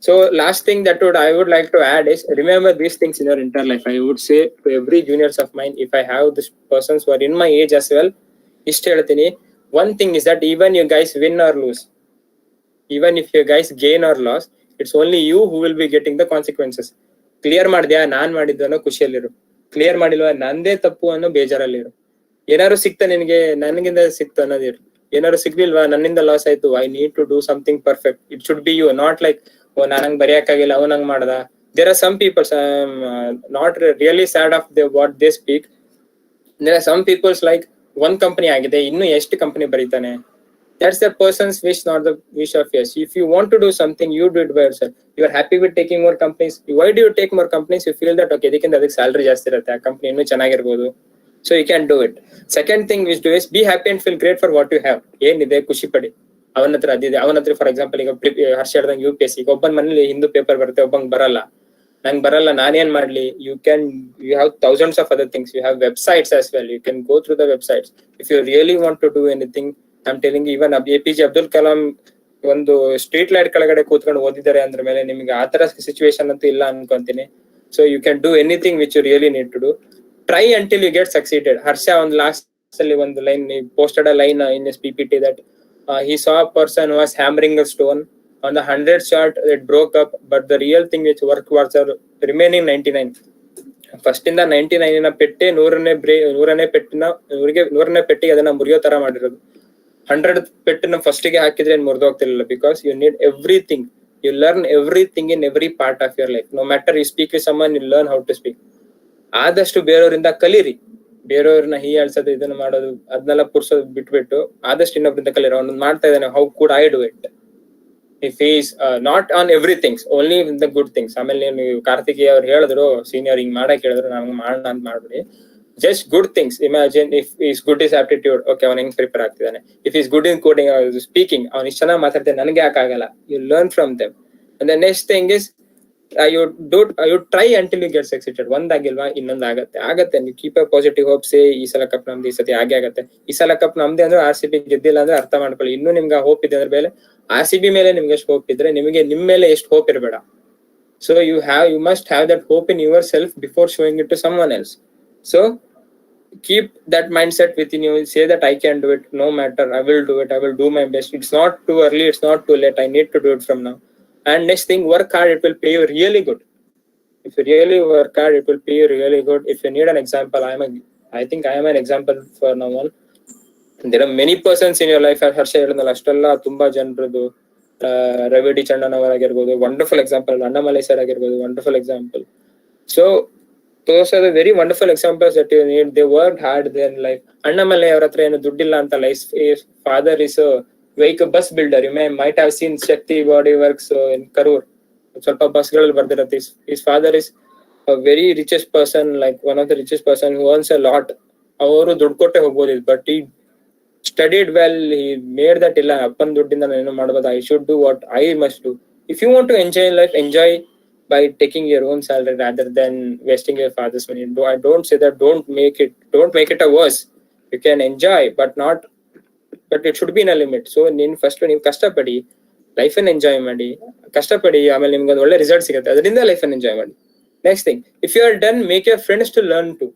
So last thing that I would like to add is, remember these things in your entire life. I would say to every juniors of mine, if I have these persons who are in my age as well, ಇಷ್ಟ ಹೇಳ್ತೀನಿ. One thing is that even you guys win or lose, even if you guys gain or loss, it's only you who will be getting the consequences. Clear ಮಾಡಿದ್ಯಾ, ನಾನ್ ಮಾಡಿದ್ದು ಅನ್ನೋ ಖುಷಿಯಲ್ಲಿರು. Clear ಮಾಡಿಲ್ವಾ, ನಂದೇ ತಪ್ಪು ಅನ್ನೋ ಬೇಜಾರಲ್ಲಿರು. ಏನಾದ್ರು ಸಿಕ್ತ ನಿನ್ಗೆ, ನನಗಿಂದ ಸಿಕ್ತು ಅನ್ನೋದಿರು. ಏನಾದ್ರು ಸಿಗ್ಲಿಲ್ವಾ, ನನ್ನಿಂದ ಲಾಸ್ ಆಯ್ತು, I need to do something perfect. It should be you, not like oh ನಾನಂಗ್ ಬರೆಯಕ್ಕಾಗಿಲ್ಲ, ಅವನಂಗ್ ಮಾಡ್ದ. There are some peoples, not really sad of what they speak. There are some peoples like 1 company ಆಗಿದೆ, ಇನ್ನು ಎಷ್ಟು company ಬರೀತಾನೆ, That's the person's wish, not the wish of yours. If you want to do something, you do it by yourself. You are happy with taking more companies. Why do you take more companies? You feel that okay, ಇದಕ್ಕಿಂತ ಅದಕ್ಕೆ salary ಜಾಸ್ತಿ ಇರುತ್ತೆ, ಆ company ಇನ್ನೂ ಚೆನ್ನಾಗಿರ್ಬೋದು, so you can do it. Second thing which do is be happy and feel great for what you have. ಏನಿದೆ ಖುಷಿ ಪಡಿ. ಅವನ ಹತ್ರ ಅದಿದೆ, ಅವನ ಹತ್ರ ಫಾರ್ ಎಕ್ಸಾಂಪಲ್ ಈಗ ಹರ್ಷ ಹೇಳ್ದಂಗೆ UPSC, ಈಗ ಒಬ್ಬನ ಮನೇಲಿ ಹಿಂದೂ ಪೇಪರ್ ಬರುತ್ತೆ, ಒಬ್ಬಂಗೆ ಬರಲ್ಲ, ನಂಗೆ ಬರಲ್ಲ, ನಾನೇನ್ ಮಾಡ್ಲಿ? You have thousands of other things. You have websites as well. You can go through the websites. If you really want to do anything, I'm telling you, even APJ Abdul Kalam ಒಂದು street light ಕೆಳಗಡೆ ಕೂತ್ಕೊಂಡು ಓದಿದ್ದಾರೆ ಅಂದ್ರ ಮೇಲೆ ನಿಮಗೆ ಆ ತರ situation ಅಂತೂ ಇಲ್ಲ ಅನ್ಕೊಂತೀನಿ. So you can do anything which you really need to do. Try until you get succeeded. Harsha ಒಂದು ಲಾಸ್ಟ್ ಅಲ್ಲಿ ಒಂದು line posted a line in his PPT that he saw a person who was hammering a stone on the 100 shot, it broke up, but the real thing which worked was the remaining 99. First ಇಂದ 99 ಪೆಟ್ಟೆ 100ನೇ ಪೆಟ್ಟಿಗೆ ಅದನ್ನ ಮುರಿಯೋ ತರ ಮಾಡಿರೋದು. 100 ಪೆಟ್ಟನ್ನ first ಗೆ ಹಾಕಿದ್ರೆ ಏನ್ ಮುರಿದೋಗ್ತಿರ್ಲಿಲ್ಲ. Because you need everything, you learn everything in every part of your life. No matter you speak with someone, you learn how to speak. ಆದಷ್ಟು ಬೇರೆಯವರಿಂದ ಕಲೀರಿ. ಬೇರೆಯವ್ರನ್ನ ಹೀಯಾಳ್ಸೋದು, ಇದನ್ನ ಮಾಡೋದು, ಅದನ್ನೆಲ್ಲ ಪುರ್ಸೋದು ಬಿಟ್ಬಿಟ್ಟು ಆದಷ್ಟು ಇನ್ನೊಬ್ರಿಂದ ಕಲೀರಿ. ಅವನು ಮಾಡ್ತಾ ಇದ್ದಾನೆ, how could I do it? If is not on everythings, only in the good things. ಆಮೇಲೆ ನೀವು ಕಾರ್ತಿಕೇಯ ಅವ್ರು ಹೇಳಿದ್ರು, ಸೀನಿಯರ್ ಹಿಂಗ್ ಮಾಡಕ್ ಹೇಳಿದ್ರು, ನಮ್ಗೆ ಮಾಡೋಣ ಅಂತ ಮಾಡ್ಬಿಡಿ. Just good things. Imagine if he's good is aptitude, okay ಅವ್ನು ಹೆಂಗ್ ಪ್ರಿಪೇರ್ ಆಗ್ತಿದ್ದಾನೆ. If he's good in coding, speaking, ಅವ್ನು ಇಷ್ಟು ಚೆನ್ನಾಗಿ ಮಾತಾಡ್ತಾನೆ, ನನಗೆ ಯಾಕಾಗಲ್ಲ? You learn from them. And the next thing is you try until you get succeeded. ಒಂದಾಗಿಲ್ವಾ ಇನ್ನೊಂದು ಆಗತ್ತೆ. ನೀವು keep a positive hope. Say ಈ ಸಲ ಕಪ್ ನಮ್ದು, ಈ ಸತಿ ಹಾಗೆ ಆಗತ್ತೆ. ಈ ಸಲ ಕಪ್ ನಮ್ದೆ ಅಂದ್ರೆ RCB ಗೆದ್ದಿಲ್ಲ ಅಂದ್ರೆ ಅರ್ಥ ಮಾಡ್ಕೊಳ್ಳಿ, ಇನ್ನೂ ನಿಮ್ಗೆ ಹೋಪ್ ಇದೆ ಅಂದ್ರೆ ಮೇಲೆ RCB ಮೇಲೆ ನಿಮ್ಗೆ ಎಷ್ಟು ಹೋಪ್ ಇದ್ರೆ ನಿಮಗೆ ನಿಮ್ ಮೇಲೆ ಎಷ್ಟು ಹೋಪ್ ಇರಬೇಡ. So you must have that hope in yourself before showing it to someone else. So keep that mindset within you. Say that I can do it, no matter, I will do it, I will do my best. It's not too early, it's not too late, I need to do it from now. And next thing, work hard, it will pay you really good. If you really work hard, it will pay you really good. If you need an example, I think I am an example for no one. There are many persons in your life. Harsha ಹೇಳಿದ್ನಲ್ಲ ಅಷ್ಟೆಲ್ಲ ತುಂಬಾ ಜನರದು, ರವಿ ಡಿ ಚಂಡನ್ ಅವರಾಗಿರ್ಬೋದು, wonderful example. Annamalai sir ಆಗಿರ್ಬೋದು, wonderful example. So those are the very wonderful examples that you need. They worked hard their life. Annamalai ಅವರ ಹತ್ರ ಏನು ದುಡ್ಡಿಲ್ಲ ಅಂತಲ್ಲ. His father is a vehicle bus builder. You might have seen Shakti Body Works in Karur. ಸ್ವಲ್ಪ ಬಸ್ಗಳಲ್ಲಿ ಬರ್ದಿರತ್ತೆ. His father is a very richest person, like one of the richest person who earns a lot. ಅವರು ದುಡ್ಡು ಕೊಟ್ಟೆ ಹೋಗ್ಬೋದು, but he studied well. He made that ಇಲ್ಲ ಅಪ್ಪನ ದುಡ್ಡಿಂದ ನಾನು ಏನೋ ಮಾಡ್ಬೋದು. I should do what I must do. If you want to enjoy life, enjoy by taking your own salary rather than wasting your father's money. I don't say that don't make it a worse. You can enjoy, but it should be in a limit. So first ನೀವು ಕಷ್ಟಪಡಿ, life ಅನ್ನು enjoy ಮಾಡಿ, ಕಷ್ಟಪಡಿ, ಆಮೇಲೆ ನಿಮ್ಗೆ ಒಂದು ಒಳ್ಳೆ result ಸಿಗುತ್ತೆ, ಅದರಿಂದ life ಅನ್ನು ಎಂಜಾಯ್ ಮಾಡಿ. Next thing, if you are done, make your friends to learn too.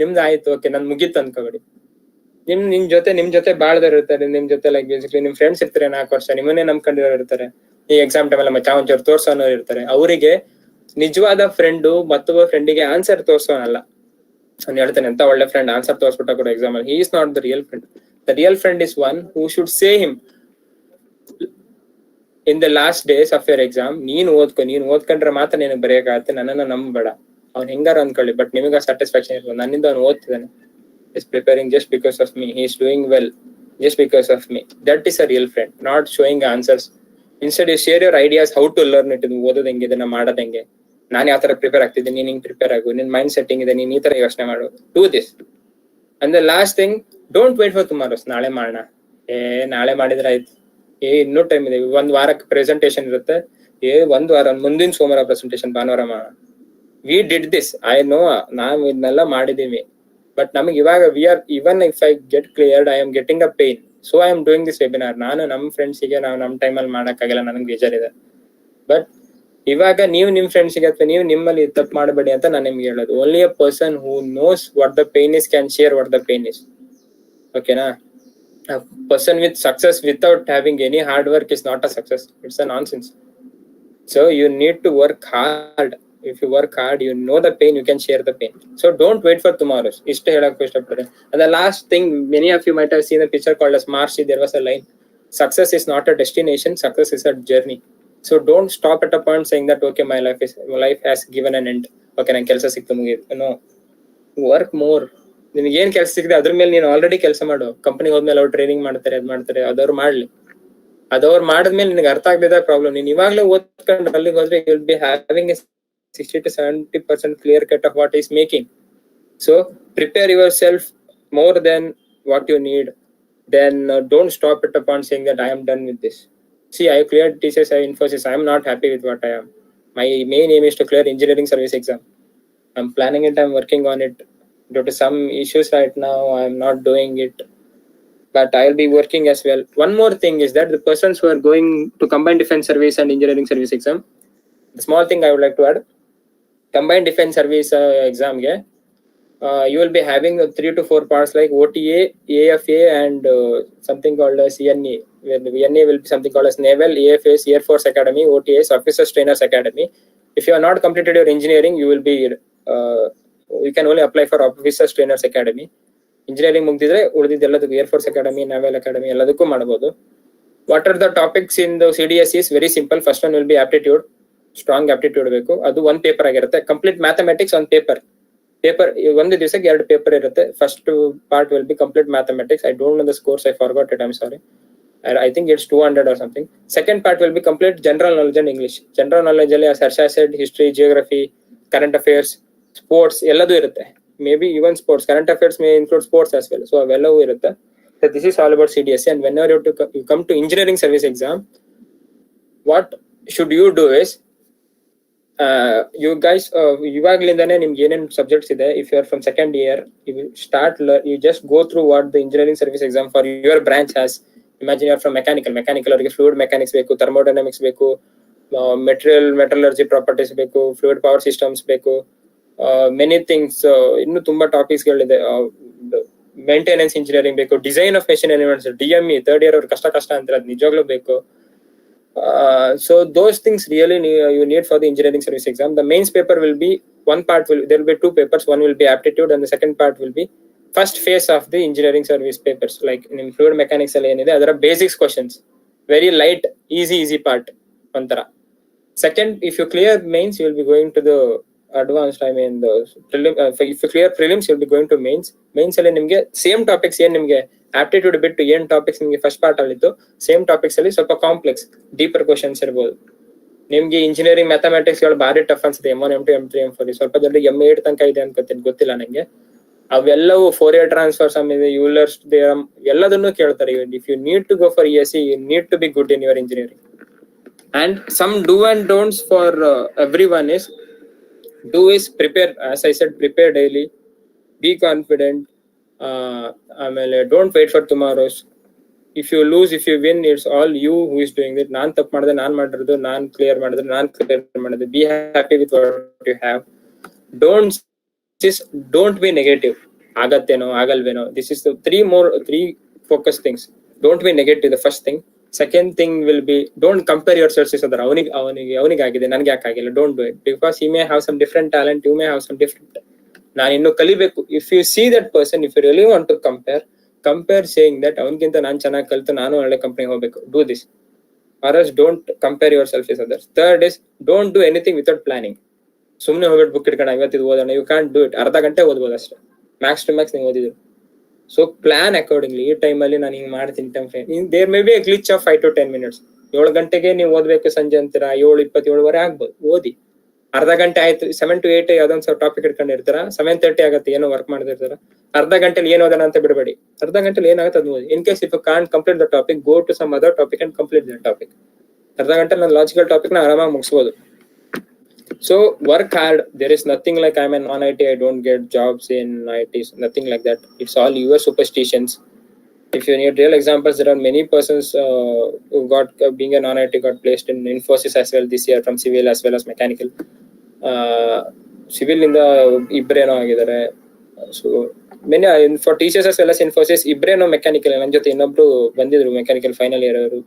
ನಿಮ್ದು ಆಯ್ತು, ಓಕೆ ನನ್ ಮುಗೀತು ಅನ್ಕೋಬೇಡಿ. ನಿಮ್ ಜೊತೆ ಬಾಳ್ದವ್ರು ಇರ್ತಾರೆ, ನಿಮ್ ಜೊತೆ ಲೈಕ್ ಬೇಸಿಕ್ಲಿ ನಿಮ್ ಫ್ರೆಂಡ್ಸ್ ಇರ್ತಾರೆ, 4 ವರ್ಷ ನಿಮ್ಮನ್ನೇ ನಂಬ್ಕೊಂಡಿರೋರು ಇರ್ತಾರೆ. ಈ ಎಕ್ಸಾಮ್ ಟೈಮ್ ಎಲ್ಲ ಮಚ್ಚ ಒಂಚೂರು ತೋರ್ಸೋನವ್ರು ಇರ್ತಾರೆ. ಅವರಿಗೆ ನಿಜವಾದ ಫ್ರೆಂಡು ಮತ್ತೊಬ್ಬ ಫ್ರೆಂಡಿಗೆ ಆನ್ಸರ್ ತೋರ್ಸೋನಲ್ಲ. ನಾನು ಹೇಳ್ತೇನೆ, ಎಂತ ಒಳ್ಳೆ ಫ್ರೆಂಡ್ ಆನ್ಸರ್ ತೋರ್ಸ್ಬಿಟ್ಟ ಕೂಡ ಎಕ್ಸಾಮ್ ಅಲ್ಲಿ, he is not the real friend. The real friend is one who should say him in the last days of your exam, ನೀನ್ ಓದ್ಕೊಂಡ್ರೆ ಮಾತ್ರ ನೀನು ಬರೆಯಕ್ಕಾಗತ್ತೆ, ನನ್ನನ್ನ ನಂಬಬೇಡ. ಅವ್ನು ಹೆಂಗಾರ ಅನ್ಕೊಳ್ಳಿ, ಬಟ್ ನಿಮಗೆ ಸ್ಯಾಟಿಸ್ಫ್ಯಾಕ್ಷನ್ ಇರ್ಬೋದು, ನನ್ನಿಂದ ಅವ್ನು ಓದ್ತಿದ್ದಾನೆ, is preparing just because of me, he is doing well just because of me. That is a real friend, not showing answers. Instead you share your ideas how to learn it. ಓದೋದು ಹೆಂಗೆ, ಇದನ್ನ ಮಾಡೋದು ಹೆಂಗೆ, ನಾನು ಯಾವ ತರ prepare ಆಗ್ತಿದ್ದೆ, ನೀನ್ ಹಿಂಗ್ ಪ್ರಿಪೇರ್ ಆಗು, ನಿನ್ ಮೈಂಡ್ ಸೆಟ್ಟಿಂಗ್ ಇದೆ, ನೀನ್ ಈ ತರ ಯೋಚನೆ ಮಾಡು. Do this. And the last thing, don't wait for tomorrows. ನಾಳೆ ಮಾಡೋಣ, ನಾಳೆ ಮಾಡಿದ್ರೆ ಆಯ್ತು, ಇನ್ನೂ ಟೈಮ್ ಇದೆ, 1 ವಾರಕ್ಕೆ ಪ್ರೆಸೆಂಟೇಶನ್ ಇರುತ್ತೆ, 1 ವಾರ, ಮುಂದಿನ ಸೋಮವಾರ ಪ್ರೆಸೆಂಟೇಶನ್, ಭಾನುವಾರ ಮಾಡೋಣ. We did this, I know, ನಾವ್ ಇದನ್ನೆಲ್ಲ ಮಾಡಿದೀವಿ. ಬಟ್ ನಮಗೆ ಇವಾಗ even if I get cleared, I am getting a pain, so I am doing this webinar. ನಾನು ನಮ್ಮ ಫ್ರೆಂಡ್ಸಿಗೆ ನಾವು ನಮ್ಮ ಟೈಮಲ್ಲಿ ಮಾಡೋಕ್ಕಾಗಲ್ಲ, ನನಗೆ ಬೇಜಾರಿದೆ. ಬಟ್ ಇವಾಗ ನೀವು ನಿಮ್ಮ ಫ್ರೆಂಡ್ಸಿಗೆ ಅಥವಾ ನೀವು ನಿಮ್ಮಲ್ಲಿ ತಪ್ಪು ಮಾಡಬೇಡಿ ಅಂತ ನಾನು ನಿಮ್ಗೆ ಹೇಳೋದು. Only a person who knows what the pain is can share what the pain is. ಓಕೆನಾ? A person with success without having any hard work is not a success. It's a nonsense. So you need to work hard. If you work hard, you know the pain, you can share the pain. So don't wait for tomorrows. ಇಷ್ಟೇ ಹೇಳಕ್ ಇಷ್ಟಪಡ್ತೀನಿ. And the last thing, many of you might have seen a picture called as Marcy. There was a line, success is not a destination, success is a journey. So don't stop at a point saying that okay, my life has given an end. Okay, ನಾನು ಕೆಲಸ ಸಿಕ್ತು ಮುಗಿಯಿತು. No, work more, ನಿನ್ಗೆ ಏನ್ ಕೆಲಸ ಸಿಗಿದೆ ಅದ್ರ ಮೇಲೆ ನೀನು ಆಲ್ರೆಡಿ ಕೆಲಸ ಮಾಡು. ಕಂಪನಿಗೆ ಹೋದ್ಮೇಲೆ ಅವ್ರು ಟ್ರೈನಿಂಗ್ ಮಾಡ್ತಾರೆ, ಅದ್ ಮಾಡ್ತಾರೆ, ಅದವ್ರು ಮಾಡ್ಲಿ. ಅದವ್ರು ಮಾಡಿದ್ಮೇಲೆ ನಿನ್ಗೆ ಅರ್ಥ ಆಗದಿದ್ದ ಪ್ರಾಬ್ಲಮ್. ನೀನ್ ಇವಾಗ್ಲೇ ಓದ್ಕೊಂಡು ಅಲ್ಲಿಗೆ ಹೋದ್ರೆ you will be having 60 to 70% clear cut of what is making. So prepare yourself more than what you need. Then don't stop it upon saying that I am done with this. See, I cleared TCS, Infosys. I am not happy with what I am. My main aim is to clear engineering service exam. I'm planning it. I'm working on it. Due to some issues right now, I'm not doing it. But I'll be working as well. One more thing is that the persons who are going to combined defense service and engineering service exam, the small thing I would like to add, combined defense service exam, you will be having 3 to 4 parts like OTA, AFA, and something called as CNA. VNA will be something called as Naval, AFA is Air Force Academy, OTA is Officers Trainers Academy. If you have not completed your engineering, you will be you can only apply for Officers Trainers Academy. Engineering ಮುಗ್ದಿದ್ರೆ ಉಳಿದಿದ್ದೆಲ್ಲದಕ್ಕೂ Air Force Academy, Naval Academy ಎಲ್ಲದಕ್ಕೂ ಮಾಡಬಹುದು. What are the topics in the CDS is very simple. First one will be aptitude, strong aptitude ಬೇಕು. ಅದು ಒಂದು paper ಆಗಿರುತ್ತೆ. Complete mathematics ಒಂದು paper ಒಂದು ದಿವಸಕ್ಕೆ 2 paper ಇರುತ್ತೆ. First part will be complete mathematics. I don't know the scores, I forgot it, I am sorry. I think it's 200 or something. Second part will be complete general knowledge and English. General knowledge ಅಲ್ಲಿ as Harsha said, history, geography, current affairs, sports ಎಲ್ಲದೂ ಇರುತ್ತೆ. Maybe even sports, current affairs may include sports as well. So ಅವೆಲ್ಲವೂ ಇರುತ್ತೆ. So this is all about CDSE. And whenever you come to engineering service exam, what should you do is, you guys, ಇವಾಗ್ಲಿಂದಾನೆ ನಿಮ್ಗೆ ಏನೇನು subjects ಇದೆ, if you are from second year, you will you just go through what the engineering service exam for your branch has. Imagine you are from mechanical ಅವರಿಗೆ fluid mechanics ಬೇಕು, thermodynamics ಬೇಕು, metallurgy properties ಬೇಕು, fluid power systems ಬೇಕು, many things. ಇನ್ನು ತುಂಬಾ topics ಗಳಿದೆ. Maintenance engineering ಬೇಕು, design of machine elements, DME third year ಅವ್ರು ಕಷ್ಟ ಅಂತಾರೆ, ಅದು ನಿಜವಾಗ್ಲೂ ಬೇಕು. So those things really you need for the engineering service exam. The mains paper will be there will be 2 papers. One will be aptitude and the second part will be first phase of the engineering service papers. Like in fluid mechanics ಅಲ್ಲಿ ಏನಿದೆ ಅದರ basics questions, very light, easy part antara. Second, if you clear mains, you will be going to the advanced. I mean the if you clear prelims, you will be going to mains ಅಲ್ಲಿ ನಿಮಗೆ same topics ಏನ್ ನಿಮಗೆ aptitude ಬಿಟ್ಟು ಏನ್ topics ನಿಮಗೆ first part ಅಲ್ಲಿತ್ತು, same topics ಅಲ್ಲಿ ಸ್ವಲ್ಪ complex deeper questions ಇರ್ಬೋದು. ನಿಮ್ಗೆ ಇಂಜಿನಿಯರಿಂಗ್ ಮ್ಯಾಥಮೆಟಿಕ್ಸ್ ಗಳು ಭಾರಿ ಟಫ್ ಅನ್ಸುತ್ತೆ. M1, M2, M3, M4 ಸ್ವಲ್ಪ ಜನರಿಗೆ M8 ತನಕ ಇದೆ ಅನ್ಕೋತೀನಿ, ಗೊತ್ತಿಲ್ಲ ನಂಗೆ. ಅವೆಲ್ಲವೂ ಫೋರಿಯರ್ ಟ್ರಾನ್ಸ್ಫರ್ ಸಮ್ ಇದೆ, ಯೂಲರ್ಸ್ ಥಿಯರಮ್ ಎಲ್ಲದನ್ನು ಕೇಳ್ತಾರೆ. If you need to go for ESE, you need to be good in your engineering. And some do and don'ts for everyone is prepare, as I said, prepare daily, be confident. ಆಮೇಲೆ don't wait for tomorrows. If you lose, if you win, it's all you who is doing it. ನಾನ್ ತಪ್ಪು ಮಾಡಿದ್ರೆ ನಾನ್ ಮಾಡಿರೋದು, ನಾನ್ clear ಮಾಡಿದ್ರೆ be happy with what you have. Don't be negative. ಆಗತ್ತೇನೋ ಆಗಲ್ವೇನೋ. This is three focus things. Don't be negative, the first thing. Second thing will be don't compare yourself with other. ಅವನಿಗೆ ಆಗಿದೆ, ನನ್ಗೆ ಯಾಕೆ ಆಗಿಲ್ಲ. Don't do it, because he may have some different talent, you may have some different. ನಾನು ಇನ್ನು ಕಲಿಬೇಕು. If you see that person, if you really want to compare saying that ಅವನಿಗಿಂತ ನಾನು ಚೆನ್ನಾಗಿ ಕಲಿತು ನಾನು ಒಳ್ಳೆ ಕಂಪ್ನಿಗೆ ಹೋಗ್ಬೇಕು, do this. Or else don't compare yourself with others. Third is don't do anything without planning. ಸುಮ್ಮನೆ ಹೋಗ್ಬಿಟ್ಟು ಬುಕ್ ಇಟ್ಕೊಂಡು ಇವತ್ತಿದ್ದು ಓದೋಣ, ಯು ಕ್ಯಾನ್ ಡೂ ಇಟ್. ಅರ್ಧ ಗಂಟೆ ಓದ್ಬೋದು ಅಷ್ಟೇ, ಮ್ಯಾಕ್ಸ್ ಟು ಮ್ಯಾಕ್ಸ್ ನೀವು ಓದಿದ್ರು. So plan accordingly. ಈ ಟೈಮಲ್ಲಿ ನಾನು ಹಿಂಗೆ ಮಾಡ್ತೀನಿ. There may be a glitch of 5 to 10 minutes. 7 ಗಂಟೆಗೆ ನೀವು ಓದ್ಬೇಕು ಸಂಜೆ ಅಂತೀರಾ, 7:27 ಆಗ್ಬೋದು, ಓದಿ. ಅರ್ಧ ಗಂಟೆ ಆಯ್ತು, 7 to 8 ಯಾವ್ದೊಂದು ಟಾಪಿಕ್ ಇಟ್ಕೊಂಡಿರ್ತಾರ, 7:30 ಆಗತ್ತೆ, ಏನೋ ವರ್ಕ್ ಮಾಡ್ತಿರ್ತಾರ. ಅರ್ಧ ಗಂಟೆಲಿ ಏನ್ ಓದೋಣ ಅಂತ ಬಿಡಬೇಡಿ. ಅರ್ಧ ಗಂಟೆಲಿ ಏನಾಗುತ್ತೆ ಅದನ್ನ ಓದಿ. In case if you can't complete the topic, go to some other topic and complete the topic. ಅರ್ಧ ಗಂಟೆ ನಾನು ಲಾಜಿಕಲ್ ಟಾಪಿಕ್ ನ ಆರಾಮಾಗಿ ಮುಗಿಸ್ಬೋದು. So work hard. There is nothing like I'm a non-IT, I don't get jobs in ITs, nothing like that. It's all your superstitions. If you need real examples, there are many persons who got being a non-IT got placed in Infosys as well this year, from civil as well as mechanical. Civil ಇಂದ ಇಬ್ರೇನೋ ಆಗಿದ್ದಾರೆ. So many for teachers as well as Infosys ಇಬ್ರೇನೋ mechanical. ನನ್ನ ಜೊತೆ ಇನ್ನೊಬ್ರು ಬಂದಿದ್ರು mechanical final year ಅವರು.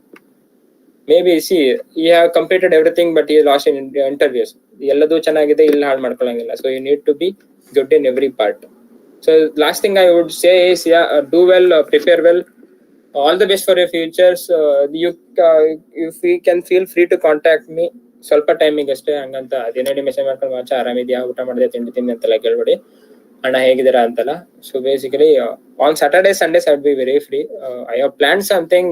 Maybe see, he have completed everything but he lost in interviews. ಎಲ್ಲದೂ ಚೆನ್ನಾಗಿದೆ, ಇಲ್ಲಿ ಹಾಳು ಮಾಡ್ಕೊಳ್ಳಂಗಿಲ್ಲ. So you need to be good in every part. So last thing I would say is, do well, prepare well. All the best for your futures. If you can feel free to contact me. ಸ್ವಲ್ಪ ಟೈಮಿಗೆ ಅಷ್ಟೇ, ಹಂಗಂತ ಅದೇನೇ message ಮಾಡ್ಕೊಂಡು ವಾಚ ಆರಾಮಿದ್ಯಾ, ಊಟ ಮಾಡಿದೆ, ತಿಂಡಿ ಅಂತೆಲ್ಲ ಕೇಳ್ಬೇಡಿ. ಅಣ್ಣ ಹೇಗಿದ್ದೀರಾ ಅಂತಲ್ಲ. So basically on Saturday Sundays I'd be very free. I have planned something.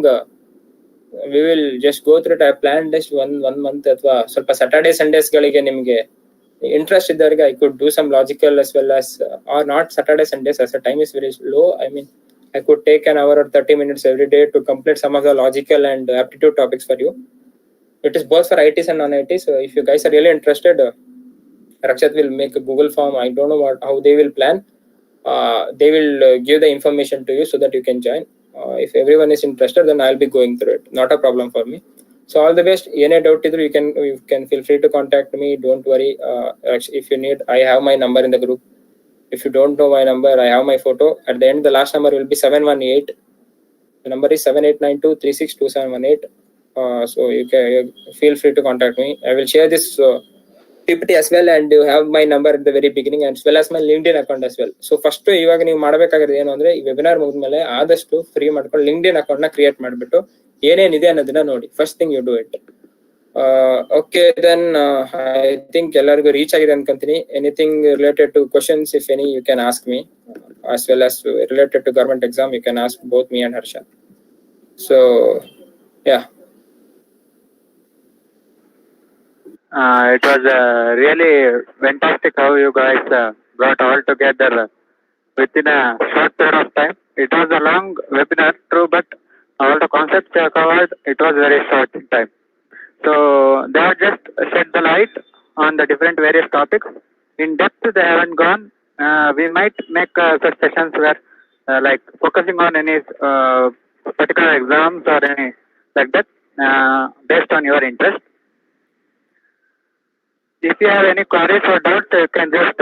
We will just go through it. I planned just one month ಅಥವಾ ಸ್ವಲ್ಪ Saturday Sundays ಗಳಿಗೆ ನಿಮ್ಗೆ ಇಂಟ್ರೆಸ್ಟ್ ಇದ್ದವರಿಗೆ I could do some logical as well as or not Saturday Sundays as the time is very low. I mean I could take an hour or 30 minutes every day to complete some of the logical and aptitude topics for you. It is both for ITs and non-ITs. So if you guys are really interested, Rakshat will make a Google form. I don't know how they will plan. They will give the information to you so that you can join. If everyone is interested, then I'll be going through it. Not a problem for me. So all the best. Any doubt either you can feel free to contact me. Don't worry. If you need, I have my number in the group. If you don't know my number, I have my photo. At the end, the last number will be 718. The number is 7892362718. So you can feel free to contact me. I will share this PPT as well, and you have my number at the very beginning as well as my LinkedIn account as well. So first ಇವಾಗ ನೀವು ಮಾಡಬೇಕಾಗಿರೋದು ಏನು ಅಂದ್ರೆ ಈ webinar ಮುಗಿದ್ಮೇಲೆ ಆದಷ್ಟು free ಮಾಡ್ಕೊಂಡು LinkedIn account ನ ಕ್ರಿಯೇಟ್ ಮಾಡಿಬಿಟ್ಟು ಏನೇನಿದೆ ಅನ್ನೋದನ್ನ ನೋಡಿ. First thing you do it. Okay then I think ಎಲ್ಲರಿಗೂ ರೀಚ್ ಆಗಿದೆ ಅನ್ಕೊಂತೀನಿ. Anything related to questions if any you can ask me, as well as related to government exam you can ask both me and Harsha. So yeah. It was really fantastic how you guys brought all together within a short period of time. It was a long webinar, true, but all the concepts you covered, it was very short in time. So they have just shed the light on the different various topics. In depth they haven't gone. We might make such sessions where like focusing on any particular exams or any like that based on your interest. If you have any queries or doubts, you can just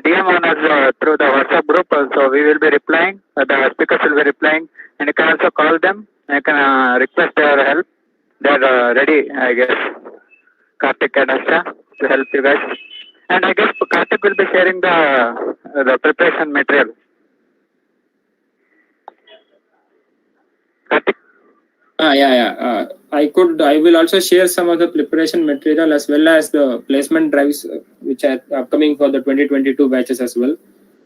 DM on us through the WhatsApp group. So we will be replying. The speakers will be replying, and you can also call them. You can request their help. They are ready, I guess. Karthik and Asha to help you guys. And I guess Karthik will be sharing the preparation material. Karthik. Yeah. I will also share some of the preparation material as well as the placement drives which are upcoming for the 2022 batches as well.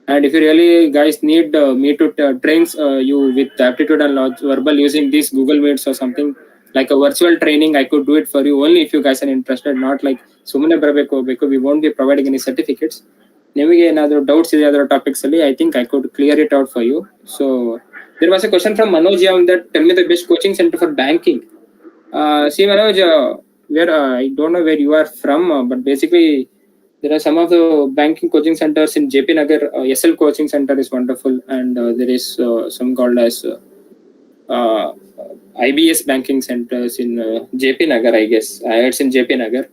And if you really guys need me to train you with aptitude and verbal using these Google Meets or something like a virtual training, I could do it for you only if you guys are interested. Not like sumune barabeku hoಗಬೇಕು. We won't be providing any certificates. ನಿಮಗೆ ಏನಾದರೂ doubts ಇದೆ ಅದರ topics ಅಲ್ಲಿ, I think I could clear it out for you. So there was a question from Manoj on that. Tell me the best coaching center for banking. See Manoj, where I don't know where you are from, but basically there are some of the banking coaching centers in JP Nagar. SL coaching center is wonderful, and there is some called as IBS banking centers in JP Nagar, I guess. It's in JP Nagar.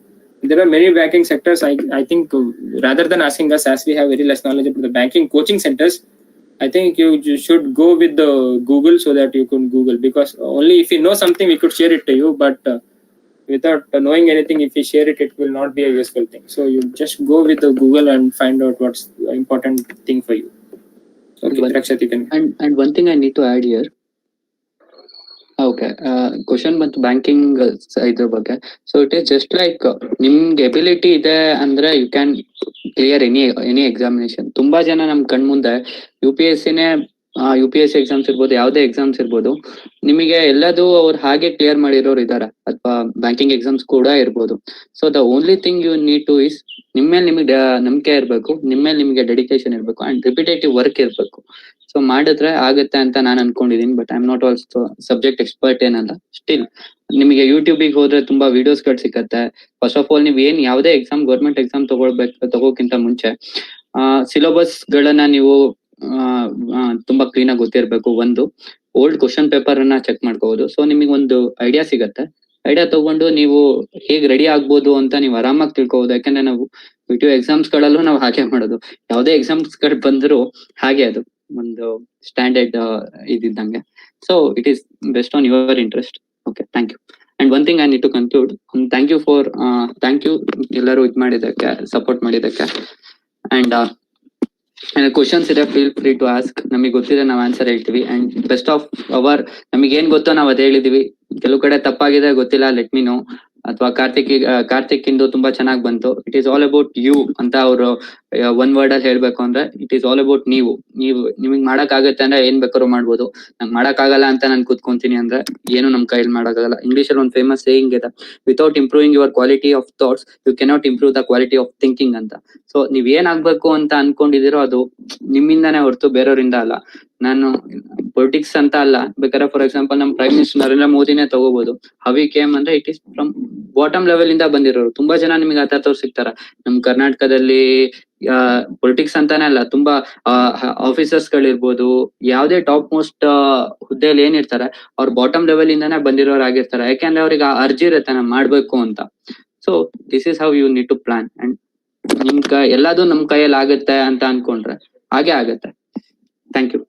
There are many banking sectors. I think rather than asking us, as we have very less knowledge about the banking coaching centers, I think you should go with the Google so that you can Google, because only if you know something we could share it to you, but without knowing anything, if you share it, it will not be a useful thing. So you just go with the Google and find out what's the important thing for you. Okay, Rakshat, you can. And one thing I need to add here. Okay, question ಮತ್ತು banking ಇದ್ರ ಬಗ್ಗೆ. So it is just like ನಿಮ್ಗೆ ability ಇದೆ ಅಂದ್ರೆ you can clear any examination. ತುಂಬಾ ಜನ ನಮ್ ಕಣ್ ಮುಂದೆ UPSC ಎಕ್ಸಾಮ್ಸ್ ಇರ್ಬೋದು, ಯಾವುದೇ ಎಕ್ಸಾಮ್ಸ್ ಇರ್ಬೋದು, ನಿಮಗೆ ಎಲ್ಲದೂ ಅವ್ರು ಹಾಗೆ ಕ್ಲಿಯರ್ ಮಾಡಿರೋರು ಇದಾರೆ, ಅಥವಾ ಬ್ಯಾಂಕಿಂಗ್ ಎಕ್ಸಾಮ್ಸ್ ಕೂಡ ಇರ್ಬೋದು. So the only thing you need to is ನಿಮ್ಮೇಲೆ ನಿಮಗೆ ನಂಬಿಕೆ ಇರ್ಬೇಕು, ನಿಮ್ಮೇಲೆ ನಿಮಗೆ ಡೆಡಿಕೇಶನ್ ಇರ್ಬೇಕು, ಅಂಡ್ ರಿಪಿಟೇಟಿವ್ ವರ್ಕ್ ಇರ್ಬೇಕು. ಸೊ ಮಾಡಿದ್ರೆ ಆಗುತ್ತೆ ಅಂತ ನಾನು ಅನ್ಕೊಂಡಿದೀನಿ. But I am not also subject expert ಏನಲ್ಲ. ಸ್ಟಿಲ್ ನಿಮಗೆ ಯೂಟ್ಯೂಬಿಗೆ ಹೋದ್ರೆ ತುಂಬಾ ವಿಡಿಯೋಸ್ಗಳು ಸಿಕ್ಕತ್ತೆ. ಫಸ್ಟ್ ಆಫ್ ಆಲ್ ನೀವು ಯಾವುದೇ ಎಕ್ಸಾಮ್, ಗೌರ್ಮೆಂಟ್ ಎಕ್ಸಾಮ್ ತಗೋಕ್ಕಿಂತ ಮುಂಚೆ ಸಿಲೆಬಸ್ ಗಳನ್ನ ನೀವು ತುಂಬಾ ಕ್ಲೀನ್ ಆಗಿ ಗೊತ್ತಿರ್ಬೇಕು. ಒಂದು ಓಲ್ಡ್ ಕ್ವಶನ್ ಪೇಪರ್ ಅನ್ನ ಚೆಕ್ ಮಾಡ್ಕೋಬಹುದು. ಸೊ ನಿಮಗೆ ಒಂದು ಐಡಿಯಾ ಸಿಗತ್ತೆ. ಐಡಿಯಾ ತಗೊಂಡು ನೀವು ಹೇಗ್ ರೆಡಿ ಆಗ್ಬೋದು ಅಂತ ನೀವು ಆರಾಮಾಗಿ ತಿಳ್ಕೋಬಹುದು. ಯಾಕಂದ್ರೆ ನಾವು ವಿಟಿಯೋ ಎಕ್ಸಾಮ್ಸ್ ಗಳಲ್ಲೂ ನಾವು ಹಾಗೆ ಮಾಡೋದು. ಯಾವುದೇ ಎಕ್ಸಾಮ್ಸ್ ಗಳು ಬಂದ್ರು ಹಾಗೆ ಅದು ಒಂದು ಸ್ಟ್ಯಾಂಡರ್ಡ್ ಇದ್ದಂಗೆ. So it is best on your interest. Okay, thank you. And one thing I need to conclude. Thank you ಎಲ್ಲರೂ ಇದು ಮಾಡಿದಕ್ಕೆ, ಸಪೋರ್ಟ್ ಮಾಡಿದಕ್ಕೆ. ಅಂಡ್ ಕ್ವಶನ್ಸ್ ಇದೆ, ಫೀಲ್ ಫ್ರೀ ಟು ಆಸ್ಕ್. ನಮಗೆ ಗೊತ್ತಿದೆ, ನಾವು ಆನ್ಸರ್ ಹೇಳ್ತೀವಿ. ಅಂಡ್ ಬೆಸ್ಟ್ ಆಫ್ ಅವರ್, ನಮಗೆ ಏನ್ ಗೊತ್ತೋ ನಾವು ಅದೇ ಹೇಳಿದೀವಿ. ಕೆಲವು ಕಡೆ ತಪ್ಪಾಗಿದೆ, ಗೊತ್ತಿಲ್ಲ, ಲೆಟ್ ಮಿ ನೋ. ಅಥವಾ ಕಾರ್ತಿಕ್ ಇಂದು ತುಂಬಾ ಚೆನ್ನಾಗಿ ಬಂತು. It is all about you ಅಂತ ಅವರು ಒನ್ ವರ್ಡ್ ಅಲ್ಲಿ ಹೇಳ್ಬೇಕು ಅಂದ್ರೆ ಇಟ್ ಈಸ್ ಆಲ್ ಅಬೌಟ್ ನೀವು ನಿಮಗ್ ಮಾಡಕ್ ಆಗತ್ತೆ ಅಂದ್ರೆ ಏನ್ ಬೇಕಾದ್ರೂ ಮಾಡ್ಬೋದು. ನಂಗೆ ಮಾಡಕ್ ಆಗಲ್ಲ ಅಂತ ನಾನು ಕೂತ್ಕೊಂತೀನಿ ಅಂದ್ರೆ ಏನು ನಮ್ ಕೈಯಲ್ಲಿ ಮಾಡಕ್ಕಾಗಲ್ಲ. ಇಂಗ್ಲಿಷ್ ಅಲ್ಲಿ ಒಂದು ಫೇಮಸ್ ಸೇಯಿಂಗ್ ಇದೆ, without improving your quality of thoughts you cannot improve the quality of thinking ಅಂತ. ಸೊ ನೀವ್ ಏನ್ ಆಗ್ಬೇಕು ಅಂತ ಅನ್ಕೊಂಡಿದಿರೋ ಅದು ನಿಮ್ಮಿಂದಾನೇ ಹೊರತು ಬೇರೆಯವರಿಂದ ಅಲ್ಲ. ನಾನು ಪೊಲಿಟಿಕ್ಸ್ ಅಂತ ಅಲ್ಲ, ಬೇಕಾದ್ರೆ ಫಾರ್ ಎಕ್ಸಾಂಪಲ್ ನಮ್ ಪ್ರೈಮ್ ಮಿನಿಸ್ಟರ್ ನರೇಂದ್ರ ಮೋದಿನೇ ತಗೋಬಹುದು. ಹವಿ ಕೇಮ್ ಅಂದ್ರೆ it is from bottom level ಇಂದ ಬಂದಿರೋರು. ತುಂಬಾ ಜನ ನಿಮಗೆ ಆತರ್ತವ್ರು ಸಿಗ್ತಾರ ನಮ್ ಕರ್ನಾಟಕದಲ್ಲಿ. ಪೊಲಿಟಿಕ್ಸ್ ಅಂತಾನೆ ಅಲ್ಲ, ತುಂಬಾ ಆಫೀಸರ್ಸ್ ಗಳಿರ್ಬೋದು, ಯಾವ್ದೇ ಟಾಪ್ ಮೋಸ್ಟ್ ಹುದ್ದೆಯಲ್ಲಿ ಏನಿರ್ತಾರೆ ಅವ್ರು ಬಾಟಮ್ ಲೆವೆಲ್ ಇಂದಾನೆ ಬಂದಿರೋರು ಆಗಿರ್ತಾರೆ. ಯಾಕೆಂದ್ರೆ ಅವ್ರಿಗೆ ಅರ್ಜಿ ಇರುತ್ತೆ ನಾವ್ ಮಾಡ್ಬೇಕು ಅಂತ. So this is how you need to plan. And ಎಲ್ಲದೂ ನಮ್ ಕೈಯಲ್ಲಿ ಆಗತ್ತೆ ಅಂತ ಅನ್ಕೊಂಡ್ರೆ ಹಾಗೆ ಆಗತ್ತೆ. Thank you.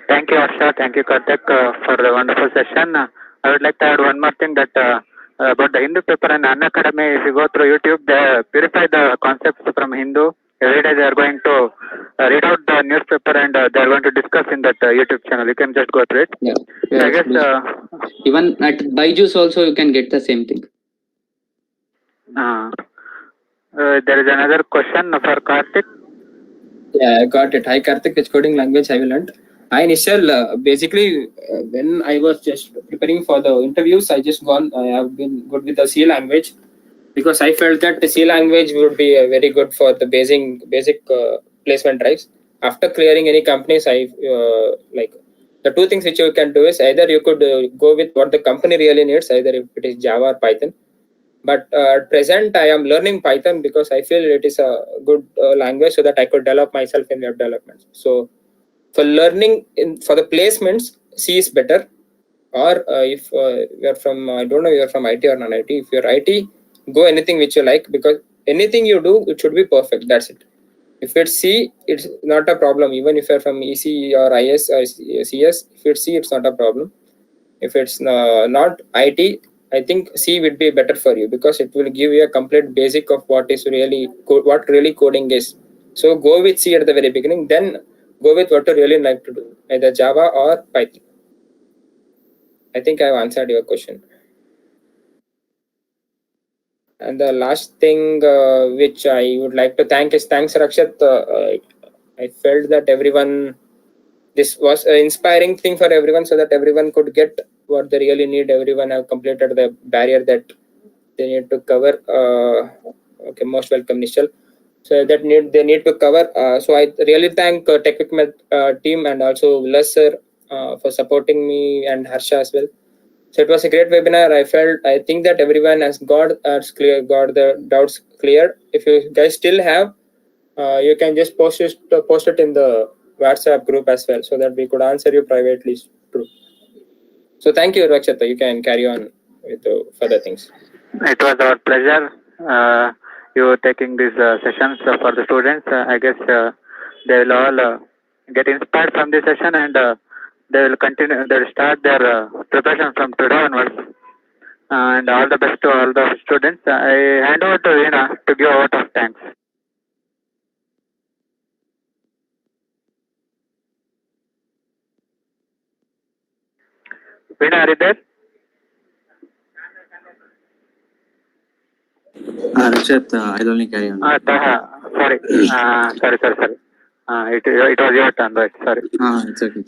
Thank you, Harsha. Thank you, Karthik, for the wonderful session. I would like to add one more thing that about the Hindu paper and Unacademy. If you go through YouTube, they purify the concepts from Hindu. Every day they are going to read out the newspaper and they are going to discuss in that YouTube channel. You can just go through it. Yeah. So I guess even at Byju's also you can get the same thing. there is another question for Karthik. Yeah, I got it. Hi Karthik, which coding language have you learned? I basically when I was just preparing for the interviews, I have been good with the C language because I felt that the C language would be very good for the basic placement drives. After clearing any companies, like the two things which you can do is either you could go with what the company really needs, either if it is Java or Python. But at present, I am learning Python because I feel it is a good language so that I could develop myself in web development. So for learning for the placements, C is better. Or if you're from, I don't know, you're from IT or non-IT. If you're IT, go anything which you like, because anything you do, it should be perfect. That's it. If it's C, it's not a problem. Even if you're from EC or IS or CS, if it's C, it's not a problem. If it's not IT, I think C would be better for you because it will give you a complete basic of what really coding is. So go with C at the very beginning, then go with what you really like to do, either Java or Python. I think I've answered your question. And the last thing which I would like to thank is thanks Rakshat. I felt that this was an inspiring thing for everyone so that everyone could get what they really need. Everyone have completed the barrier that they need to cover. Okay, most welcome Nishal. So they need to cover. So I really thank TechWikmet team and also Vilas sir for supporting me, and Harsha as well. So it was a great webinar. I think that everyone has got the doubts cleared. If you guys still have, you can just post it in the WhatsApp group as well, so that we could answer you privately too. So thank you, Rakshata. You can carry on with the further things. It was our pleasure you taking these sessions for the students. I guess they will all get inspired from this session, and they will continue. They will start their preparation from today onwards. And all the best to all the students. I hand over to Veena to give a vote of thanks. Veena, are you there? Rakshit, I'll only carry on. Sorry. Sorry. It was your turn, right? Sorry. It's okay.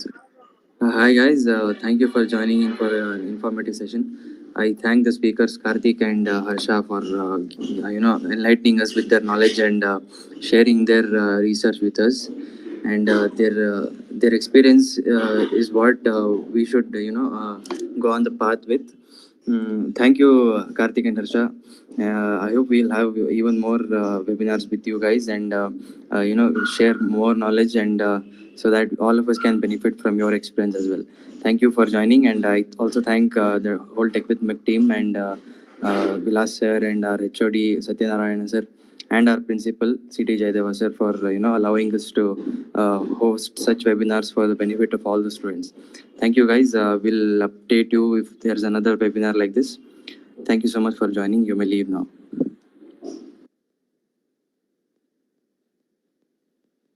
Hi guys, thank you for joining in for an informative session. I thank the speakers Karthik and Harsha for enlightening us with their knowledge and sharing their research with us. And their experience is what we should go on the path with. Thank you Karthik and Harsha. I hope we'll have even more webinars with you guys, and share more knowledge, and so that all of us can benefit from your experience as well. Thank you for joining, and I also thank the whole TechWikmet team and Vilas sir and our HOD Satyanarayana sir and our principal CT Jayadeva sir for allowing us to host such webinars for the benefit of all the students. Thank you guys. We'll update you if there's another webinar like this. Thank you so much for joining. You may leave now.